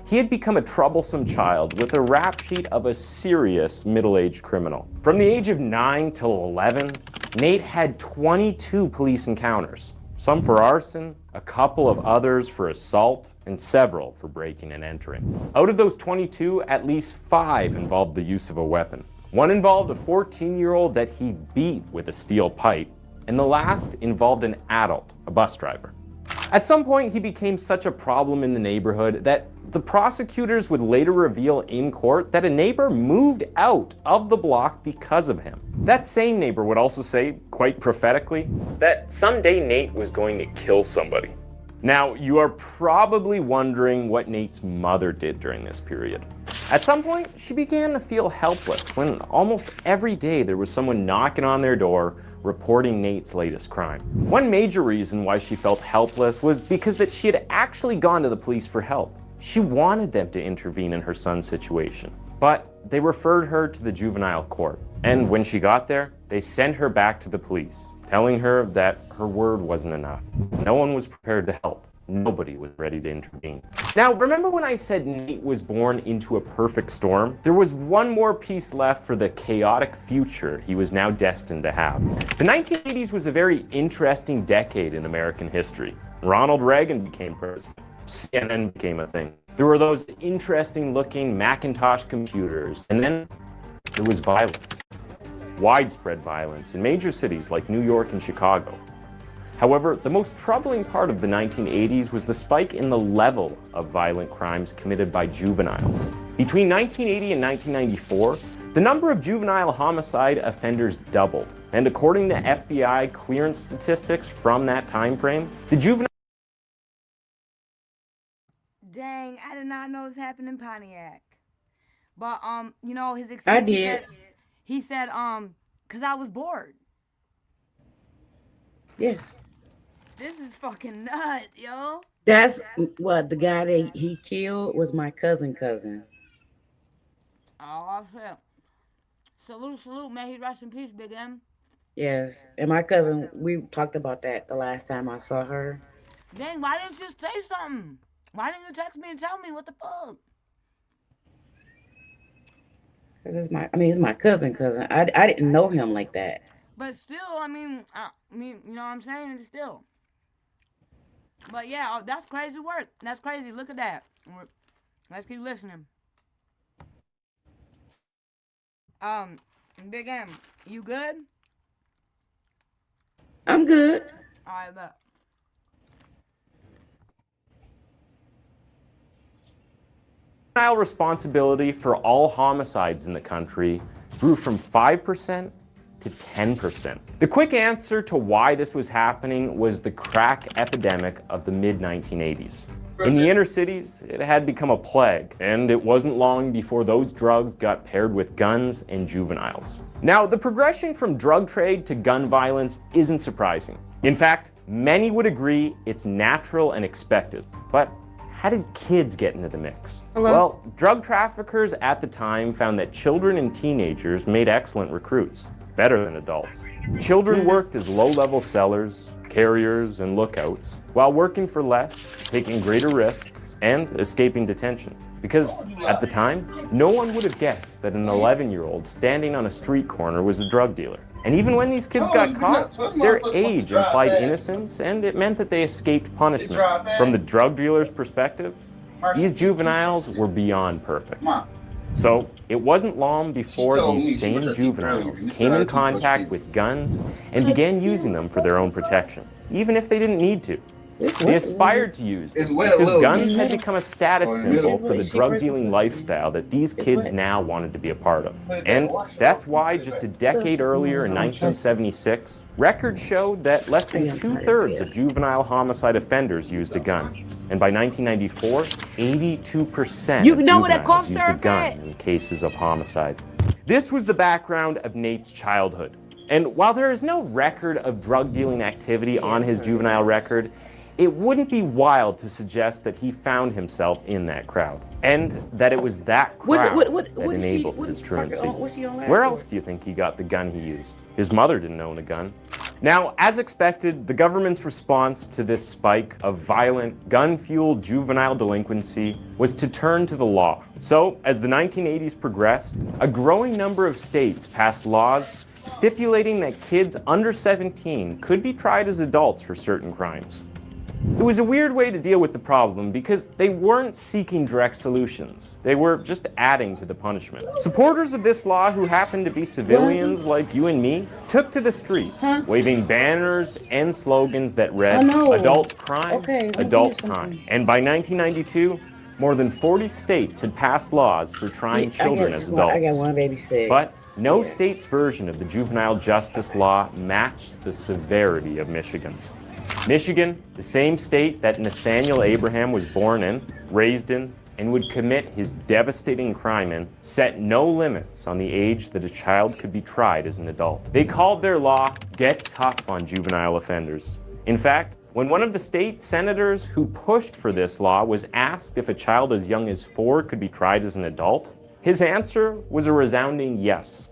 he had become a troublesome child with a rap sheet of a serious middle-aged criminal. From the age of 9 till 11, Nate had 22 police encounters. Some for arson, a couple of others for assault, and several for breaking and entering. Out of those 22, at least 5 involved the use of a weapon. One involved a 14-year-old that he beat with a steel pipe, and the last involved an adult, a bus driver. At some point, he became such a problem in the neighborhood that the prosecutors would later reveal in court that a neighbor moved out of the block because of him. That same neighbor would also say, quite prophetically, that someday Nate was going to kill somebody. Now, you are probably wondering what Nate's mother did during this period. At some point, she began to feel helpless when almost every day there was someone knocking on their door reporting Nate's latest crime. One major reason why she felt helpless was because that she had actually gone to the police for help. She wanted them to intervene in her son's situation, but they referred her to the juvenile court. And when she got there, they sent her back to the police, telling her that her word wasn't enough. No one was prepared to help. Nobody was ready to intervene. Now, remember when I said Nate was born into a perfect storm? There was one more piece left for the chaotic future he was now destined to have. The 1980s was a very interesting decade in American history. Ronald Reagan became president. CNN became a thing. There were those interesting looking Macintosh computers, and then there was violence. Widespread violence in major cities like New York and Chicago. However, the most troubling part of the 1980s was the spike in the level of violent crimes committed by juveniles. Between 1980 and 1994, the number of juvenile homicide offenders doubled. And according to FBI clearance statistics from that time frame, the juvenile... Dang, I did not know this happened in Pontiac. But, you know, his excuse... I did. He said, because I was bored. Yes. This is fucking nuts, yo. That's what the guy that he killed was my cousin. Oh, shit. Salute, may he rest in peace, Big M. Yes. And my cousin, we talked about that the last time I saw her. Dang, why didn't you say something? Why didn't you text me and tell me what the fuck? It's my cousin. I didn't know him like that. But still, I mean, you know what I'm saying? Still. But yeah, that's crazy work. That's crazy. Look at that. Let's keep listening. Big M, you good? I'm good. All right, bet. Juvenile responsibility for all homicides in the country grew from 5% to 10%. The quick answer to why this was happening was the crack epidemic of the mid-1980s. In the inner cities, it had become a plague, and it wasn't long before those drugs got paired with guns and juveniles. Now, the progression from drug trade to gun violence isn't surprising. In fact, many would agree it's natural and expected. But how did kids get into the mix? Hello? Well, drug traffickers at the time found that children and teenagers made excellent recruits, better than adults. Children worked as low-level sellers, carriers, and lookouts, while working for less, taking greater risks, and escaping detention. Because at the time, no one would have guessed that an 11-year-old standing on a street corner was a drug dealer. And even when these kids got caught, their age implied innocence, and it meant that they escaped punishment. From the drug dealer's perspective, these juveniles were beyond perfect. So it wasn't long before these same juveniles came in contact with guns and began using them for their own protection, even if they didn't need to. They aspired to use them because guns had become a status symbol for the drug-dealing lifestyle that these kids now wanted to be a part of. And that's why just a decade earlier, in 1976, records showed that less than 2/3 of juvenile homicide offenders used a gun. And by 1994, 82% of juveniles used a gun in cases of homicide. This was the background of Nate's childhood. And while there is no record of drug-dealing activity on his juvenile record, it wouldn't be wild to suggest that he found himself in that crowd, and that it was that crowd that enabled his truancy. Where else do you think he got the gun he used? His mother didn't own a gun. Now, as expected, the government's response to this spike of violent, gun-fueled juvenile delinquency was to turn to the law. So, as the 1980s progressed, a growing number of states passed laws stipulating that kids under 17 could be tried as adults for certain crimes. It was a weird way to deal with the problem because they weren't seeking direct solutions. They were just adding to the punishment. Supporters of this law, who happened to be civilians like you and me, took to the streets, waving banners and slogans that read, "Adult crime, adult time." And by 1992, more than 40 states had passed laws for trying children as adults. I got one baby sick. But no state's version of the juvenile justice law matched the severity of Michigan's. Michigan, the same state that Nathaniel Abraham was born in, raised in, and would commit his devastating crime in, set no limits on the age that a child could be tried as an adult. They called their law "Get Tough on Juvenile Offenders." In fact, when one of the state senators who pushed for this law was asked if a child as young as 4 could be tried as an adult, his answer was a resounding yes.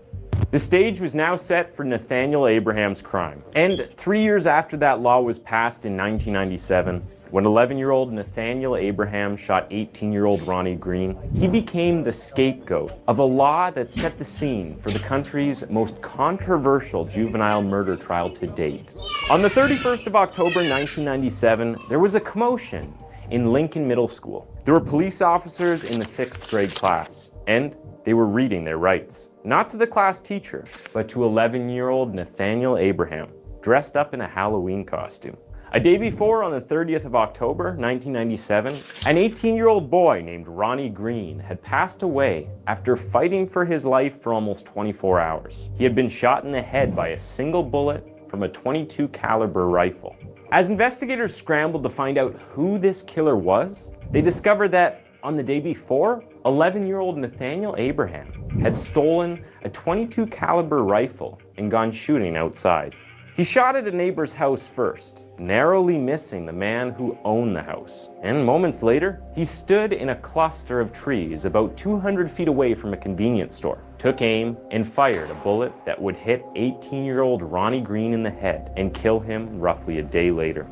The stage was now set for Nathaniel Abraham's crime. And 3 years after that law was passed in 1997, when 11-year-old Nathaniel Abraham shot 18-year-old Ronnie Green, he became the scapegoat of a law that set the scene for the country's most controversial juvenile murder trial to date. On the 31st of October 1997, there was a commotion in Lincoln Middle School. There were police officers in the 6th grade class, and they were reading their rights. Not to the class teacher, but to 11-year-old Nathaniel Abraham, dressed up in a Halloween costume. A day before, on the 30th of October, 1997, an 18-year-old boy named Ronnie Green had passed away after fighting for his life for almost 24 hours. He had been shot in the head by a single bullet from a .22 caliber rifle. As investigators scrambled to find out who this killer was, they discovered that on the day before, 11-year-old Nathaniel Abraham had stolen a .22 caliber rifle and gone shooting outside. He shot at a neighbor's house first, narrowly missing the man who owned the house. And moments later, he stood in a cluster of trees about 200 feet away from a convenience store, took aim, and fired a bullet that would hit 18-year-old Ronnie Green in the head and kill him roughly a day later.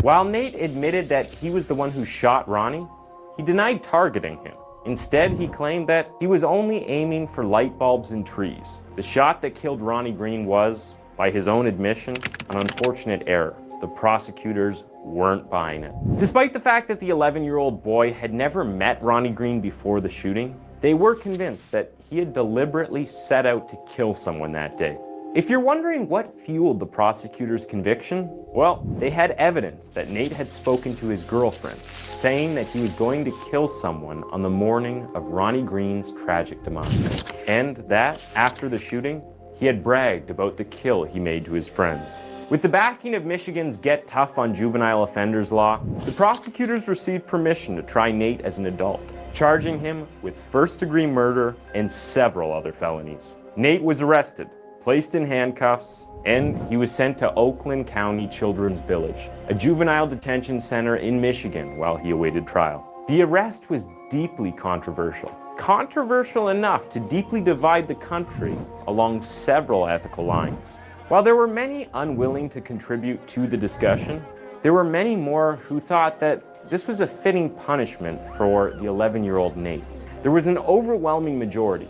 While Nate admitted that he was the one who shot Ronnie, he denied targeting him. Instead, he claimed that he was only aiming for light bulbs and trees. The shot that killed Ronnie Green was, by his own admission, an unfortunate error. The prosecutors weren't buying it. Despite the fact that the 11-year-old boy had never met Ronnie Green before the shooting, they were convinced that he had deliberately set out to kill someone that day. If you're wondering what fueled the prosecutor's conviction, well, they had evidence that Nate had spoken to his girlfriend, saying that he was going to kill someone on the morning of Ronnie Green's tragic demise, and that, after the shooting, he had bragged about the kill he made to his friends. With the backing of Michigan's Get Tough on Juvenile Offenders law, the prosecutors received permission to try Nate as an adult, charging him with first-degree murder and several other felonies. Nate was arrested, placed in handcuffs, and he was sent to Oakland County Children's Village, a juvenile detention center in Michigan, while he awaited trial. The arrest was deeply controversial. Controversial enough to deeply divide the country along several ethical lines. While there were many unwilling to contribute to the discussion, there were many more who thought that this was a fitting punishment for the 11-year-old Nate. There was an overwhelming majority,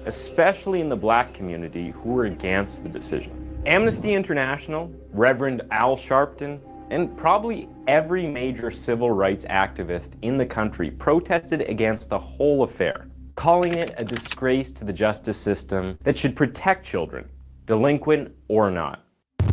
especially in the Black community, who were against the decision. Amnesty International, Reverend Al Sharpton, and probably every major civil rights activist in the country protested against the whole affair, calling it a disgrace to the justice system that should protect children, delinquent or not.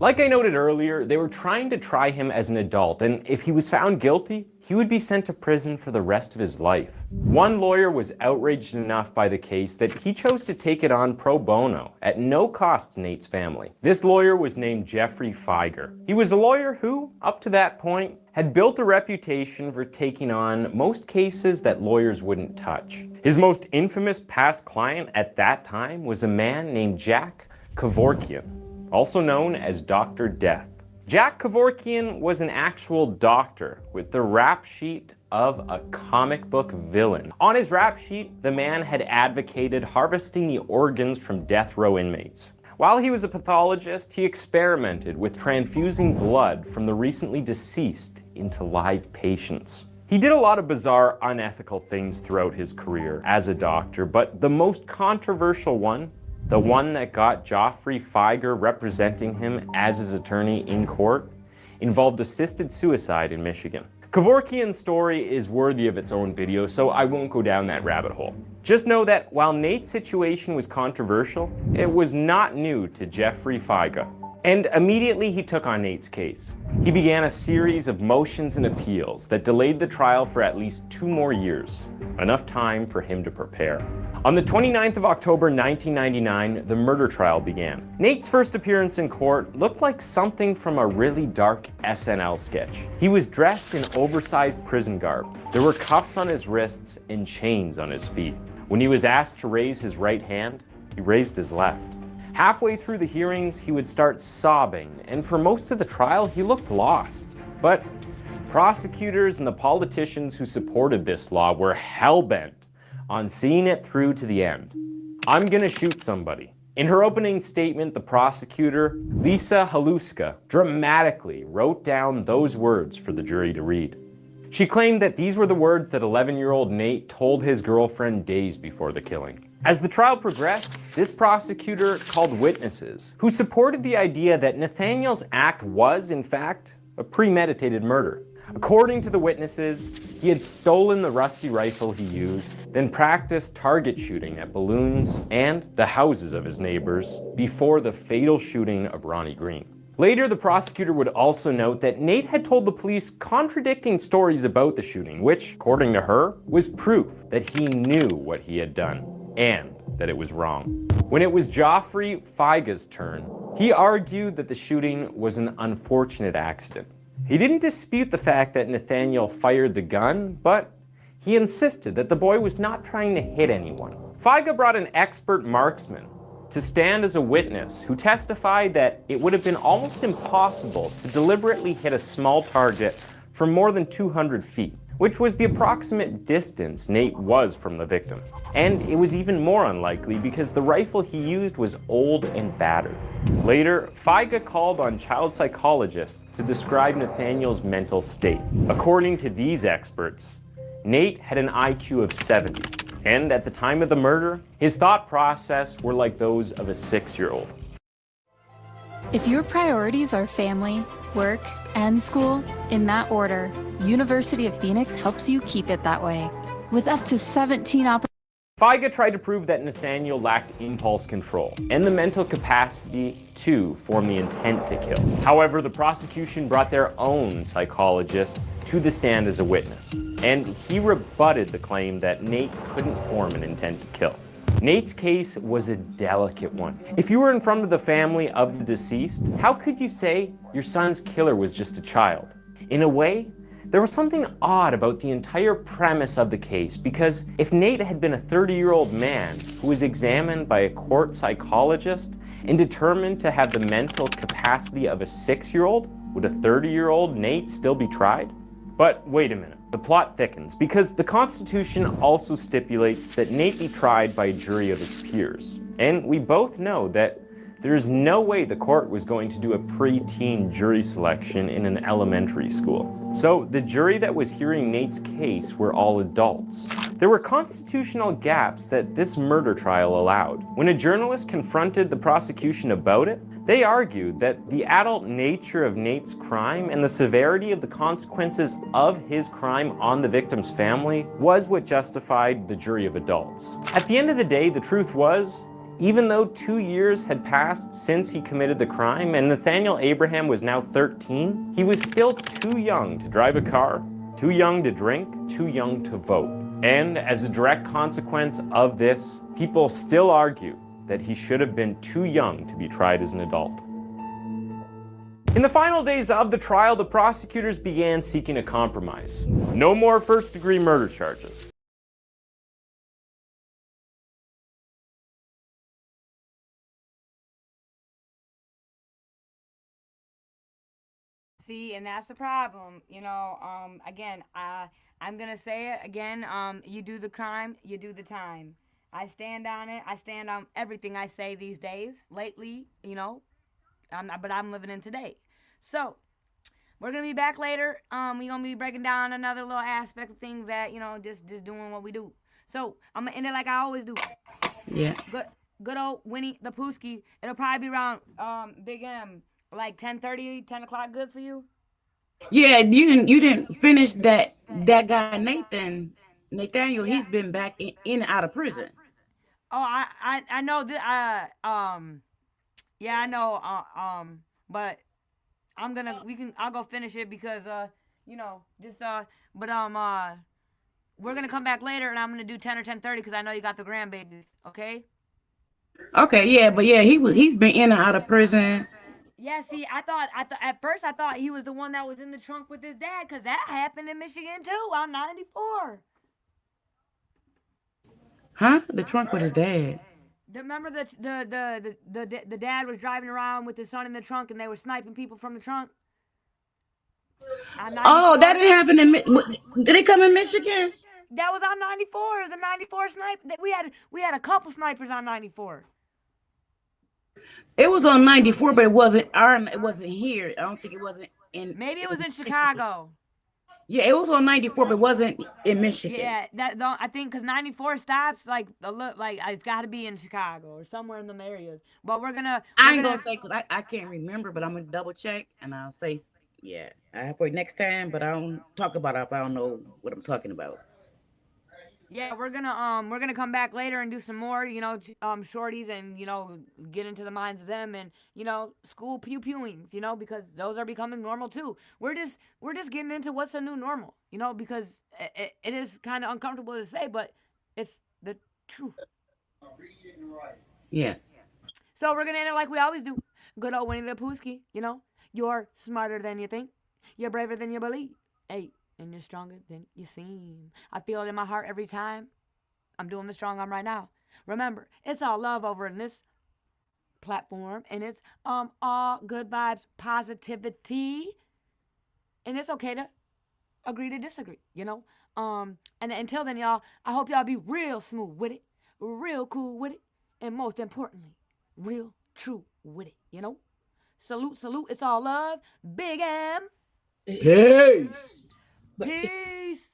Like I noted earlier, they were trying to try him as an adult, and if he was found guilty, he would be sent to prison for the rest of his life. One lawyer was outraged enough by the case that he chose to take it on pro bono, at no cost to Nate's family. This lawyer was named Jeffrey Fieger. He was a lawyer who, up to that point, had built a reputation for taking on most cases that lawyers wouldn't touch. His most infamous past client at that time was a man named Jack Kevorkian, also known as Dr. Death. Jack Kevorkian was an actual doctor with the rap sheet of a comic book villain. On his rap sheet, the man had advocated harvesting the organs from death row inmates. While he was a pathologist, he experimented with transfusing blood from the recently deceased into live patients. He did a lot of bizarre, unethical things throughout his career as a doctor, but the most controversial one, the one that got Geoffrey Fieger representing him as his attorney in court, involved assisted suicide in Michigan. Kevorkian's story is worthy of its own video, so I won't go down that rabbit hole. Just know that while Nate's situation was controversial, it was not new to Geoffrey Fieger. And immediately he took on Nate's case. He began a series of motions and appeals that delayed the trial for at least 2 more years, enough time for him to prepare. On the 29th of October 1999, the murder trial began. Nate's first appearance in court looked like something from a really dark SNL sketch. He was dressed in oversized prison garb. There were cuffs on his wrists and chains on his feet. When he was asked to raise his right hand, he raised his left. Halfway through the hearings, he would start sobbing, and for most of the trial, he looked lost. But prosecutors and the politicians who supported this law were hell-bent on seeing it through to the end. "I'm gonna shoot somebody." In her opening statement, the prosecutor, Lisa Haluska, dramatically wrote down those words for the jury to read. She claimed that these were the words that 11-year-old Nate told his girlfriend days before the killing. As the trial progressed, this prosecutor called witnesses who supported the idea that Nathaniel's act was, in fact, a premeditated murder. According to the witnesses, he had stolen the rusty rifle he used, then practiced target shooting at balloons and the houses of his neighbors before the fatal shooting of Ronnie Green. Later, the prosecutor would also note that Nate had told the police contradicting stories about the shooting, which, according to her, was proof that he knew what he had done and that it was wrong. When it was Geoffrey Fieger's turn, he argued that the shooting was an unfortunate accident. He didn't dispute the fact that Nathaniel fired the gun, but he insisted that the boy was not trying to hit anyone. Fieger brought an expert marksman to stand as a witness who testified that it would have been almost impossible to deliberately hit a small target from more than 200 feet, which was the approximate distance Nate was from the victim. And it was even more unlikely because the rifle he used was old and battered. Later, Fieger called on child psychologists to describe Nathaniel's mental state. According to these experts, Nate had an IQ of 70, and at the time of the murder, his thought process were like those of a 6-year-old. If your priorities are family, work, and school, in that order, University of Phoenix helps you keep it that way. With up to 17 opportunities FIGA tried to prove that Nathaniel lacked impulse control and the mental capacity to form the intent to kill. However, the prosecution brought their own psychologist to the stand as a witness, and he rebutted the claim that Nate couldn't form an intent to kill. Nate's case was a delicate one. If you were in front of the family of the deceased, how could you say your son's killer was just a child? In a way, there was something odd about the entire premise of the case, because if Nate had been a 30-year-old man who was examined by a court psychologist and determined to have the mental capacity of a 6-year-old, would a 30-year-old Nate still be tried? But wait a minute, the plot thickens, because the Constitution also stipulates that Nate be tried by a jury of his peers. And we both know that there is no way the court was going to do a preteen jury selection in an elementary school. So the jury that was hearing Nate's case were all adults. There were constitutional gaps that this murder trial allowed. When a journalist confronted the prosecution about it, they argued that the adult nature of Nate's crime and the severity of the consequences of his crime on the victim's family was what justified the jury of adults. At the end of the day, the truth was, even though 2 years had passed since he committed the crime and Nathaniel Abraham was now 13, he was still too young to drive a car, too young to drink, too young to vote. And as a direct consequence of this, people still argue that he should have been too young to be tried as an adult. In the final days of the trial, the prosecutors began seeking a compromise. No more first-degree murder charges. See, and that's the problem, you know. Again, I'm gonna say it again. You do the crime, you do the time. I stand on it. I stand on everything I say these days. Lately, you know, but I'm living in today. So we're gonna be back later. We're gonna be breaking down another little aspect of things that, you know, just doing what we do. So I'm gonna end it like I always do. Yeah. Good old Winnie the Poohski. It'll probably be around Big M. Like 10:30, 10 o'clock, good for you? Yeah, you didn't finish that guy Nathaniel. Yeah. He's been back in and out of prison. Oh, I know that. Yeah, I know. But I'll go finish it because you know, just but we're gonna come back later and I'm gonna do 10 or 10:30 because I know you got the grandbabies. Okay. Okay, yeah, but yeah, he's been in and out of prison. Yeah, see, at first I thought he was the one that was in the trunk with his dad, because that happened in Michigan too on 94. Huh? The trunk with his dad? Remember the dad was driving around with his son in the trunk and they were sniping people from the trunk? Oh, that didn't happen in did it come in Michigan? That was on 94. It was a 94 sniper. We had a couple snipers on 94. It was on 94, but it wasn't here. I don't think it wasn't in. Maybe it was in Chicago. Yeah, it was on 94, but it wasn't in Michigan. Yeah, I think because 94 stops like it's got to be in Chicago or somewhere in them areas. But I ain't gonna say because I can't remember, but I'm gonna double check and I'll say yeah. I have for next time, but I don't talk about it if I don't know what I'm talking about. Yeah, we're gonna come back later and do some more, you know, shorties and, you know, get into the minds of them and, you know, school pew-pewings, you know, because those are becoming normal too. We're just getting into what's the new normal, you know, because it is kind of uncomfortable to say, but it's the truth. Yes. So we're gonna end it like we always do. Good old Winnie the Poohski, you know, you're smarter than you think, you're braver than you believe. Hey. And you're stronger than you seem. I feel it in my heart every time I'm doing the strong arm right now. Remember, it's all love over in this platform. And it's all good vibes, positivity. And it's okay to agree to disagree, you know. And until then, y'all, I hope y'all be real smooth with it, real cool with it, and most importantly, real true with it, you know. Salute, salute, it's all love. Big M. Peace. Peace.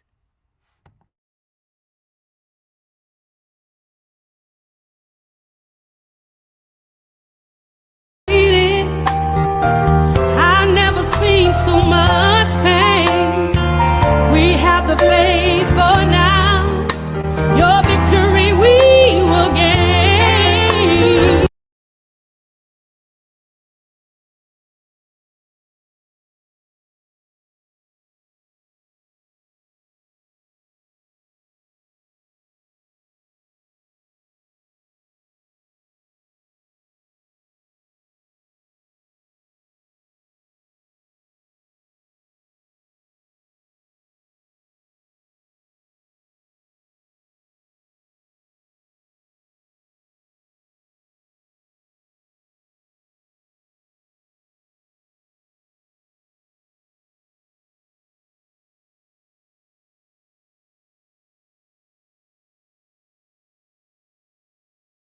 I've never seen so much pain. We have the faith for now.